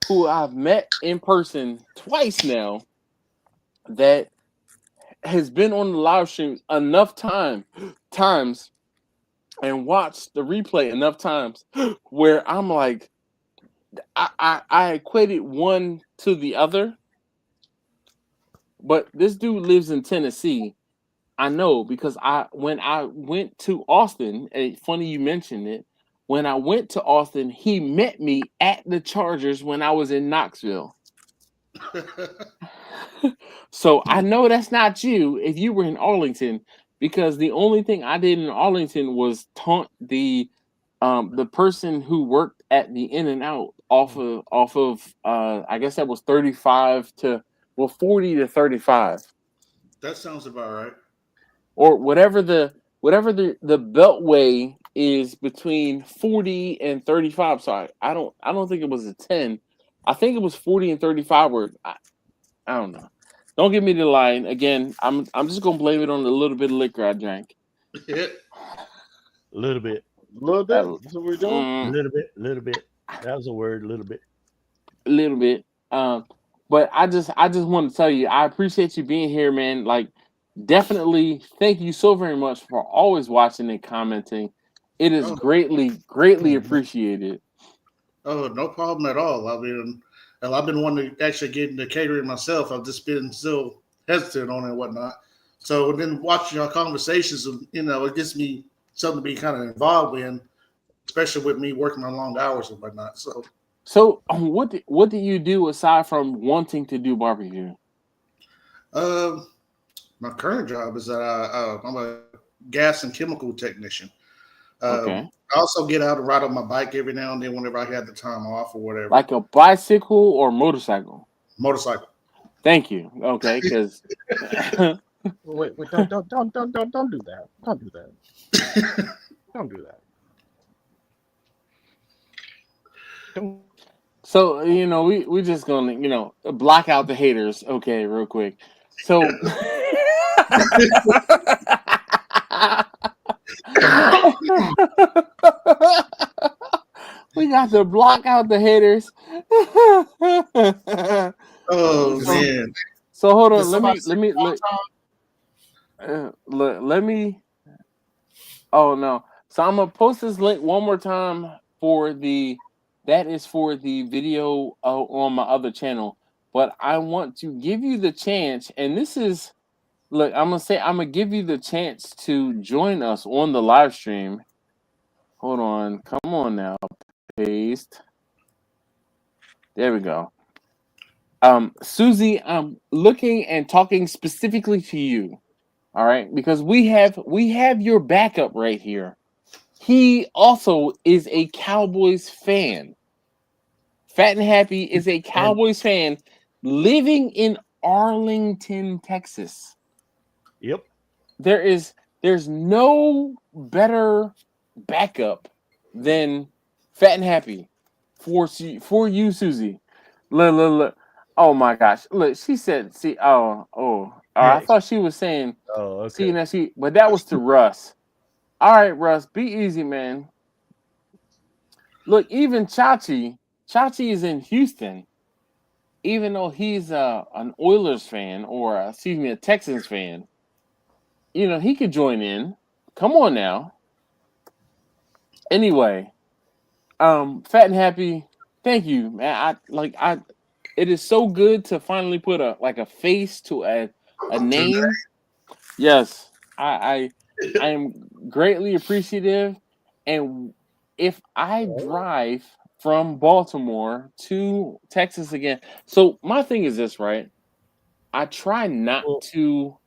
who I've met in person twice now that has been on the live stream enough times and watched the replay enough times where I'm like, I equated one to the other. But this dude lives in Tennessee. I know because when I went to Austin, and funny you mentioned it, when I went to Austin, he met me at the Chargers when I was in Knoxville. So I know that's not you if you were in Arlington, because the only thing I did in Arlington was taunt the person who worked at the In-N-Out off of I guess that was 35 to 40 to 35. That sounds about right. Or whatever the beltway is between 40 and 35. So I don't think it was a 10. I think it was 40 and 35 where I don't know. Don't give me the line again. I'm just gonna blame it on the little bit of liquor I drank. A little bit. That's what we're doing. A little bit. That was a word. A little bit. A little bit. But I just want to tell you, I appreciate you being here, man. Like, definitely, thank you so very much for always watching and commenting. It is greatly appreciated. Oh, no problem at all. I mean, I've been wanting to actually get into catering myself. I've just been so hesitant on it and whatnot. So then watching your conversations, it gives me something to be kind of involved in, especially with me working my long hours and whatnot. So what do you do aside from wanting to do barbecue? My current job is that I'm a gas and chemical technician. Okay. I also get out and ride on my bike every now and then whenever I have the time off or whatever. Like a bicycle or motorcycle? Motorcycle. Thank you. Okay, because wait, don't do that. Don't do that. Don't do that. Don't. So we just gonna block out the haters. Okay, real quick. So we got to block out the haters. Oh man! So hold on. Let me. Oh no! So I'm gonna post this link one more time that is for the video on my other channel. But I want to give you the chance, and this is. Look, I'm gonna give you the chance to join us on the live stream. Hold on, come on now, paste. There we go. Susie, I'm looking and talking specifically to you. All right, because we have your backup right here. He also is a Cowboys fan. Fat and Happy is a Cowboys fan living in Arlington, Texas. Yep. There's no better backup than Fat and Happy for you, Susie. Look. Oh my gosh. Look, she said, see, I thought she was saying, oh, okay. But that was to Russ. All right, Russ, be easy, man. Look, even Chachi is in Houston. Even though he's an Oilers fan or a Texans fan, he could join in. Come on now. Anyway, Fat and Happy, thank you, man. It is so good to finally put a face to a name. Yes, I am greatly appreciative. And if I drive from Baltimore to Texas again, so my thing is this, right? I try not to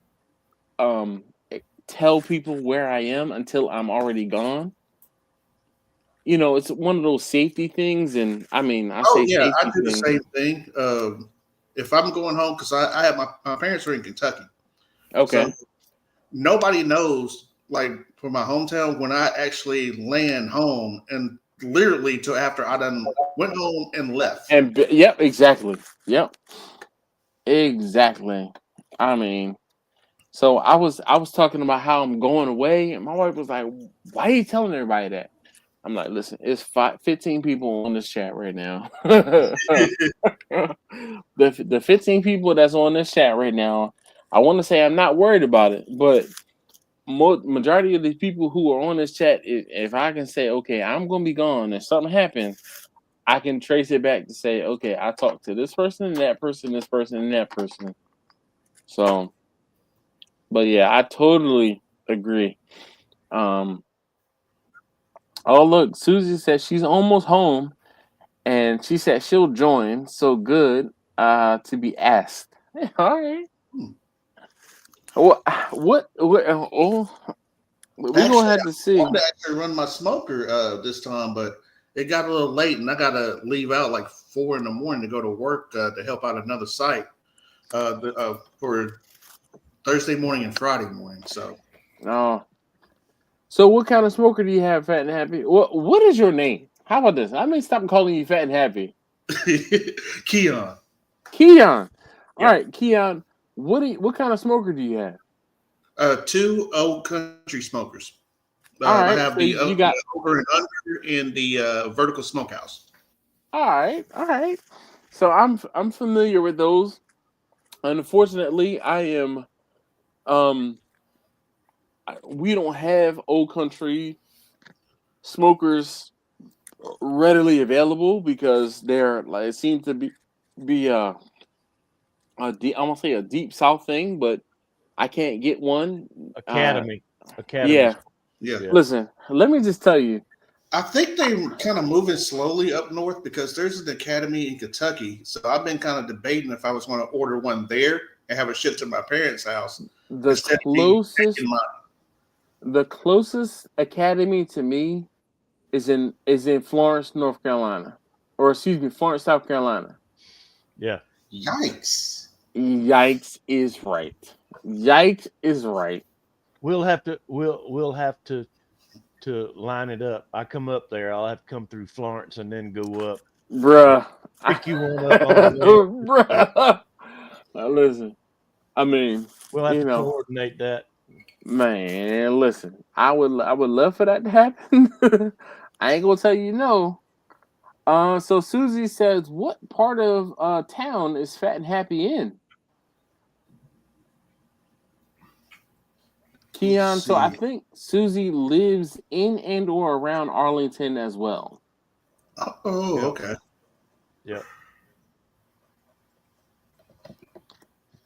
tell people where I am until I'm already gone. You know, it's one of those safety things, and I mean, I Oh say yeah, I safety do the things. same thing. If I'm going home, because I have my parents are in Kentucky, Okay. so nobody knows, like, for my hometown, when I actually land home, and literally till after I done went home and left. And yep, exactly. Yep, exactly. I mean, so I was talking about how I'm going away, and my wife was like, "Why are you telling everybody that?" I'm like, "Listen, it's 15 people on this chat right now. the 15 people that's on this chat right now. I want to say I'm not worried about it, but majority of these people who are on this chat, if I can say, okay, I'm gonna be gone, if something happens, I can trace it back to say, okay, I talked to this person, that person, this person, and that person. So, but yeah, I totally agree. Oh, look, Susie says she's almost home, and she said she'll join. So good, to be asked. All right. What? Oh, we're gonna Actually, have to see. I wanted to actually run my smoker this time, but it got a little late, and I got to leave out like 4 in the morning to go to work to help out another site for Thursday morning and Friday morning. So, Oh, so what kind of smoker do you have, Fat and Happy? What is your name? How about this? I may stop calling you Fat and Happy. Keon. Keon. All Yeah. right, Keon. What kind of smoker do you have? 2 old country smokers. All I right, have so the you got. over and under in the vertical smokehouse. All right. So I'm familiar with those. Unfortunately, I am. We don't have old country smokers readily available because they're like it seems to be I'm gonna say a deep south thing, but I can't get one. Academy. Yeah. Yeah. Listen, let me just tell you. I think they're kind of moving slowly up north because there's an academy in Kentucky. So I've been kind of debating if I was going to order one there and have it shipped to my parents' house instead of me taking mine. The closest academy to me is in Florence, North Carolina, or excuse me, Florence, South Carolina. Yeah. Yikes! Yikes is right. Yikes is right. We'll have to line it up. I come up there. I'll have to come through Florence and then go up. Bruh. Pick you one up on the way. Bruh. Now listen, I mean, We'll have to coordinate that. Man, listen, I would love for that to happen. I ain't gonna tell you no. So Susie says, what part of town is Fat and Happy in? Keon, so I think Susie lives in and or around Arlington as well. Oh, okay. Yep.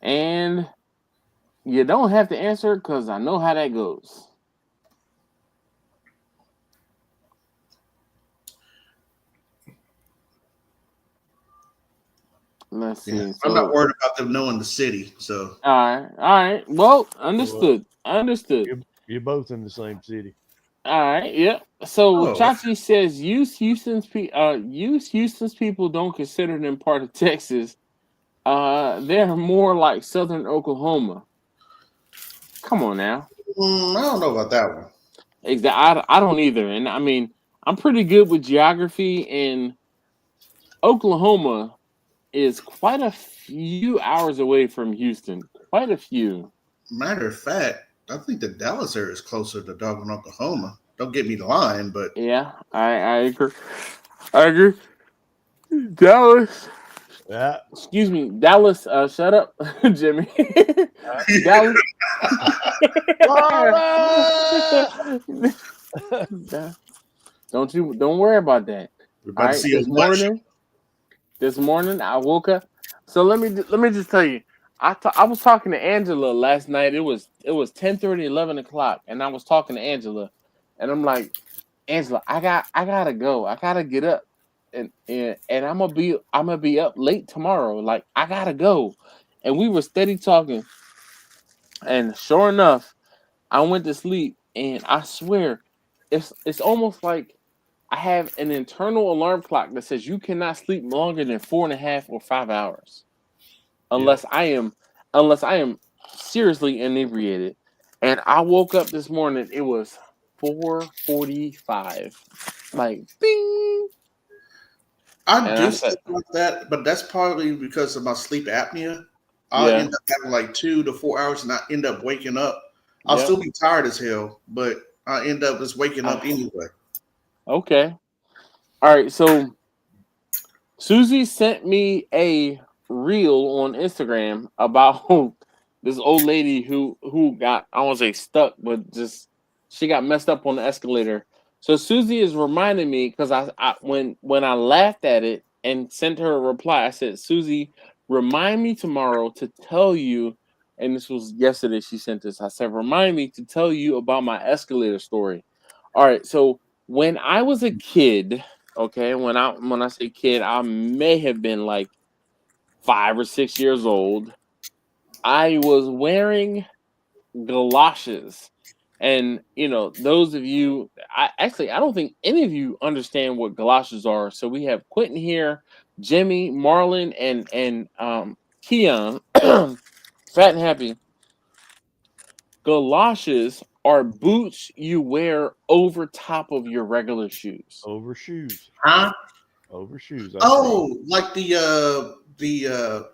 And you don't have to answer because I know how that goes. Let's see. Yeah, I'm not worried about them knowing the city. So all right. Well, understood. You're both in the same city. All right. Yep. So Chachi says use Houston's people don't consider them part of Texas. They're more like Southern Oklahoma. Come on now. I don't know about that one. Exactly. I don't either. And I mean, I'm pretty good with geography, and Oklahoma is quite a few hours away from Houston. Quite a few. Matter of fact, I think the Dallas area is closer to Doggone Oklahoma. Don't get me lying, but yeah, I agree. Dallas. Yeah. Excuse me, Dallas. Shut up, Jimmy. Dallas. Don't worry about that. All right. This morning I woke up. So let me just tell you. I was talking to Angela last night. It was 10:30, 11 o'clock, and I was talking to Angela, and I'm like, Angela, I gotta go. I gotta get up, and I'm gonna be up late tomorrow. Like I gotta go, and we were steady talking, and sure enough, I went to sleep, and I swear, it's almost like I have an internal alarm clock that says you cannot sleep longer than 4.5 or 5 hours unless unless I am seriously inebriated. And I woke up this morning, it was 4:45. Like bing. I And I do said, stuff like that, but that's probably because of my sleep apnea. I'll yeah, end up having like 2 to 4 hours, and I end up waking up. I'll yep. still be tired as hell, but I end up just waking up anyway. Okay. All right, so Susie sent me a reel on Instagram about this old lady who got, I won't say stuck, but just she got messed up on the escalator. So Susie is reminding me because I when I laughed at it and sent her a reply, I said, Susie, remind me tomorrow to tell you, and this was yesterday she sent this. I said, remind me to tell you about my escalator story. All right, so when I was a kid, okay, when I say kid, I may have been like 5 or 6 years old. I was wearing galoshes. And those of you, I don't think any of you understand what galoshes are. So we have Quentin here, Jimmy, Marlon, and Keon, Fat and Happy. Galoshes are boots you wear over top of your regular shoes. Over shoes. Huh? Over shoes. That's right. Oh, like the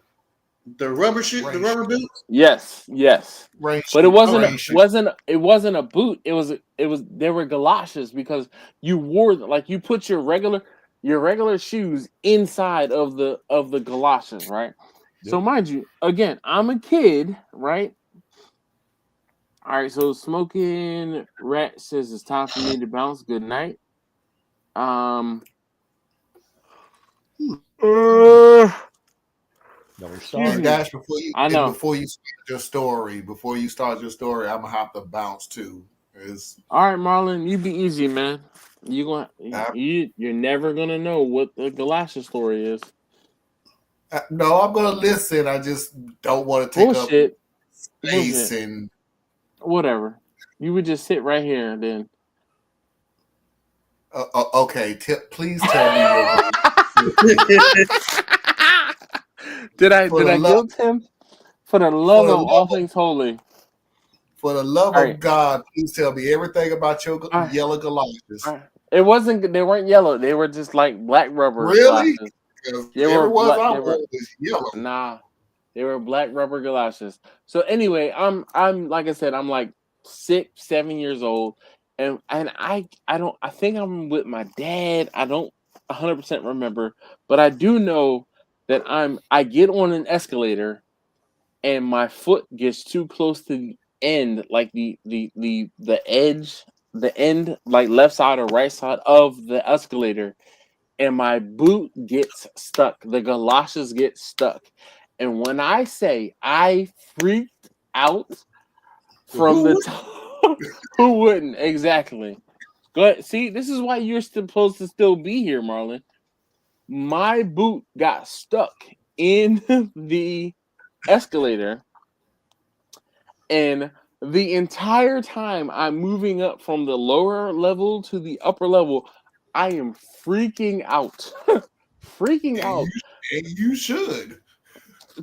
rubber shoe, the rubber boots. Yes, Rain but it shoes, wasn't rain a, shoes. wasn't a boot. It was there were galoshes because you wore like you put your regular shoes inside of the galoshes, right? So mind you, again, I'm a kid, right? All right, so Smoking Rat says it's time for me to bounce. Good night. Don't Excuse start. me. Dash, I know. before you start your story, I'm gonna have to bounce too. All right, Marlon, you be easy, man. You're never gonna know what the galoshes story is. No, I'm gonna listen. I just don't want to take Bullshit. up space and whatever. You would just sit right here and then. Okay, please tell me your Did I guilt him? For the love of all things holy. For the love All of right. God, please tell me everything about your yellow galoshes. It wasn't. They weren't yellow. They were just like black rubber Really? galoshes. They were black. Was yellow. Nah, they were black rubber galoshes. So anyway, I'm like I said, I'm like 6, 7 years old, and I think I'm with my dad. I don't 100% remember, but I do know that I get on an escalator, and my foot gets too close to the end, like the edge, the end, like left side or right side of the escalator, and my boot gets stuck. The galoshes get stuck. And when I say I freaked out from the top, who wouldn't? Exactly. Go ahead. See, this is why you're supposed to still be here, Marlon. My boot got stuck in the escalator, and the entire time I'm moving up from the lower level to the upper level, I am freaking out. Freaking out. And you should.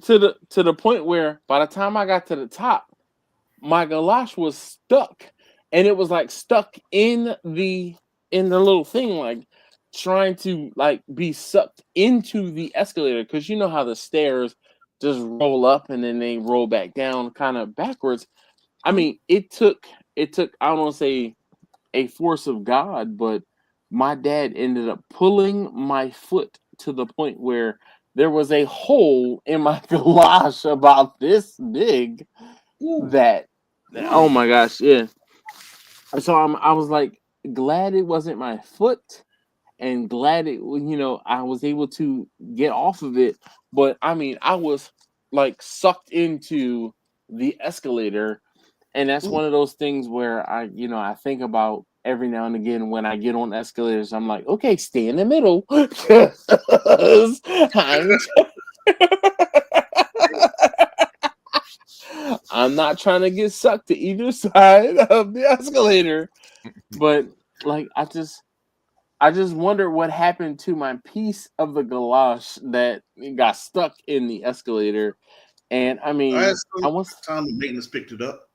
To the point where by the time I got to the top, my galosh was stuck. And it was like stuck in the little thing, like trying to like be sucked into the escalator. Because you know how the stairs just roll up and then they roll back down kind of backwards. I mean, it took I don't want to say a force of God, but my dad ended up pulling my foot to the point where there was a hole in my galosh about this big. That, oh my gosh, yeah. So I was like glad it wasn't my foot, and glad I was able to get off of it. But I mean, I was like sucked into the escalator. And that's one of those things where I think about every now and again when I get on escalators, I'm like, okay, stay in the middle. 'Cause I'm not trying to get sucked to either side of the escalator. But like I just wonder what happened to my piece of the galosh that got stuck in the escalator. And I mean, I asked I was time the maintenance picked it up.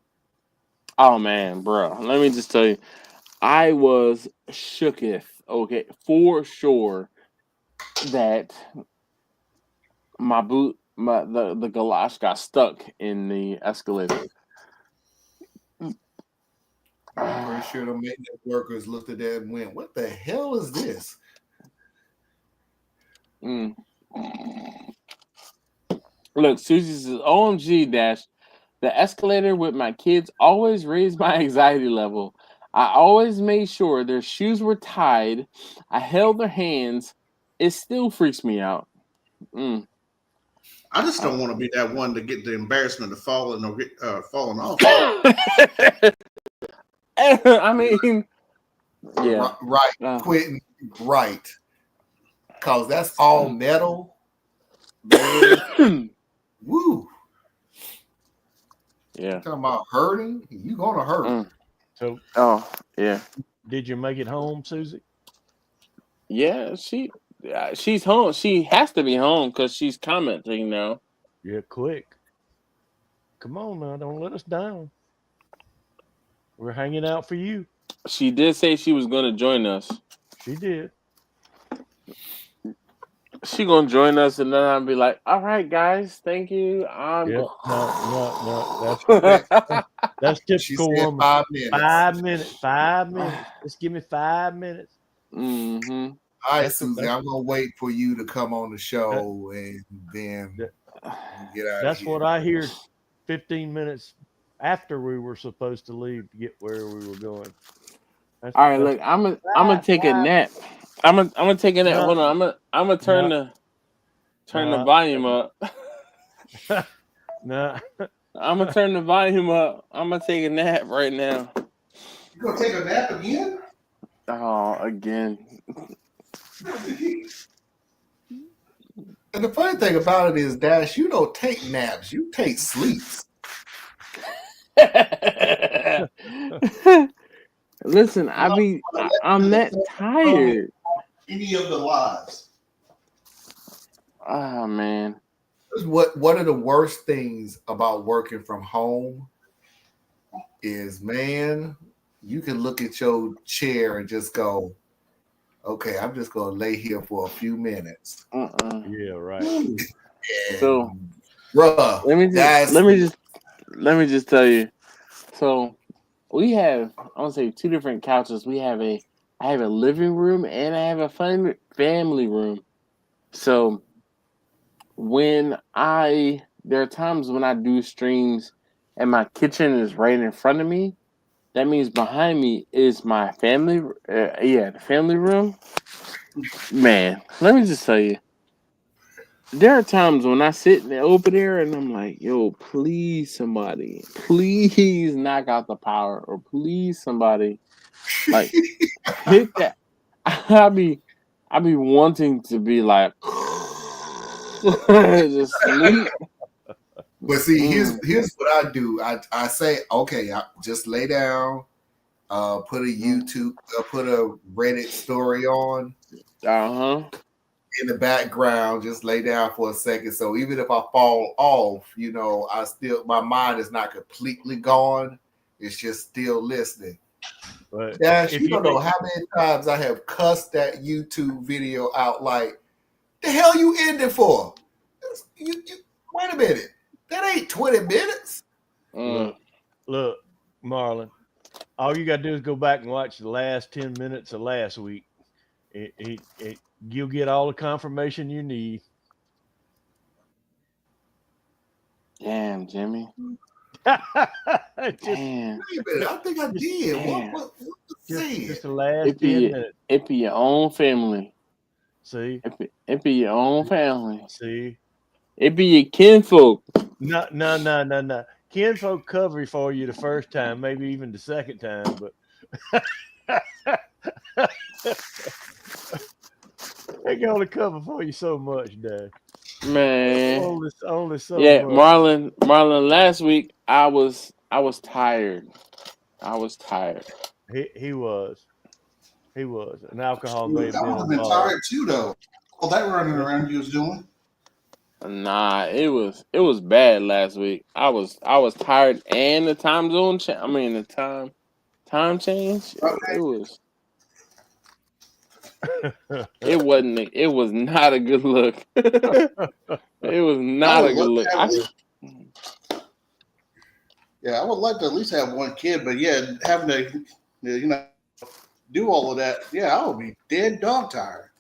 oh man, bro. Let me just tell you, I was shooketh, okay, for sure that my the galosh got stuck in the escalator. I'm pretty sure the maintenance workers looked at that and went, "What the hell is this?" Mm. Look, Susie says, "OMG, Dash, the escalator with my kids always raised my anxiety level. I always made sure their shoes were tied. I held their hands. It still freaks me out." Mm. I just don't want to be that one to get the embarrassment of falling off. I mean, yeah, right, Quentin, right, because that's all metal, man. Woo. Yeah. You're talking about hurting? You gonna hurt. Mm. So, oh yeah, did you make it home, Susie? Yeah, she's home. She has to be home because she's commenting now. Yeah, quick. Come on now, don't let us down. We're hanging out for you. She did say she was going to join us. She did. She gonna join us, and then I'll be like, "All right, guys, thank you." Yeah, no. That's typical woman. 5 minutes. 5 minutes. Just give me 5 minutes. Mm-hmm. All right, Susie, I'm gonna wait for you to come on the show, and then get out. That's what I hear. 15 minutes after we were supposed to leave to get where we were going. All right, look, I'm gonna take a nap. I'm gonna take a nap. No. Hold on, I'm gonna turn the volume up. No. I'm gonna turn the volume up. I'm gonna take a nap right now. You gonna take a nap again? Oh, again. And the funny thing about it is, Dash, you don't take naps, you take sleeps. Listen, I'm that tired. Any of the lives. Oh man. One of the worst things about working from home is, man, you can look at your chair and just go, okay, I'm just gonna lay here for a few minutes. Yeah, right. So, bruh, let me just tell you. So we have, I want to say, 2 different couches. I have a living room and I have a family room. So there are times when I do streams and my kitchen is right in front of me, that means behind me is my family. The family room. Man, let me just tell you. There are times when I sit in the open air and I'm like, yo, please somebody, please knock out the power, or please somebody, like, hit that. I be wanting to be like, just sleep. But see, here's what I do. I say, okay, I just lay down, put a Reddit story on. In the background, just lay down for a second. So even if I fall off, my mind is not completely gone. It's just still listening. But Dash, you don't know how many times I have cussed that YouTube video out. Like, the hell you ended for? Wait a minute. That ain't 20 minutes. Look, Marlon, all you got to do is go back and watch the last 10 minutes of last week. You'll get all the confirmation you need. Damn, Jimmy. Damn. Wait a minute. I think I did. What just the last 10 minutes. It be your own family. See? It be your own family. See? It be your kinfolk. No. Kinfolk cover for you the first time, maybe even the second time, but They can only cover for you so much, Dad. Man. Only so Yeah, much. Marlon. Last week I was tired. I was tired. He was. He was. And alcohol may Shoot, have I been would have been involved. tired too, though. All that running around you was doing. Nah, it was bad last week. I was tired, and the time zone. The time change. It was. It wasn't. It was not a good look. It was not a good look. Yeah, I would like to at least have one kid, but yeah, having to, do all of that, yeah, I would be dead dog tired.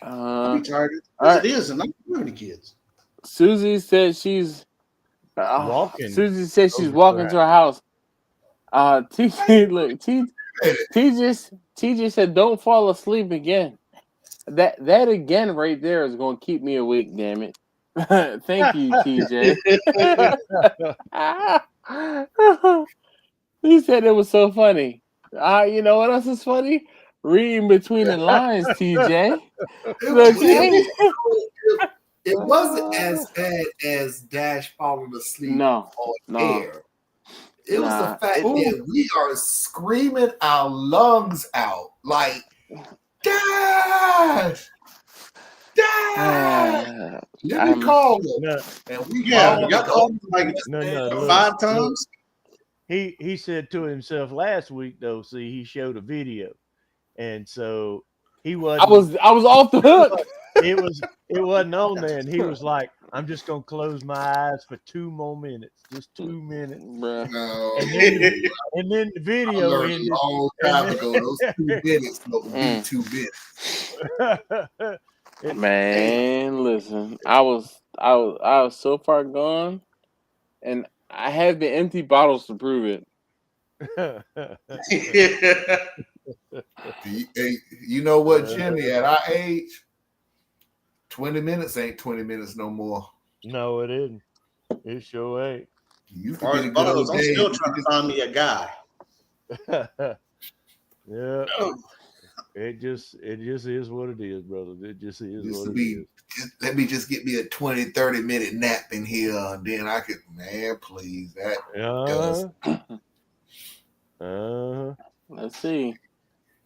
I'd be tired as it is, and I don't have any kids. Susie said she's walking. Susie said she's walking to her house. TJ said, "Don't fall asleep again." That again right there is going to keep me awake. Damn it! Thank you, TJ. He said it was so funny. You know what else is funny? Reading between the lines, TJ. It wasn't as bad as Dash falling asleep on air. It was the fact that we are screaming our lungs out like, Dash! Dash! Let me call him. And we got called him like 5 times. He said to himself last week, though, see, he showed a video. And so he wasn't. I was off the hook. It wasn't on there, and he was like, "I'm just gonna close my eyes for 2 more minutes, just 2 minutes." No. And then the video ended. A long time ago, those 2 minutes would be 2 minutes. Man, listen, I was so far gone, and I have the empty bottles to prove it. You know what, Jimmy? At our age, 20 minutes ain't 20 minutes no more. No, it isn't. It sure ain't. I'm still trying to find me a guy. Yeah. It just is what it is, brother. It just is what it is. Let me just get me a 20, 30-minute nap in here, and then I could, man, please. Let's see.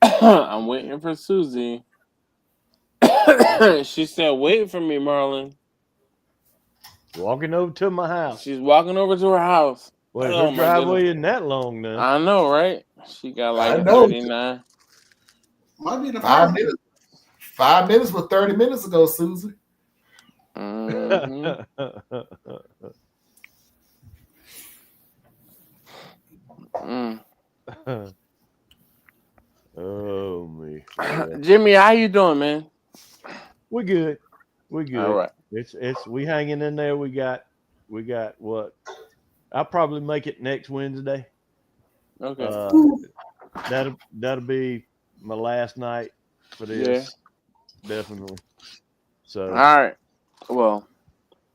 I'm waiting for Susie. She said, "Wait for me, Marlon." Walking over to my house. She's walking over to her house. Well, her driveway isn't that long now. I know, right? She got like 39. Might be the 5 minutes. 5 minutes was 30 minutes ago, Susie. Mm-hmm. Oh me, Jimmy, how you doing, man? We're good. All right. It's we hanging in there. We got what? I'll probably make it next Wednesday. Okay. That'll be my last night for this. Yeah. Definitely. So. All right. Well,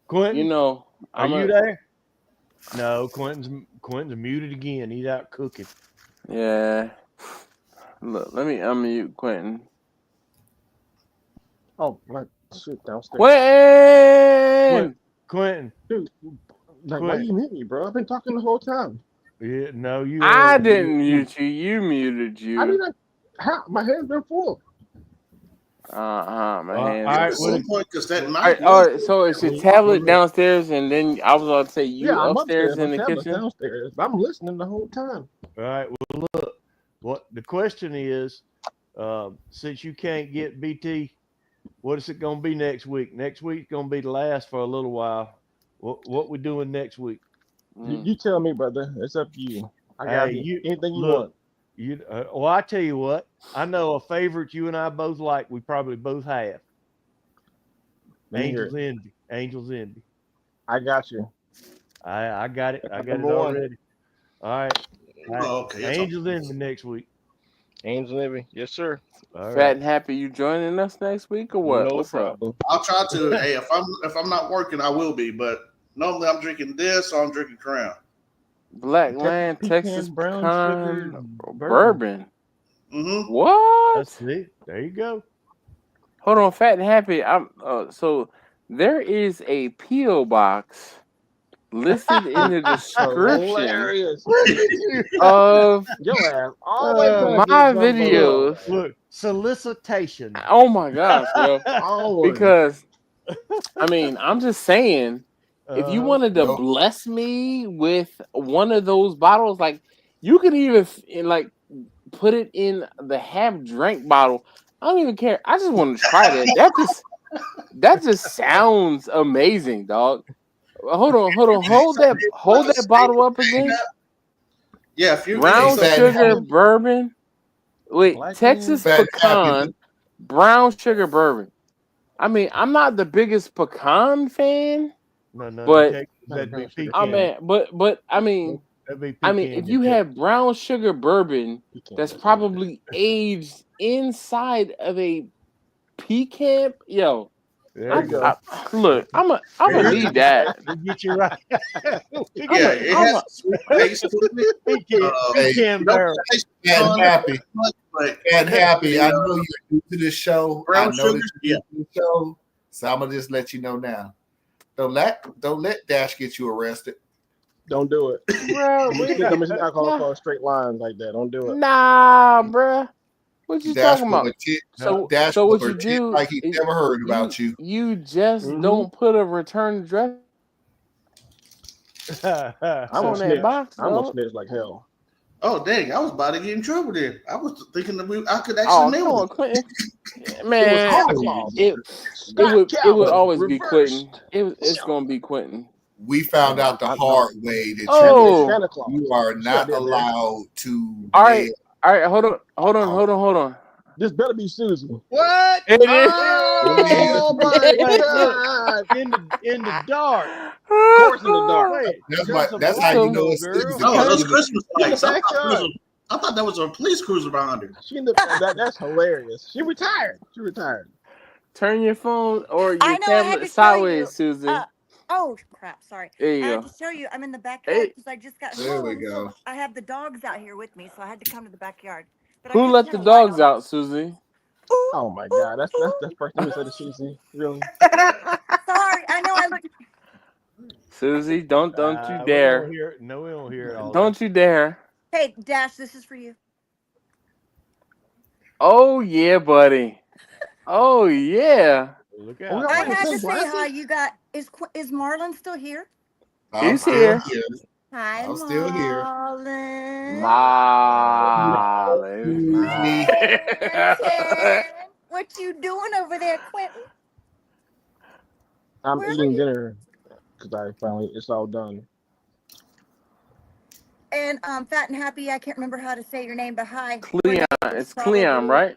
Quentin, are you there? No, Quentin's muted again. He's out cooking. Yeah. Look, let me unmute Quentin. Oh, my shit downstairs. Quentin. Dude, why you mute me, bro? I've been talking the whole time. Yeah, no, you. I didn't mute you. You muted you. I mean, my hand's been full. My hands. All right, so it's your tablet downstairs, and then I was about to say I'm upstairs in the kitchen. Downstairs. I'm listening the whole time. All right. Well, look. What the question is, since you can't get BT, what is it going to be next week? Next week's going to be the last for a little while. What we doing next week? You tell me, brother. It's up to you. I got anything you want. Well, I tell you what. I know a favorite you and I both like. We probably both have. Angel's Envy. I got you. I got it. I got it already. All right. Okay. Angel's Envy next week. Angel's Envy. Yes, sir. All Fat and Happy, you joining us next week or what? No What's problem. up? I'll try to. Hey, if I'm not working, I will be. But normally I'm drinking this or I'm drinking Crown. Black Texas Land, pecan, Texas brown sugar, pecan, bourbon. Mm-hmm. What? That's it. There you go. Hold on, Fat and Happy. I'm so there is a PO box listed in the description Hilarious. of Your ass always trying to my get something videos. Look, solicitation. Oh my gosh, bro! Always. Because I mean, I'm just saying, if you wanted to Nope. bless me with one of those bottles, like you could even like put it in the half drink bottle. I don't even care. I just want to try that. That just sounds amazing, dog. Hold on, hold that bottle up again. Yeah, if you Brown Fat sugar Happy. bourbon. Wait, Black Texas Fat Happy. pecan, brown sugar bourbon. I mean, I'm not the biggest pecan fan, No, but that'd be pecan. I mean, but I mean, That'd be pecan. if you have brown sugar bourbon that's probably aged inside of a pecan, yo, there you go. look, I'm gonna need that. We'll get you right. Yeah, it has a sweet taste to it. Pecan barrel. Fat Happy. But Fat Happy. I know you're new to this show. I Brown know sugar? that you're new to the show. So I'm gonna just let you know now. Don't let Dash get you arrested. Don't do it. Bro, Don't mix alcohol across straight lines like that. Don't do it. nah, bruh. What you Dash talking about? Dash So what will you pretend do? like he never heard about you. You just don't put a return address I'm on gonna that snitch. box. I'm gonna dog. snitch like hell. oh dang, I was about to get in trouble there. I was thinking that I could Oh, actually come mail on, it. Quentin. It Man, was Santa Claus. it would Calvin, always be reverse. Quentin. It's gonna be Quentin. We found out the I- hard way that Oh. Santa Claus. you are not Sure did, man. allowed to All right, mail. hold on. This better be Susie. What? It is. Oh my God! In the dark. Of course, in the dark. Wait, That's how you know it's girl. Oh, those Christmas In the lights. backyard. I thought that was a police cruiser behind her. She in the, that's hilarious. She retired. Turn your phone or I your know, I had tablet to show you. sideways, Susie. Oh crap! Sorry. There I you had go. to show you. I'm in the backyard because I just got There we home. go. So I have the dogs out here with me, so I had to come to the backyard. But I Who couldn't let turn the the light dogs on. out, Susie? Oh my God! That's the first thing we said to Susie. Really? Sorry, I know I look. Susie, don't you We don't dare. hear it. No, we don't hear it all. Don't you dare. Hey, Dash, this is for you. Oh yeah, buddy. Oh yeah. Look Oh, out. yeah. I like the had to same say glasses? hi. You got is Marlon still here? I'm He's still here. Hi, I'm still here. Marlon. Quentin. What you doing over there, Quentin? I'm Where are eating you? dinner because it's all done. And Fat and Happy. I can't remember how to say your name, but hi. Cleon. It's Cleon, right?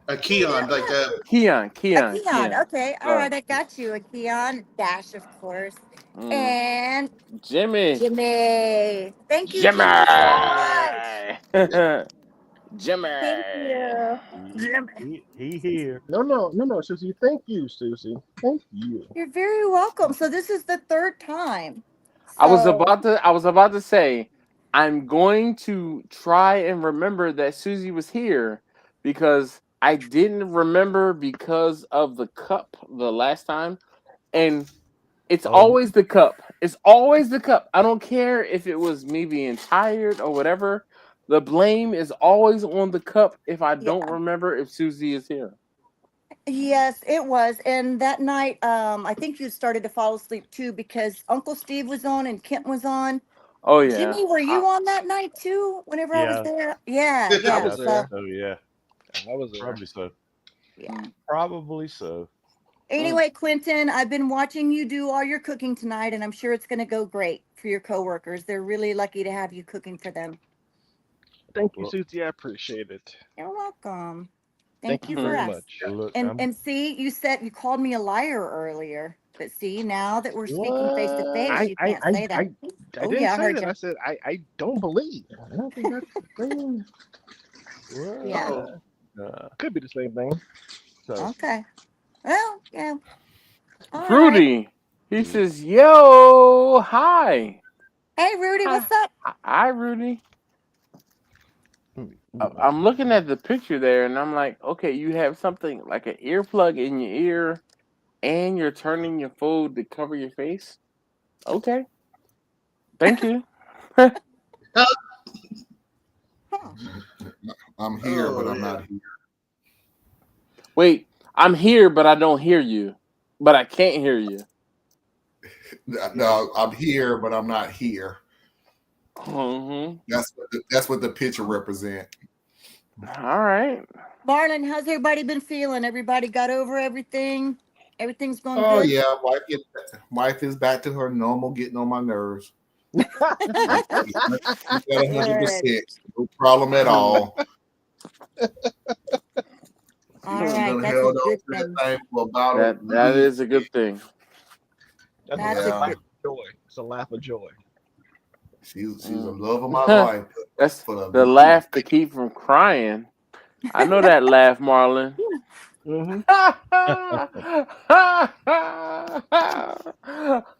A Keon, like Keon. A Keon. Okay. All Right. right. I got you. A Keon. Dash, of course. Mm. And Jimmy. Thank you, Jimmy. Jimmy, so much. Jimmy. Thank you. Jimmy. He here. No, Susie. Thank you, Susie. Thank you. You're very welcome. So this is the third time. I was So- about to say, I'm going to try and remember that Susie was here because I didn't remember because of the cup the last time. And it's always the cup. It's always the cup. I don't care if it was me being tired or whatever. The blame is always on the cup if I don't remember if Susie is here. Yes, it was. And that night, I think you started to fall asleep too because Uncle Steve was on and Kent was on. Oh yeah. Jimmy, were you on that night too? Whenever I was there? Yeah. I was there. Oh yeah. I was there. Probably so. Yeah. Probably so. Anyway, Quentin, I've been watching you do all your cooking tonight, and I'm sure it's going to go great for your coworkers. They're really lucky to have you cooking for them. Thank you, Susie. I appreciate it. You're welcome. Thank you very asking. much. Look, And see, you called me a liar earlier, but see, now that we're speaking face to face, you can't say that. I didn't yeah, I say heard that. you. I said I don't believe. I don't think that's the thing. well, Yeah. Could be the same thing. So Okay. Well, yeah. All right. Fruity. He says, "Yo, hi." Hey, Rudy, what's up? Hi, Rudy. I'm looking at the picture there, and I'm like, okay, you have something like an earplug in your ear, and you're turning your phone to cover your face. Okay, thank you. I'm here, but I'm not here. Wait, I'm here, but I don't hear you. But I can't hear you. No, I'm here, but I'm not here. Mm-hmm. That's what the picture represent. All right. Marlon, how's everybody been feeling? Everybody got over everything? Everything's going Oh good? yeah, wife is back to her normal, getting on my nerves. 100%, no problem at all. All right, that's a good thing. That is a good thing. That's a laugh of joy. It's a laugh of joy. She's the love of my life. That's the laugh to keep from crying. I know that laugh, Marlon. Mm-hmm.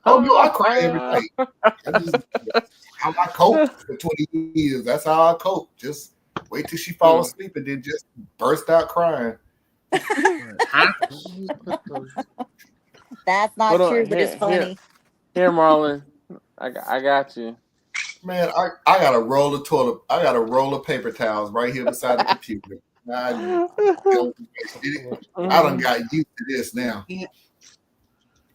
Oh no, I cry every day. I cope for 20 years. That's how I cope. Just wait till she falls asleep and then just burst out crying. That's not true, but it's funny. Here, Marlon. I got you. Man, I got a roll of paper towels right here beside the computer. I done got used to this now.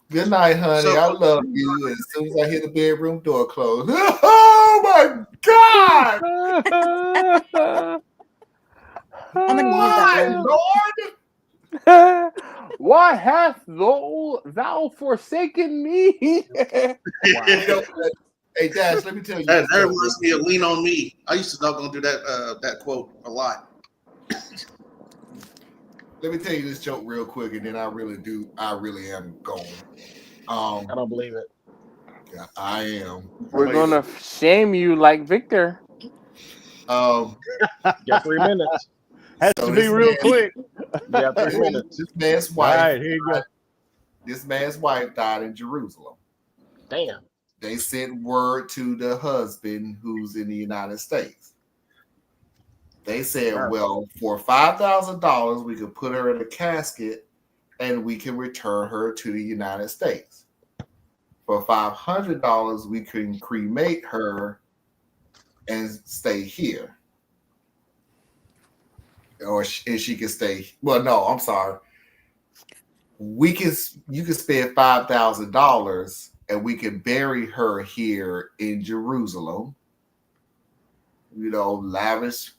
Good night, honey. I love you. As soon as I hear the bedroom door close, oh my God! I'm gonna use that one. Lord? Why hast thou forsaken me? Wow. Hey, Dash, let me tell you. That reminds me of Lean on Me. I used to not gonna do that quote a lot. Let me tell you this joke real quick, and then I really am going. I don't believe it. Yeah, I am. We're gonna shame you like Victor. Got 3 minutes. Has to be real quick. Yeah, 3 minutes. This man's wife. Right, here you go. This man's wife died in Jerusalem. Damn. They sent word to the husband who's in the United States. They said, well, for $5,000, we could put her in a casket and we can return her to the United States. For $500, we can cremate her and stay here. And she can stay. Well, no, I'm sorry. You can spend $5,000 and we can bury her here in Jerusalem. You know, lavish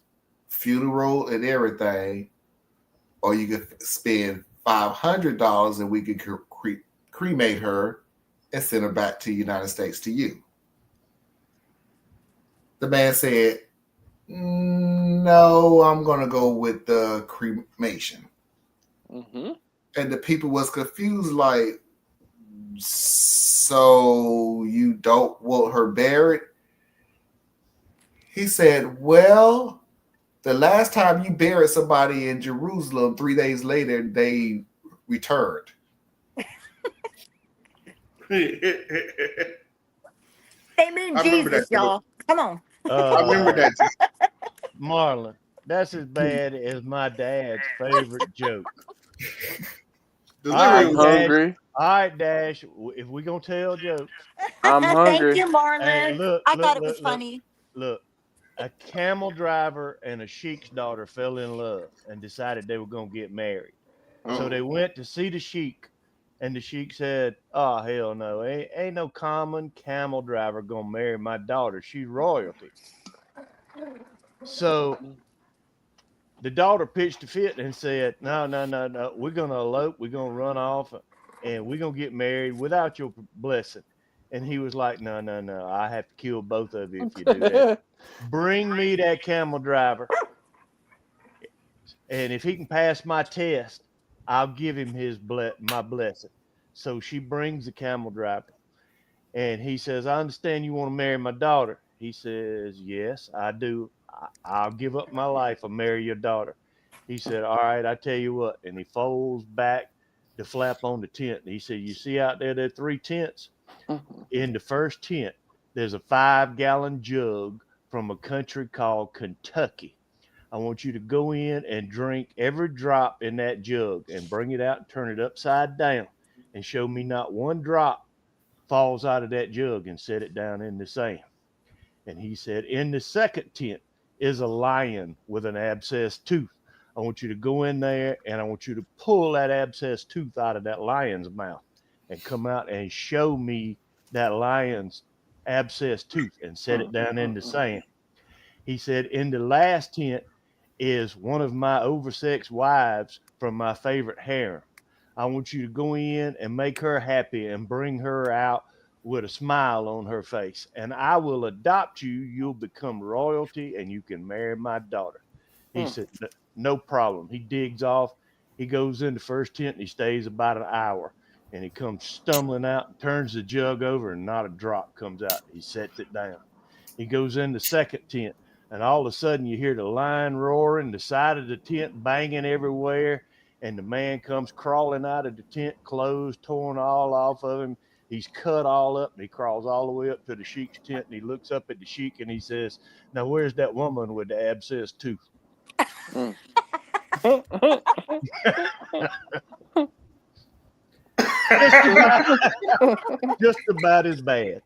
funeral and everything. Or you could spend $500 and we could cremate her and send her back to the United States to you. The man said, no, I'm going to go with the cremation. Mm-hmm. And the people was confused, like, so you don't want her buried? He said, well, the last time you buried somebody in Jerusalem, 3 days later, they returned. They mean Jesus, y'all. Come on. I remember that. Marlon, that's as bad as my dad's favorite joke. I'm hungry. All right, Dash. If we're gonna tell jokes, I'm hungry. Thank you, Marlon. Hey, I thought it was funny. Look, a camel driver and a sheik's daughter fell in love and decided they were gonna get married. So they went to see the sheik, and the sheik said, "Oh hell no, ain't no common camel driver gonna marry my daughter. She's royalty." So the daughter pitched a fit and said, no, we're going to elope, we're going to run off, and we're going to get married without your blessing. And he was like, no, I have to kill both of you if you do that. Bring me that camel driver, and if he can pass my test, I'll give him my blessing. So she brings the camel driver, and he says, I understand you want to marry my daughter. He says, yes, I do. I'll give up my life and marry your daughter. He said, all right, I tell you what. And he folds back the flap on the tent. And he said, you see out there, there are 3 tents. In the first tent, there's a 5-gallon jug from a country called Kentucky. I want you to go in and drink every drop in that jug and bring it out and turn it upside down and show me not one drop falls out of that jug, and set it down in the sand. And he said, in the second tent is a lion with an abscessed tooth. I want you to go in there and I want you to pull that abscessed tooth out of that lion's mouth and come out and show me that lion's abscessed tooth and set it down in the sand. He said, in the last tent is one of my oversexed wives from my favorite harem. I want you to go in and make her happy and bring her out with a smile on her face. And I will adopt you. You'll become royalty and you can marry my daughter. He said, no problem. He digs off. He goes in the first tent and he stays about an hour. And he comes stumbling out and turns the jug over and not a drop comes out. He sets it down. He goes in the second tent and all of a sudden you hear the lion roaring, the side of the tent banging everywhere. And the man comes crawling out of the tent, clothes torn all off of him. He's cut all up and he crawls all the way up to the sheik's tent and he looks up at the sheik and he says, now where's that woman with the abscessed tooth? Just about as bad.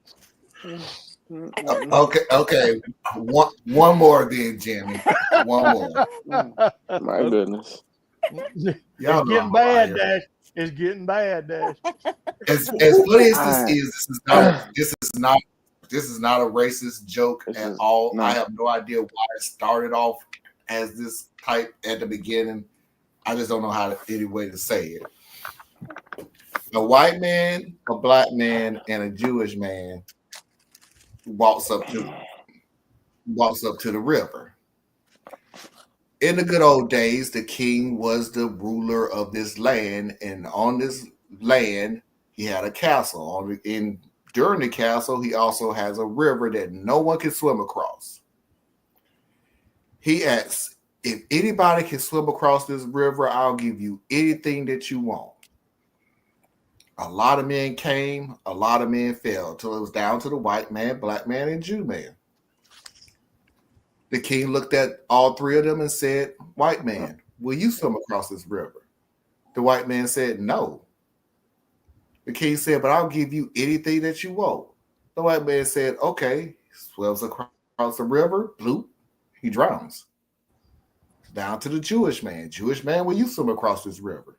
Okay. One more then, Jimmy. One more. My goodness. It's getting bad, Dash. It's getting bad, Dash. As funny as this is not a racist joke at all. No. I have no idea why it started off as this type at the beginning. I just don't know any way to say it. A white man, a black man, and a Jewish man walks up to the river. In the good old days, the king was the ruler of this land, and on this land, he had a castle. During the castle, he also has a river that no one can swim across. He asks, if anybody can swim across this river, I'll give you anything that you want. A lot of men came, a lot of men fell, till it was down to the white man, black man, and Jew man. The king looked at all three of them and said, white man, will you swim across this river? The white man said, no. The king said, but I'll give you anything that you want. The white man said, okay. He swims across the river, bloop, he drowns. Down to the Jewish man. Jewish man, will you swim across this river?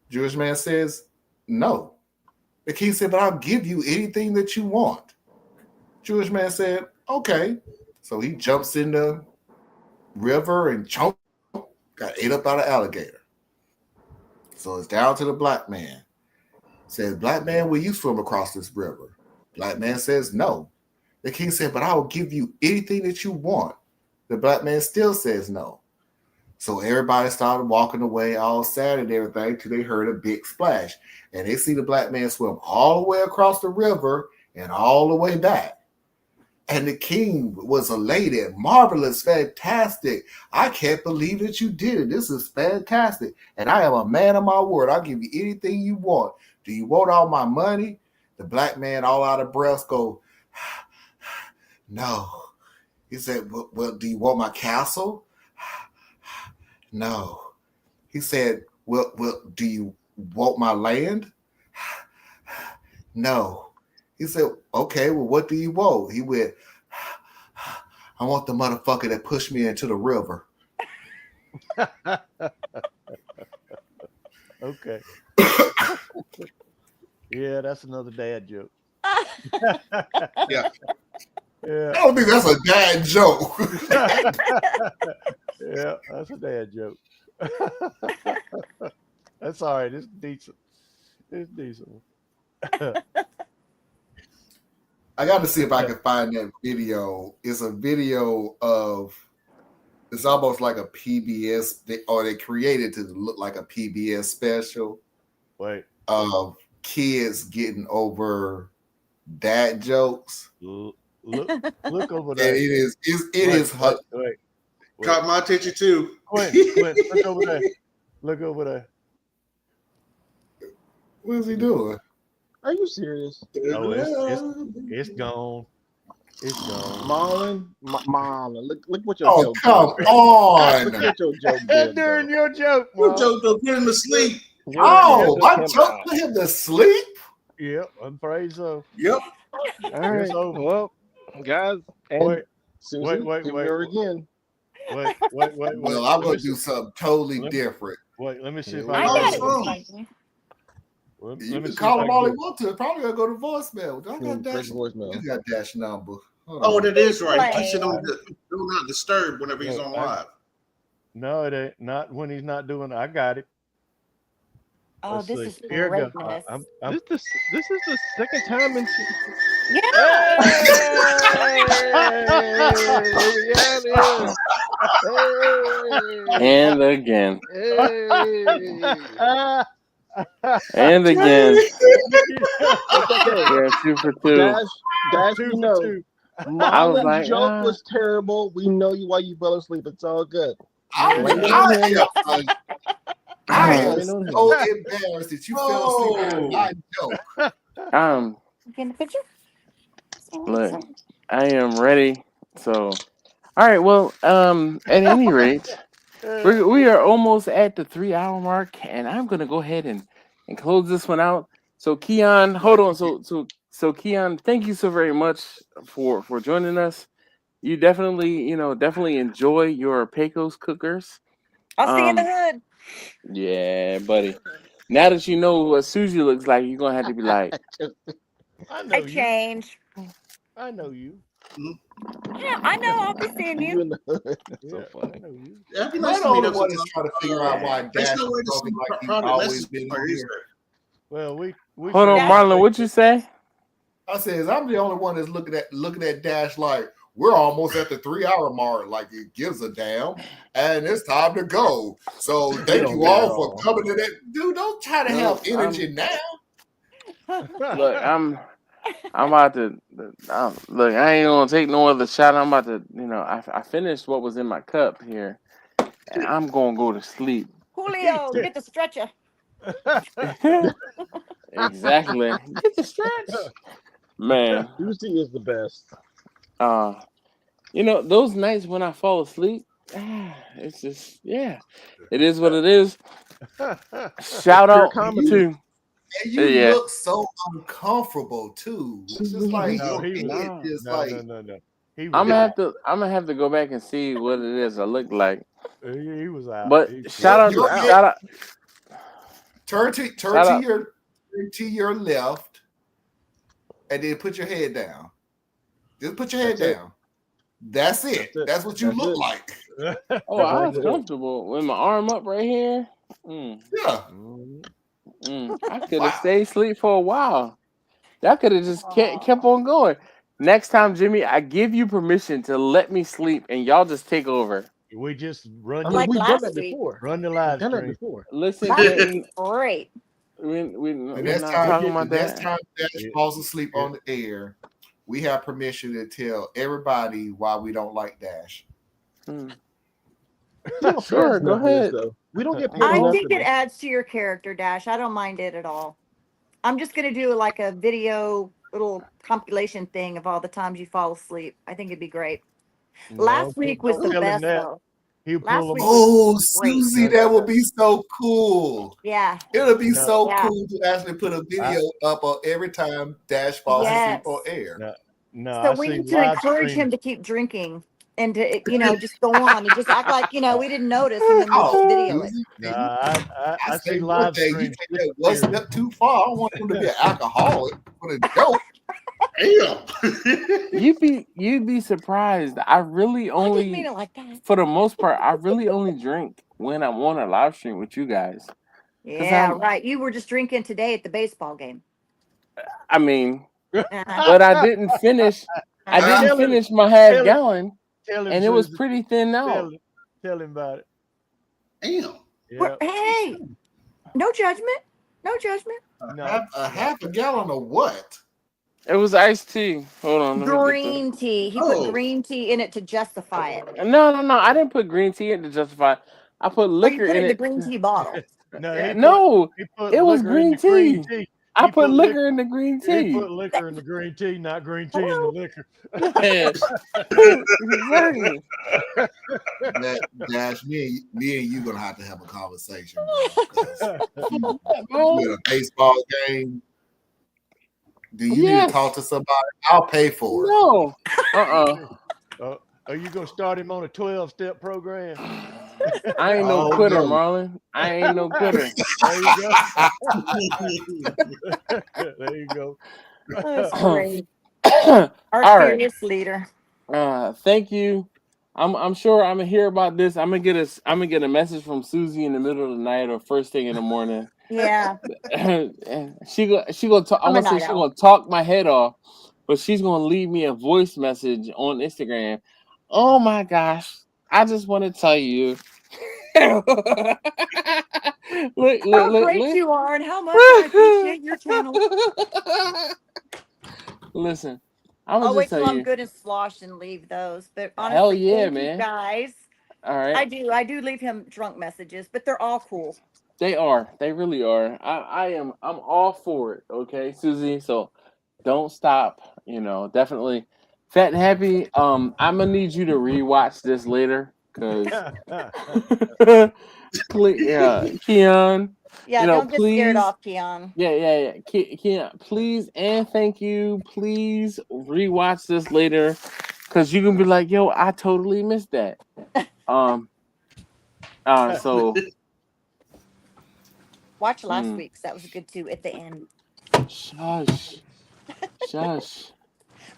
Jewish man says, no. The king said, but I'll give you anything that you want. Jewish man said, okay. So he jumps in the river and got ate up by an alligator. So it's down to the black man. Says, black man, will you swim across this river? Black man says, no. The king said, but I will give you anything that you want. The black man still says no. So everybody started walking away all sad and everything till they heard a big splash. And they see the black man swim all the way across the river and all the way back. And the king was elated, marvelous, fantastic. I can't believe that you did it. This is fantastic. And I am a man of my word. I'll give you anything you want. Do you want all my money? The black man, all out of breath, go, no. He said, well, do you want my castle? No. He said, well, do you want my land? No. He said, okay, well, what do you want? He went, I want the motherfucker that pushed me into the river. Okay. Yeah, that's another dad joke. Yeah. Yeah. I don't think that's a dad joke. Yeah, that's a dad joke. That's all right. It's decent. It's decent. I got to see if I can find that video. It's a video of, it's almost like a PBS, or they created to look like a PBS special. Wait. Of kids getting over dad jokes. Look over there. And it is. Wait. Caught my attention too. Quentin, look over there. Look over there. What is he doing? Are you serious? Oh, it's gone. It's gone. Marlon, look what your Oh, joke come did, bro. on. Look what your joke did, bro. During your joke, Your Marlon. joke don't put him to sleep. Oh, my him joke out. put him to sleep? Yep, I'm afraid so. Yep. All right. over. Well, guys, and Wait, Susie, wait, here we are again. Wait. Well, I'm going to do something totally different. Wait, let me see if I I got can. it. Let You me can see call if I him all can he want to. Probably going to go to voicemail. I got Dash. voicemail. You got Dash number. Hold Oh, on. that is right. Play. You should do not disturb whenever he's on live. No, it ain't. Not when he's not doing. I got it. Oh, Let's this see. is Here we go. greatness. I'm This is the second time in. Yeah. And again. And It's again. okay. Yeah, 2 for 2. Dash, Two we for know. two. Marlon's like, joke was terrible. We know you why you fell asleep. It's all good. I am so embarrassed that you fell asleep on my joke. Get the picture? Look, I am ready. So, all right. Well, at any rate, we are almost at the 3-hour mark, and I'm gonna go ahead and close this one out. So, Keon, hold on. So Keon, thank you so very much for joining us. You definitely enjoy your Pecos cookers. I'll see you in the hood. Yeah, buddy. Now that you know what Susie looks like, you're gonna have to be like, I change. I know you. Yeah, I know. I'll be seeing You you. in the hood. Yeah, So funny. I know you. That'd be I'm nice the to meet only up one that's sometime. trying to figure out why There's Dash no way is to talking see like he's private always message been or on is here. Well, we hold on, figured Marlon, out- what you say? I says I'm the only one that's looking at Dash like we're almost at the 3-hour mark, like it gives a damn, and it's time to go. So thank you all for coming to that. Dude, don't try to have energy now. Look, I'm about to look. I ain't gonna take no other shot. I'm about to, I finished what was in my cup here, and I'm gonna go to sleep. Julio, get the stretcher. Exactly. Get the stretch, man. Tuesday is the best. Those nights when I fall asleep, it's just it is what it is. Shout out to. And you look so uncomfortable too. It's just like No. I'm gonna have to go back and see what it is I look like. He was out. But shout out. Turn to your left, and then put your head down. Just put your head down. That's it. That's what you look like. Oh, I was comfortable with my arm up right here. Yeah. I could have stayed asleep for a while. Y'all could have just kept on going. Next time, Jimmy, I give you permission to let me sleep, and y'all just take over. We just run. Like we've last done that week. before. Run the live Done that stream. before. Listen, Great. we're Next not time, talking about next that. time Dash falls asleep on the air, we have permission to tell everybody why we don't like Dash. Sure, go ahead. We don't get paid I enough think for it this. adds to your character, Dash. I don't mind it at all. I'm just gonna do like a video little compilation thing of all the times you fall asleep. I think it'd be great. Last week was the best though. Last week was great. Susie, that would be so cool. Yeah. It'll be so cool to actually put a video up on every time Dash falls asleep on air. No, So we need to encourage him to keep drinking and to, just go on and just act like, we didn't notice and then we'll just video it. No, I see one live thing, streams. you take that one step too far. I don't want him to be an alcoholic for the joke. You'd be surprised. I really I didn't only, mean it like that. for the most part, I really only drink when I'm on a live stream with you guys. Yeah, right. You were just drinking today at the baseball game. I mean, but I didn't finish. I didn't finish my half gallon, and it was pretty thin out. Tell him about it. Damn. Yeah. Hey, no judgment. No judgment. A half a gallon of what? It was iced tea. Hold on. Green tea. He put green tea in it to justify it. No. I didn't put green tea in to justify it. I put liquor you put in it in it. the green tea bottle. No, it was green tea. I put liquor in the green He tea. put liquor in the green tea, not green tea in the liquor. Exactly. Dash, me and you gonna have to have a conversation, bro. You at a baseball game. Do you need to talk to somebody? I'll pay for it. No. Are you gonna start him on a 12-step program? I ain't no quitter, Marlon. I ain't no quitter. There you go. There you go. That's great. All Our right. fearless leader. Thank you. I'm sure I'm gonna hear about this. I'm gonna get a message from Susie in the middle of the night or first thing in the morning. Yeah. she gonna talk. I'm I'm a gonna say night she's owl. gonna talk my head off, but she's gonna leave me a voice message on Instagram. Oh my gosh! I just want to tell you. How great you are and how much I appreciate your channel. Listen, I'm I'll gonna wait just tell till I'm you. good and sloshed and leave those. But Hell honestly, yeah, thank you man. guys. All right. I do leave him drunk messages, but they're all cool. They are. They really are. I'm all for it. Okay, Susie. So don't stop. You know, definitely. Fat and Happy. I'm gonna need you to rewatch this later, cause Keon. Yeah, You know, don't get scared please. off, Keon. Yeah. Keon, please and thank you. Please rewatch this later, cause you can be like, yo, I totally missed that. So. Watch last week's. That was good too at the end. Shush.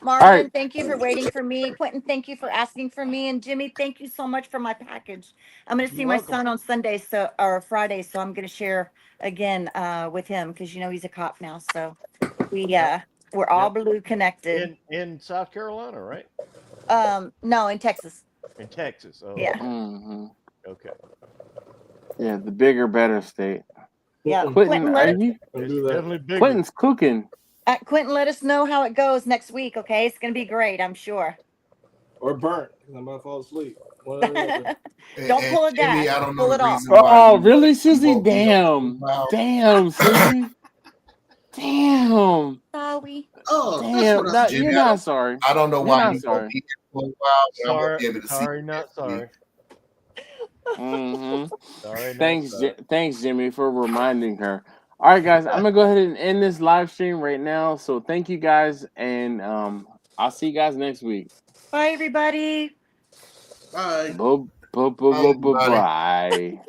Marlon, right. Thank you for waiting for me. Quentin, thank you for asking for me. And Jimmy, thank you so much for my package. I'm going to see my son on Sunday or Friday, so I'm going to share again with him because you know he's a cop now. So we're all blue connected. In South Carolina, right? No, in Texas. In Texas. Oh, yeah. Mm-hmm. Okay. Yeah, the bigger, better state. Yeah, Quentin, are you? Definitely bigger. Quentin's cooking. Quentin, let us know how it goes next week. Okay, it's going to be great, I'm sure. Or burnt because I'm about to fall asleep. Don't pull it down. I don't know pull the it off. reason why. Oh, really, Susie? Damn, Susie. Damn. Sorry. Oh, damn. that's what You're not sorry. I don't know You're why not you're sorry. gonna be here for a while. But I'm gonna be able to Sorry, see not sorry. Mm-hmm. Sorry, Thanks, Jimmy, for reminding her. All right, guys, I'm gonna go ahead and end this live stream right now. So thank you guys, and I'll see you guys next week. Bye, everybody. Bye. Bye.